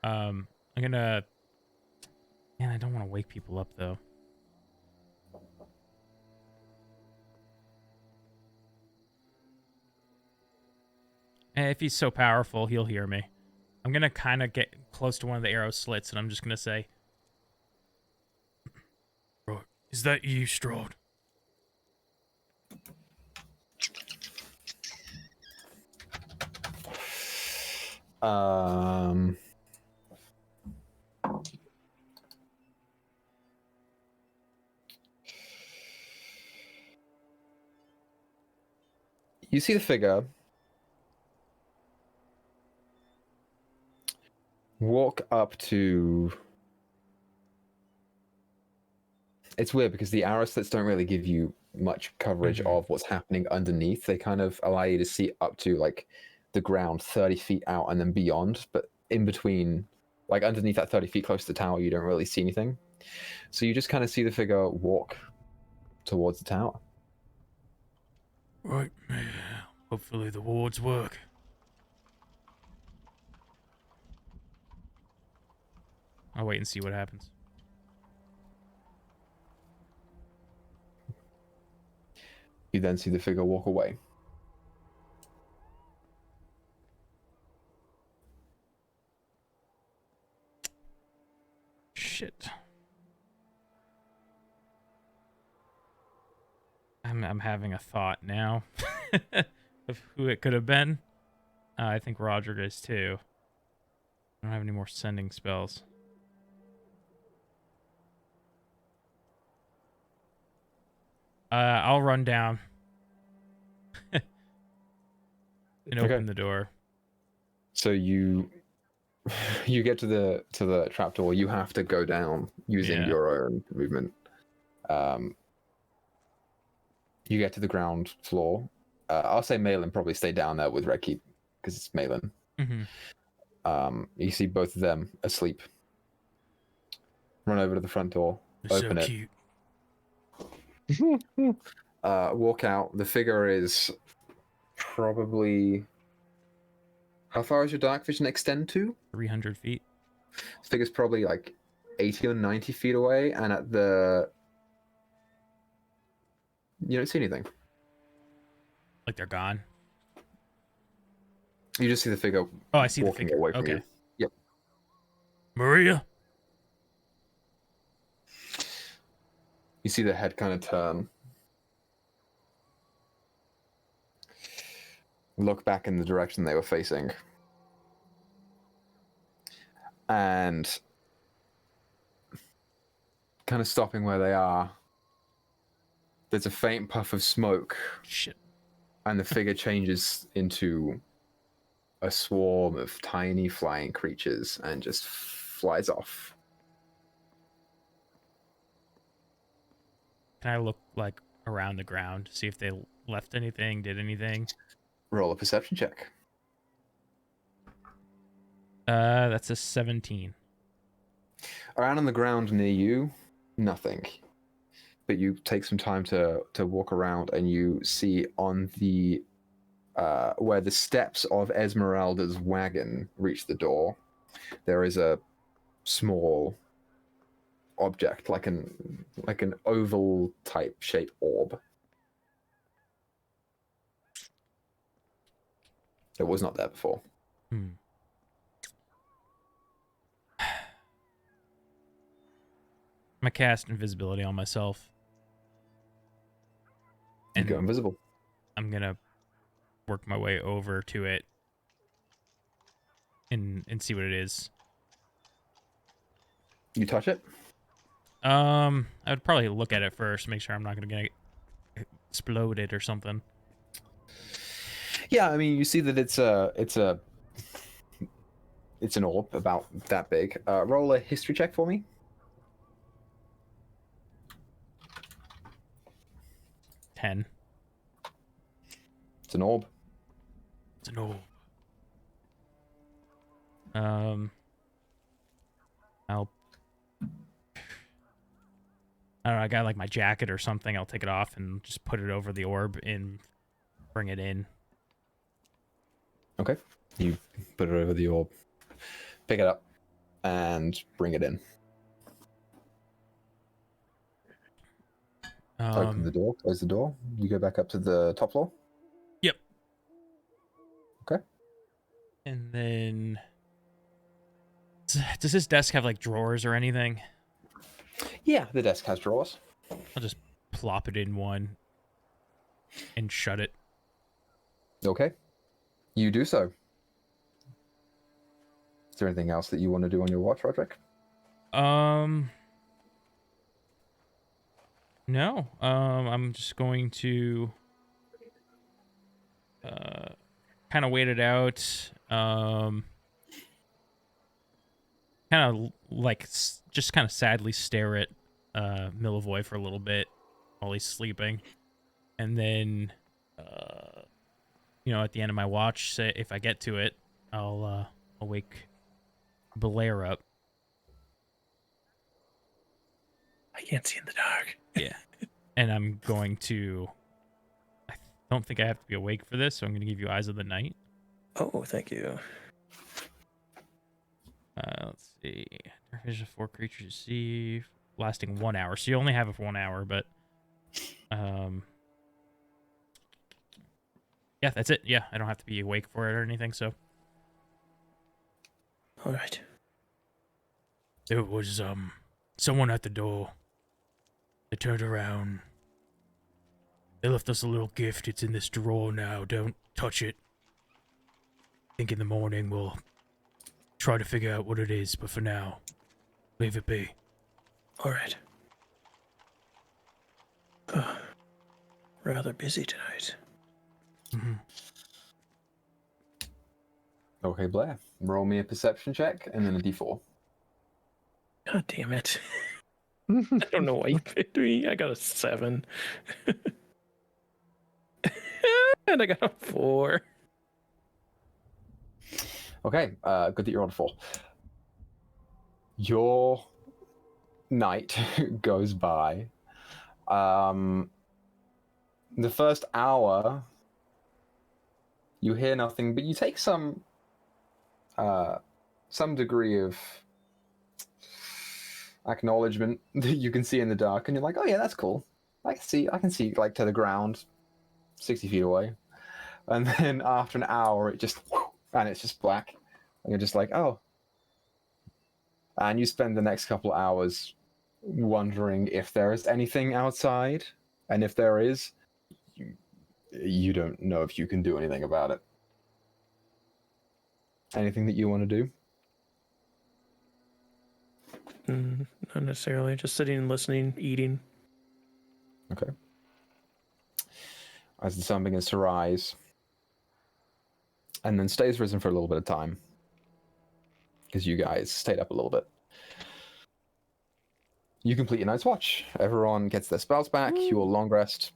I'm gonna. Man, I don't want to wake people up though. And if he's so powerful, he'll hear me. I'm gonna kind of get close to one of the arrow slits, and I'm just gonna say, Right. Is that you, Strahd? You see the figure walk up to. It's weird because the arrow slits don't really give you much coverage of what's happening underneath. They kind of allow you to see up to like the ground 30 feet out and then beyond, but in between, like underneath that 30 feet close to the tower, you don't really see anything. So you just kind of see the figure walk towards the tower. Right. Yeah. Hopefully the wards work. I'll wait and see what happens. You then see the figure walk away. Shit. I'm having a thought now of who it could have been. I think Roger is too. I don't have any more sending spells. I'll run down and open the door. So you get to the trapdoor. You have to go down using your own movement. You get to the ground floor. I'll say Malin probably stay down there with Redkeep because it's Malin. You see both of them asleep. Run over to the front door. They're open so it. cute. Walk out. The figure is probably. How far does your dark vision extend to? 300 feet. The figure's probably like 80 or 90 feet away, and at the. You don't see anything. Like they're gone. You just see the figure. Oh, I see the walking figure. away from Okay. you. Yep. Maria? You see the head kind of turn. Look back in the direction they were facing. And kind of stopping where they are. There's a faint puff of smoke. Shit. And the figure changes into a swarm of tiny flying creatures and just flies off. Can I look like around the ground to see if they left anything, did anything? Roll a perception check. That's a 17. Around on the ground near you, nothing. But you take some time to walk around, and you see on the where the steps of Esmeralda's wagon reach the door, there is a small object, like an oval type shape orb. It was not there before. I'm gonna cast invisibility on myself. And you go invisible. I'm gonna work my way over to it and see what it is. You touch it? I would probably look at it first, make sure I'm not gonna get exploded or something. Yeah, I mean, you see that it's an orb about that big. Roll a history check for me. 10. It's an orb. It's an orb. I'll I don't know, I got like my jacket or something. I'll take it off and just put it over the orb and bring it in. Okay. You put it over the orb, pick it up, and bring it in. Open the door, close the door. You go back up to the top floor? Yep. Okay. And then... Does this desk have like drawers or anything? Yeah, the desk has drawers. I'll just plop it in one and shut it. Okay. You do so. Is there anything else that you want to do on your watch, Roderick? No. I'm just going to kind of wait it out. Kind of like just kind of sadly stare at Milivoy for a little bit while he's sleeping, and then at the end of my watch, say if I get to it, I'll wake Belair up. I can't see in the dark. Yeah. And I'm going to... I don't think I have to be awake for this, so I'm going to give you Eyes of the Night. Oh, thank you. Let's see. Dark vision of 4 creatures you see, lasting 1 hour. So you only have it for 1 hour, but... Yeah, that's it. Yeah, I don't have to be awake for it or anything, so... All right. There was, someone at the door. They turned around. They left us a little gift. It's in this drawer now. Don't touch it. I think in the morning we'll try to figure out what it is, but for now, leave it be. All right. Rather busy tonight. Mm-hmm. Okay, Blair. Roll me a perception check and then a d4. God damn it. I don't know why you picked me. I got a 7. And I got a 4. Okay, good that you're on 4. Your night goes by. The first hour, you hear nothing, but you take some degree of acknowledgement that you can see in the dark, and you're like, oh yeah, that's cool. I can see like to the ground 60 feet away. And then after an hour it's just black, and you're just like, oh. And you spend the next couple hours wondering if there is anything outside, and if there is, you don't know if you can do anything about it. Anything that you want to do? Not necessarily. Just sitting and listening, eating. Okay. As the sun begins to rise, and then stays risen for a little bit of time, because you guys stayed up a little bit. You complete your night's watch. Everyone gets their spells back. You will long rest.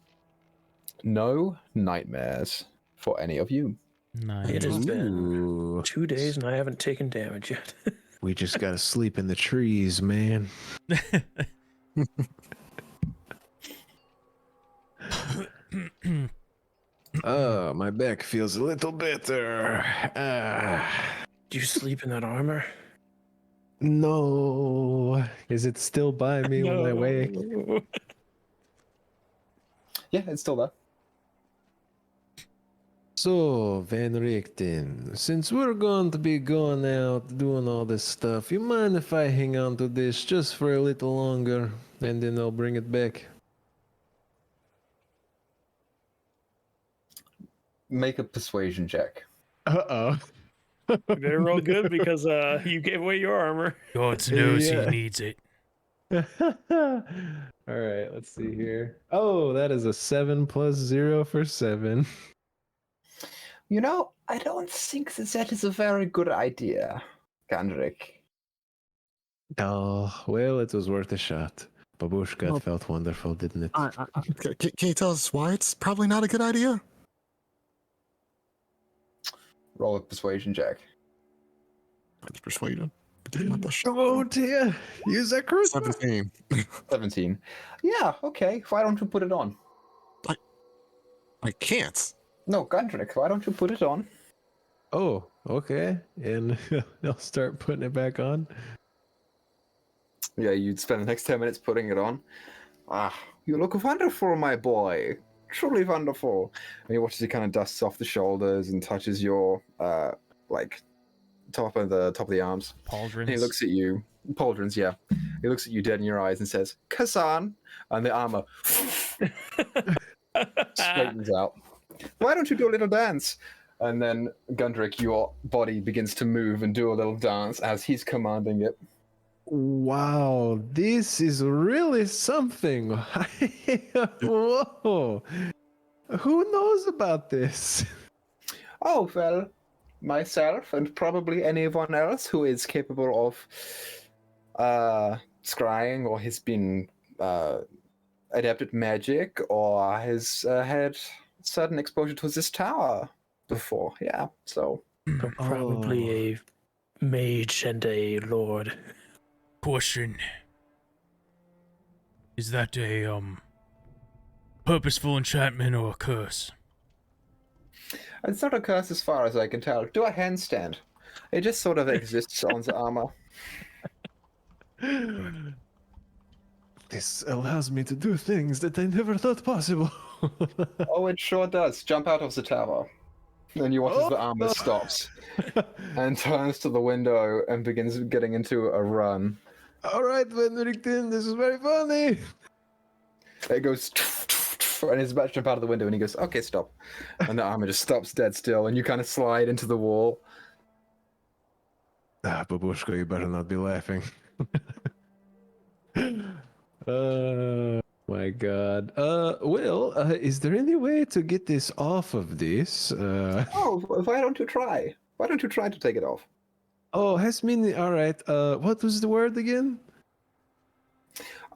No nightmares for any of you. Nice. It has been Ooh. 2 days and I haven't taken damage yet. We just gotta sleep in the trees, man. Oh, my back feels a little better. Do you sleep in that armor? No. Is it still by me when I wake? Yeah, it's still there. So, Van Richton, since we're going to be going out doing all this stuff, you mind if I hang on to this just for a little longer, and then I'll bring it back? Make a persuasion check. Uh-oh. You better roll good because you gave away your armor. God knows Yeah. he needs it. All right, let's see here. Oh, that is a 7 plus 0 for 7. You know, I don't think that is a very good idea, Gandrik. Oh, well, it was worth a shot. Babushka Well, felt wonderful, didn't it? Can you tell us why it's probably not a good idea? Roll a persuasion check. That's persuaded. What the Come on, Tia. Use that charisma. 17. 17. Yeah, okay. Why don't you put it on? I can't. No, Gundrick, why don't you put it on? Oh, okay. And I'll start putting it back on. Yeah, you'd spend the next 10 minutes putting it on. Ah, you look wonderful, my boy. Truly wonderful. And he watches it kind of dusts off the shoulders and touches your, like, top of the arms. Pauldrons. And he looks at you. Pauldrons, yeah. He looks at you dead in your eyes and says, Kazan. And the armor straightens out. Why don't you do a little dance? And then, Gundrick, your body begins to move and do a little dance as he's commanding it. Wow, this is really something. Whoa. Who knows about this? Oh, well, myself and probably anyone else who is capable of scrying or has been adept at magic or has had sudden exposure to this tower before. Yeah, so. Probably a mage and a lord. Question. Is that a, purposeful enchantment or a curse? It's not a curse as far as I can tell. Do a handstand. It just sort of exists on the armor. This allows me to do things that I never thought possible. Oh, it sure does. Jump out of the tower. And you watch as the armor stops and turns to the window and begins getting into a run. All right, Richton, this is very funny. It goes, and he's about to jump out of the window, and he goes, okay, stop. And the armor just stops dead still, and you kind of slide into the wall. Babushka, you better not be laughing. My God. Will, is there any way to get this off of this? Oh, why don't you try? Why don't you try to take it off? Oh, has been all right. What was the word again?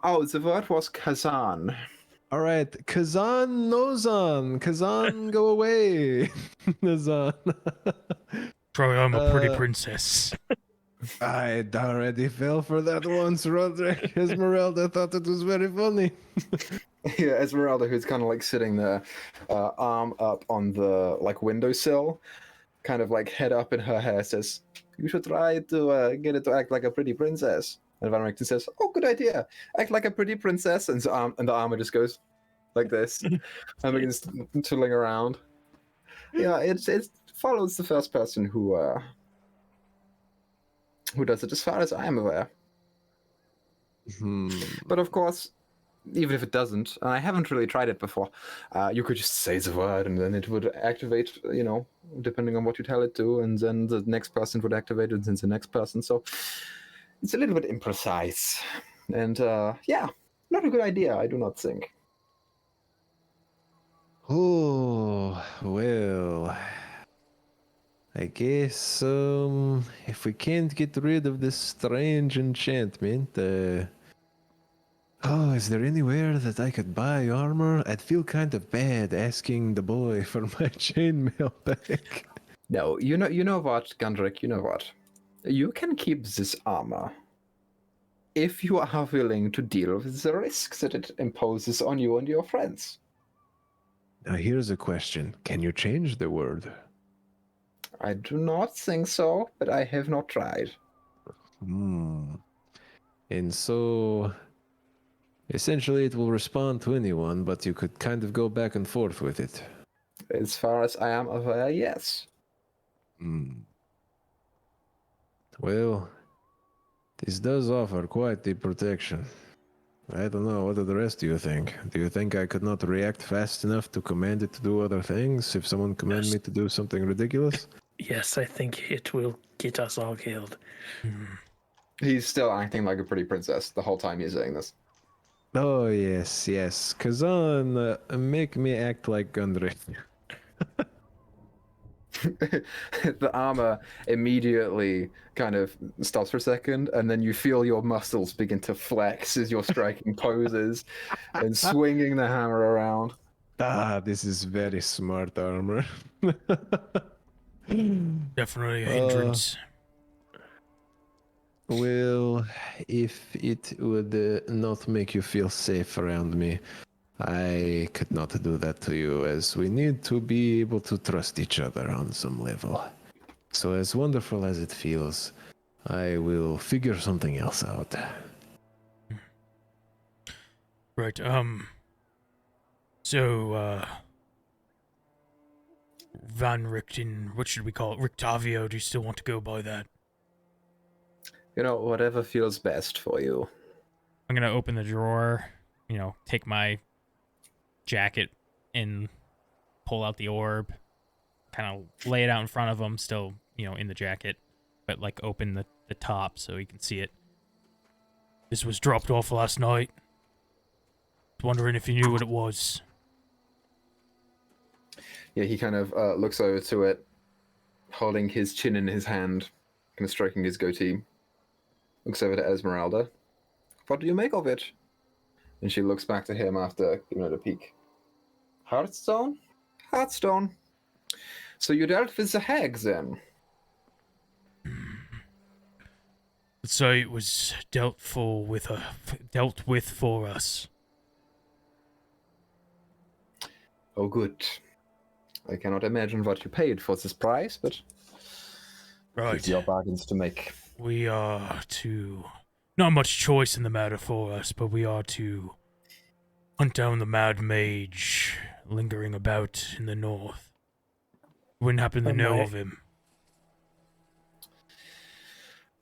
Oh, the word was Kazan. All right, Kazan Nozan. Kazan, go away. Nozan. Troy, I'm a pretty princess. I already fell for that once, Roderick. Esmeralda thought it was very funny. Yeah, Esmeralda, who's kind of like sitting there, arm up on the like windowsill, kind of like head up in her hair, says, "You should try to get it to act like a pretty princess." And Van Richten says, "Oh, good idea. Act like a pretty princess." And the armor just goes like this and begins twiddling around. Yeah, it follows the first person who does it, as far as I am aware. But of course, even if it doesn't, and I haven't really tried it before, you could just say the word and then it would activate, you know, depending on what you tell it to, and then the next person would activate it, and then the next person. So it's a little bit imprecise. And yeah, not a good idea, I do not think. Oh, well, I guess if we can't get rid of this strange enchantment, oh, is there anywhere that I could buy armor? I'd feel kind of bad asking the boy for my chainmail back. No, you know what, Gundrick, you know what? You can keep this armor if you are willing to deal with the risks that it imposes on you and your friends. Now here's a question. Can you change the word? I do not think so, but I have not tried. And so, essentially it will respond to anyone, but you could kind of go back and forth with it. As far as I am aware, yes. Well, this does offer quite the protection. I don't know, what do the rest of you think? Do you think I could not react fast enough to command it to do other things if someone commanded me to do something ridiculous? Yes, I think it will get us all killed. He's still acting like a pretty princess the whole time he's saying this. Oh, yes. Kazan, make me act like Gundry. The armor immediately kind of stops for a second, and then you feel your muscles begin to flex as you're striking poses and swinging the hammer around. This is very smart armor. Definitely a hindrance. Well, if it would not make you feel safe around me, I could not do that to you, as we need to be able to trust each other on some level. So as wonderful as it feels, I will figure something else out. Right, so, Van Richton, what should we call it? Rictavio, do you still want to go by that? You know, whatever feels best for you. I'm gonna open the drawer, take my jacket and pull out the orb, kind of lay it out in front of him, still, in the jacket, but like open the top so he can see it. This was dropped off last night. Wondering if you knew what it was. Yeah, he kind of looks over to it, holding his chin in his hand, kind of stroking his goatee. Looks over to Esmeralda. What do you make of it? And she looks back to him after giving it a peek. Heartstone? Heartstone. So you dealt with the hags then? Let's say it was dealt with for us. Oh, good. I cannot imagine what you paid for this price, but Right. it's your bargains to make. We are to... Not much choice in the matter for us, but we are to hunt down the Mad Mage lingering about in the north. Wouldn't happen to know of him.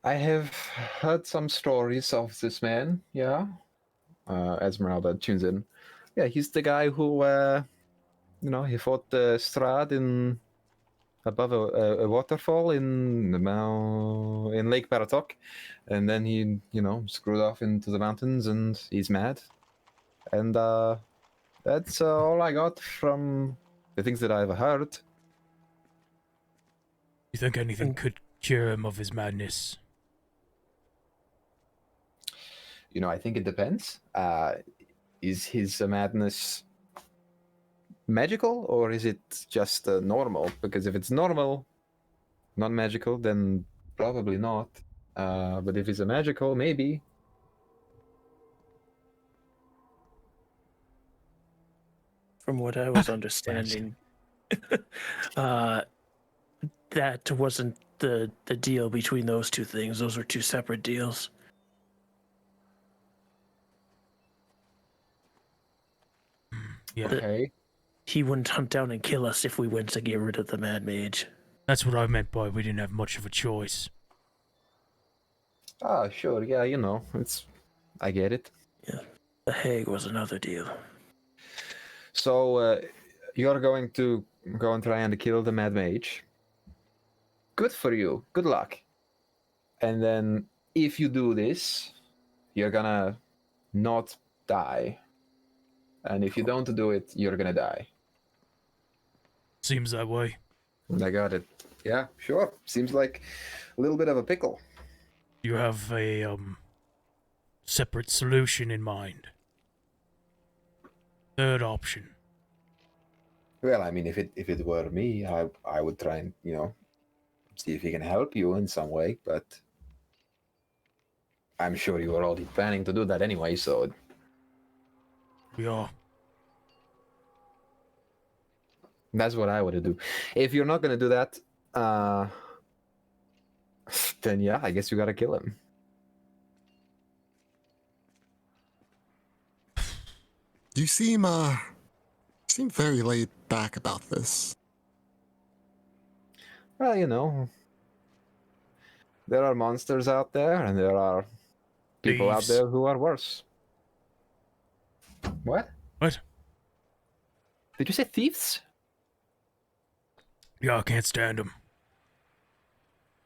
I have heard some stories of this man, yeah. Esmeralda tunes in. Yeah, he's the guy who, he fought Strahd above a waterfall in Lake Baratok, and then he, screwed off into the mountains, and he's mad. And that's all I got from the things that I've heard. You think anything could cure him of his madness? I think it depends. Is his madness magical, or is it just normal? Because if it's normal, not magical, then probably not. But if it's a magical, maybe. From what I was understanding, that wasn't the deal between those two things. Those were two separate deals. Yeah. Okay. He wouldn't hunt down and kill us if we went to get rid of the Mad Mage. That's what I meant by we didn't have much of a choice. Ah, sure. Yeah, I get it. Yeah, the Hague was another deal. So you're going to go and try and kill the Mad Mage. Good for you. Good luck. And then if you do this, you're gonna not die. And if you don't do it, you're gonna die. Seems that way. I got it. Yeah, sure. Seems like a little bit of a pickle. You have a separate solution in mind. Third option. Well, I mean, if it were me, I would try and see if he can help you in some way. But I'm sure you were already planning to do that anyway. So We are. that's what I would do. If you're not gonna do that, then yeah, I guess you gotta kill him. You seem very laid back about this. Well, there are monsters out there, and there are people out Thieves. there who are worse. What? What? Did you say thieves? Yeah, I can't stand him.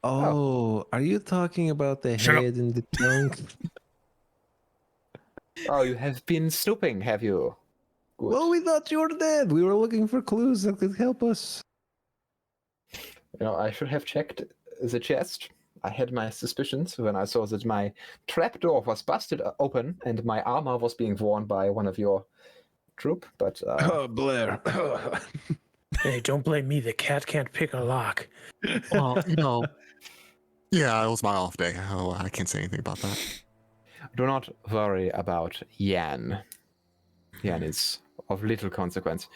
Oh, are you talking about the Shut up. head and the trunk? Oh, you have been snooping, have you? Good. Well, we thought you were dead. We were looking for clues that could help us. I should have checked the chest. I had my suspicions when I saw that my trapdoor was busted open and my armor was being worn by one of your troop, but... Oh, Blair. Hey, don't blame me. The cat can't pick a lock. Well, Yeah, it was my off day. Oh, I can't say anything about that. Do not worry about Yan. Yan is of little consequence.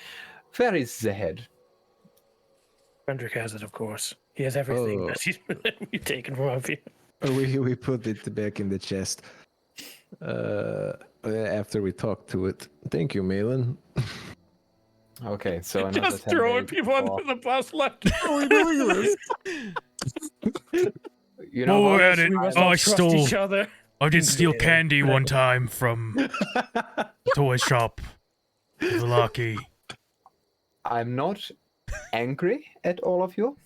Where is the head? Frederick has it, of course. He has everything that we've taken from you. We put it back in the chest. After we talked to it. Thank you, Malin. Okay, so another Just 10 throwing days people before. under the bus left. How are we doing this? You know While what? we're at it, We must I all trust stole. each other. I did steal candy one time from the toy shop. Velaki. I'm not angry at all of you.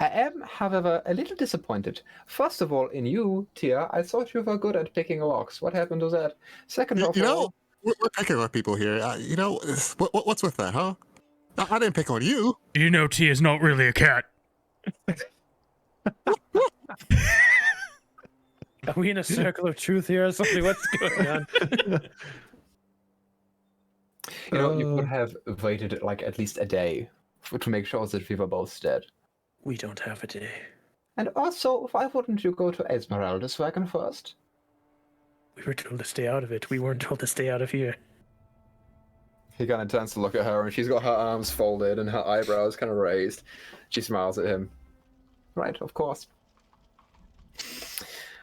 I am, however, a little disappointed. First of all, in you, Tia, I thought you were good at picking locks. What happened to that? Second of You all, know, we're picking on people here. What's with that, huh? I didn't pick on you. You know Tia's not really a cat. Are we in a circle of truth here or something? What's going on? you know, you could have waited like at least a day to make sure that we were both dead. We don't have a day. And also, why wouldn't you go to Esmeralda's wagon first? We were told to stay out of it. We weren't told to stay out of here. He kind of turns to look at her, and she's got her arms folded and her eyebrows kind of raised. She smiles at him. Right, of course.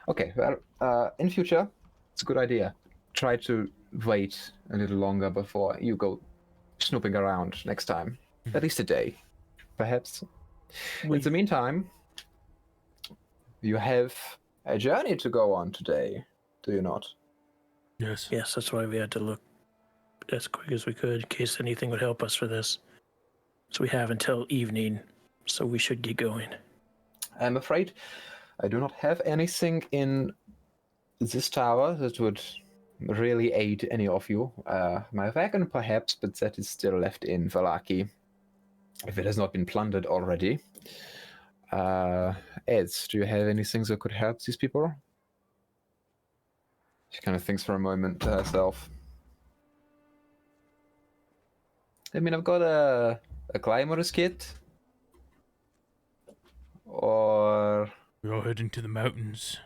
Okay, well, in future, it's a good idea. Try to wait a little longer before you go snooping around next time. At least a day, perhaps. In the meantime, you have a journey to go on today, do you not? Yes. Yes, that's why we had to look as quick as we could in case anything would help us for this. So we have until evening, so we should get going. I'm afraid I do not have anything in this tower that would really aid any of you. My wagon, perhaps, but that is still left in Velaki, if it has not been plundered already. Eds, do you have anything that could help these people? She kind of thinks for a moment to herself. I mean, I've got a climber's kit. Or We're all heading to the mountains.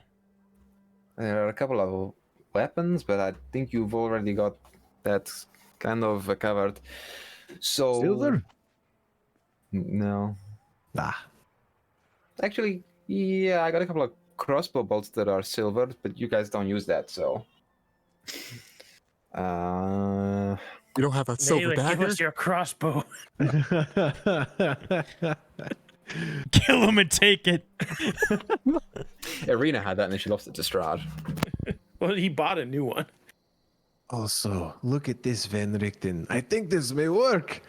there are a couple of weapons, but I think you've already got that kind of covered. So Silver? No. Ah. Actually, yeah, I got a couple of crossbow bolts that are silvered, but you guys don't use that, so. You don't have a silver Nayla, give dagger? us your crossbow. Kill him and take it. Irina had that and then she lost it to Strahd. Well, he bought a new one. Also, look at this, Van Richton. I think this may work.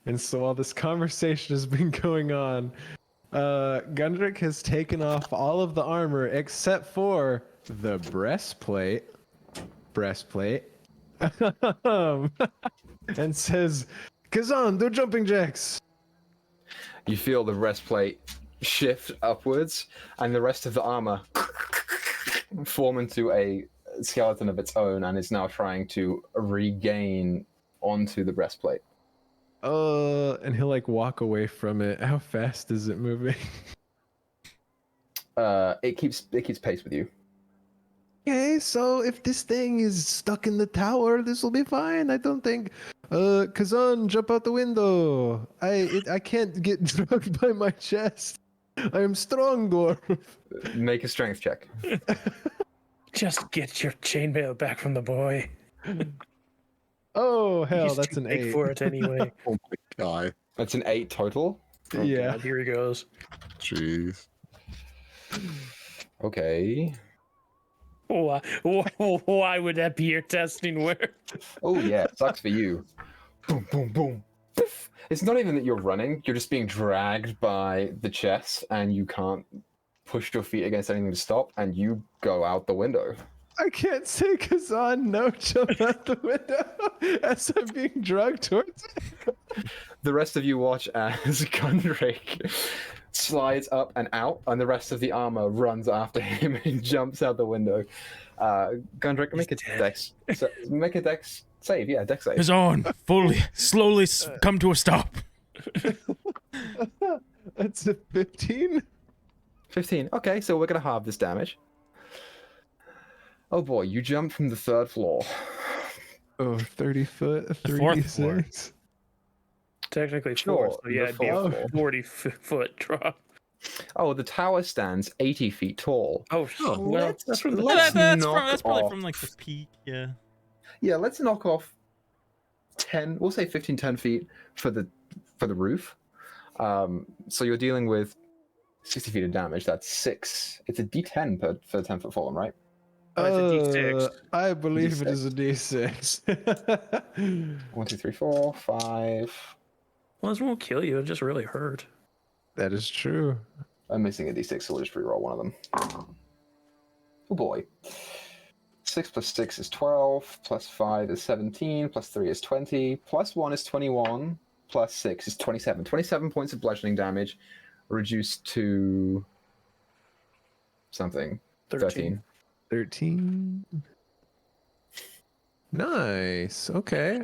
And so while this conversation has been going on, Gundrick has taken off all of the armor except for the breastplate. And says, Kazan, do jumping jacks. You feel the breastplate shift upwards, and the rest of the armor form into a skeleton of its own, and is now trying to regain onto the breastplate. And he'll like walk away from it. How fast is it moving? It keeps pace with you. Okay, so if this thing is stuck in the tower, this will be fine. I don't think. Kazan, jump out the window. I can't get drugged by my chest. I am strong, dwarf. Make a strength check. Just get your chainmail back from the boy. Oh hell, He's that's too an big 8. for it anyway. Oh my god. That's an 8 total. Oh, Yeah. God, here he goes. Jeez. Okay. Why would that be your testing work? Oh yeah, sucks for you. Boom, boom, boom. Poof. It's not even that you're running, you're just being dragged by the chest and you can't push your feet against anything to stop and you go out the window. I can't say Kazan no jump out the window as I'm being dragged towards it. The rest of you watch as Gundrick slides up and out, and the rest of the armor runs after him and jumps out the window. Gundrick, make a dex. Make a dex save. Yeah, dex save. Is on. Slowly come to a stop. That's a 15. 15. Okay, so we're going to halve this damage. Oh boy, you jumped from the 3rd floor. Oh, 30 foot, The 4th floor. 36. Technically Sure, 4, so yeah, the it'd be a 4th floor. 40-foot drop. Oh, the tower stands 80 feet tall. Oh, well, that's from the let's That's knock probably off- from like the peak. Yeah. Yeah, let's knock off 10. We'll say 15, 10 feet for the roof. So you're dealing with 60 feet of damage. That's 6. It's a D10 for the 10-foot fallen, right? It's a D6. I believe D6. it is a D6. 1, 2, 3, 4, 5. Well, this won't kill you. It just really hurt. That is true. I'm missing a D6, so we'll just reroll one of them. Oh boy. 6 plus 6 is 12, plus 5 is 17, plus 3 is 20, plus 1 is 21, plus 6 is 27. 27 points of bludgeoning damage, reduced to something. 13. 13. Nice. Okay.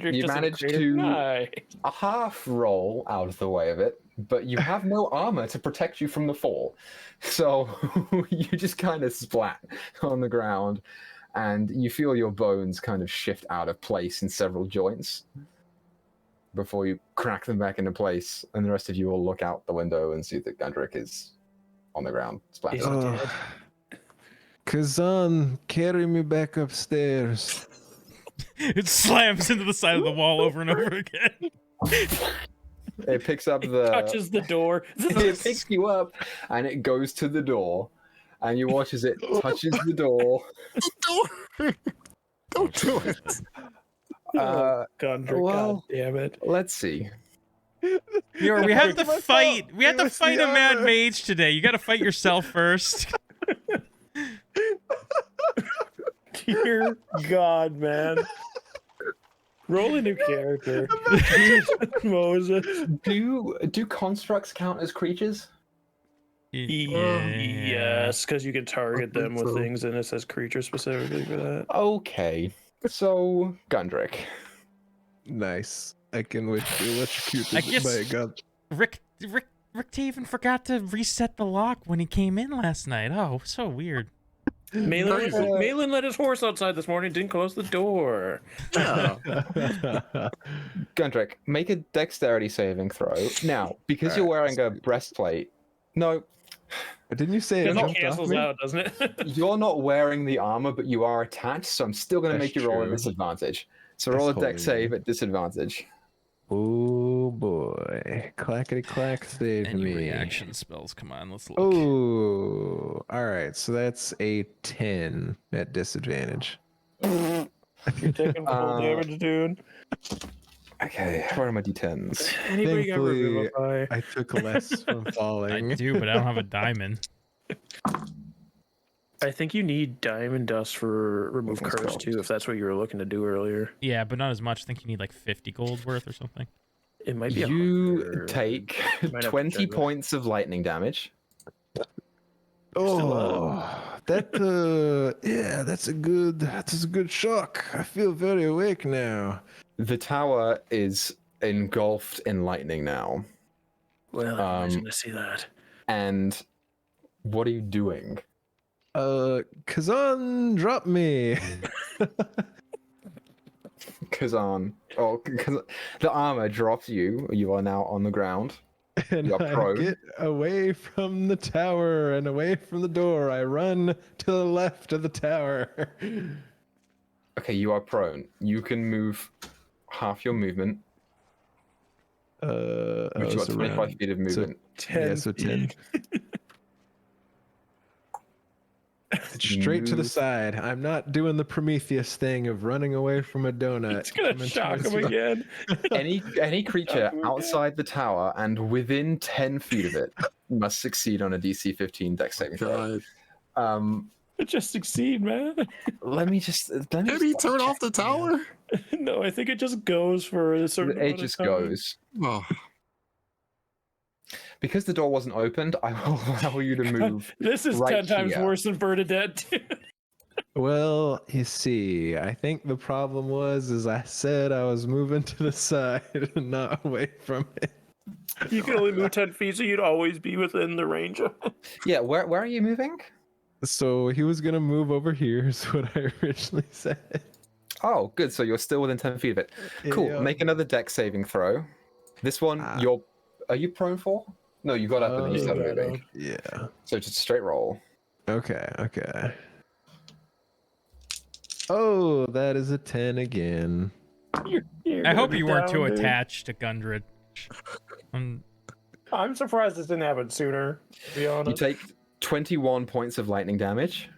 You managed to a half roll out of the way of it, but you have no armor to protect you from the fall. So you just kind of splat on the ground, and you feel your bones kind of shift out of place in several joints before you crack them back into place, and the rest of you will look out the window and see that Gundrick is on the ground, splattered. Oh. Kazan, carry me back upstairs. It slams into the side of the wall over and over again. It picks up the... touches the door. It picks you up, and it goes to the door, and you watch as it touches the door. Don't do it. Gundrick, well, God damn it. Let's see. Meyore, we have to fight. We have to Give us fight the a mad armor. mage today. You got to fight yourself first. Dear God, man. Roll a new character. Moses. Do constructs count as creatures? Yes, because you can target them with so. things, and it says creature specifically for that. Okay. So, Gundrick. Nice. I can electrocute I this guess- by a gun. Rick even forgot to reset the lock when he came in last night. Oh, so weird. Malin let his horse outside this morning, didn't close the door. Yeah. Gundrick, make a dexterity saving throw. Now, because you're wearing a breastplate... No, Didn't you say It it all jumped off cancels me? out, doesn't it? you're not wearing the armor, but you are attached, so I'm still going to That's make you roll a true. disadvantage. So That's roll a holding dex save me. at disadvantage. Oh boy. Clackety clack save Any me. reaction spells? Come on, let's look. Oh, all right. So that's a 10 at disadvantage. You're taking full damage, dude. Okay, where are my d10s? Anybody got Thankfully, Revivify? I took less from falling. I do, but I don't have a diamond. I think you need diamond dust for remove That's curse cool. too, if that's what you were looking to do earlier. Yeah, but not as much. I think you need like 50 gold worth or something. It might be You 100. take Might have to 20 check that. points of lightning damage. Oh, that yeah, that's a good shock. I feel very awake now. The tower is engulfed in lightning now. Well, I imagine to see that. And what are you doing? Kazan, drop me. Kazan. Oh, the armor drops you. You are now on the ground. And You're I prone. get away from the tower and away from the door. I run to the left of the tower. Okay, you are prone. You can move half your movement, which you got so 25 around- feet of movement. 10. Yeah, so 10. Straight to the Move. side. I'm not doing the Prometheus thing of running away from a donut. It's gonna Coming shock towards him me. again. Any creature Okay. outside the tower and within 10 feet of it must succeed on a DC 15 dex saving throw. God. Just succeed, man. Let me just Did he turn off the tower? No, I think it just goes for a certain It amount of just time. goes. Oh, Because the door wasn't opened, I will allow you to move. This is right 10 times here. worse than Bernadette. Well, you see, I think the problem was I said I was moving to the side and not away from it. You can only move 10 feet, so you'd always be within the range of it. Yeah, where are you moving? So he was gonna move over here, is what I originally said. Oh, good. So you're still within 10 feet of it. Cool. Yeah. Make another dex saving throw. This one, are you prone for? No, you got up and then you you started got moving. up. Yeah. So just a straight roll. Okay. Oh, that is a 10 again. You're I gonna hope be you weren't too down, dude. attached to Gundred. I'm surprised this didn't happen sooner, to be You honest. take 21 points of lightning damage.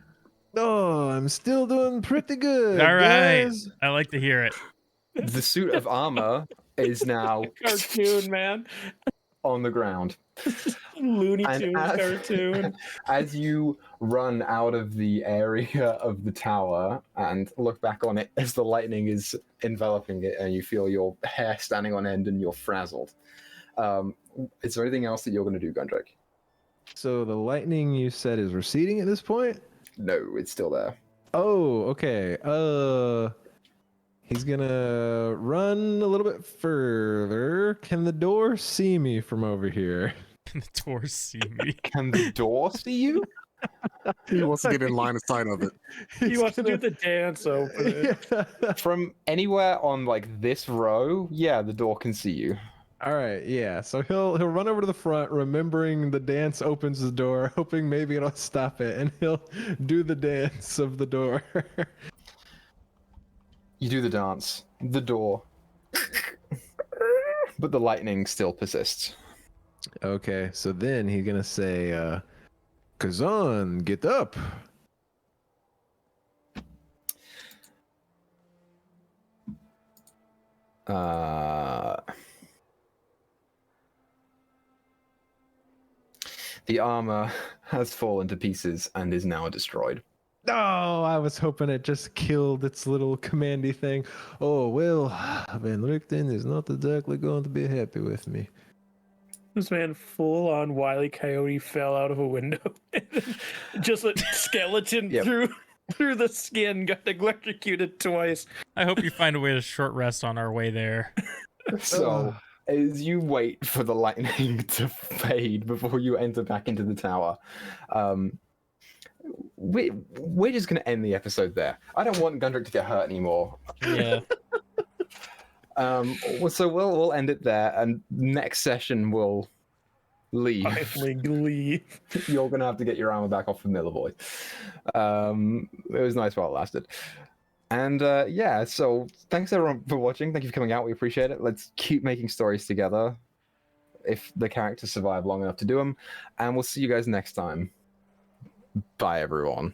Oh, I'm still doing pretty good. All right. Guys. I like to hear it. The suit of armor is now Cartoon, man. on the ground. Looney And Tunes cartoon. as you run out of the area of the tower and look back on it as the lightning is enveloping it and you feel your hair standing on end and you're frazzled. Is there anything else that you're going to do, Gundrick? So the lightning you said is receding at this point? No, it's still there. Oh, okay. He's gonna run a little bit further. Can the door see me from over here? Can the doors see me? Can the door see you? He wants to get in line of sight of it. He wants to do the dance open. From anywhere on like this row, yeah, the door can see you. All right, yeah. So he'll run over to the front, remembering the dance opens the door, hoping maybe it'll stop it, and he'll do the dance of the door. You do the dance, the door, but the lightning still persists. Okay, so then he's gonna say, Kazan, get up. The armor has fallen to pieces and is now destroyed. Oh, I was hoping it just killed its little commandy thing. Oh, well, Van Richton is not exactly going to be happy with me. This man full on Wile E. Coyote fell out of a window. Just a skeleton Yep. through the skin, got electrocuted twice. I hope you find a way to short rest on our way there. So, as you wait for the lightning to fade before you enter back into the tower, we're just going to end the episode there. I don't want Gundrick to get hurt anymore. Yeah. So we'll end it there, and next session we'll leave. Finally leave. You're gonna have to get your armor back off from Miller Boy. It was nice while it lasted. And yeah, so thanks everyone for watching. Thank you for coming out. We appreciate it. Let's keep making stories together if the characters survive long enough to do them. And we'll see you guys next time. Bye, everyone.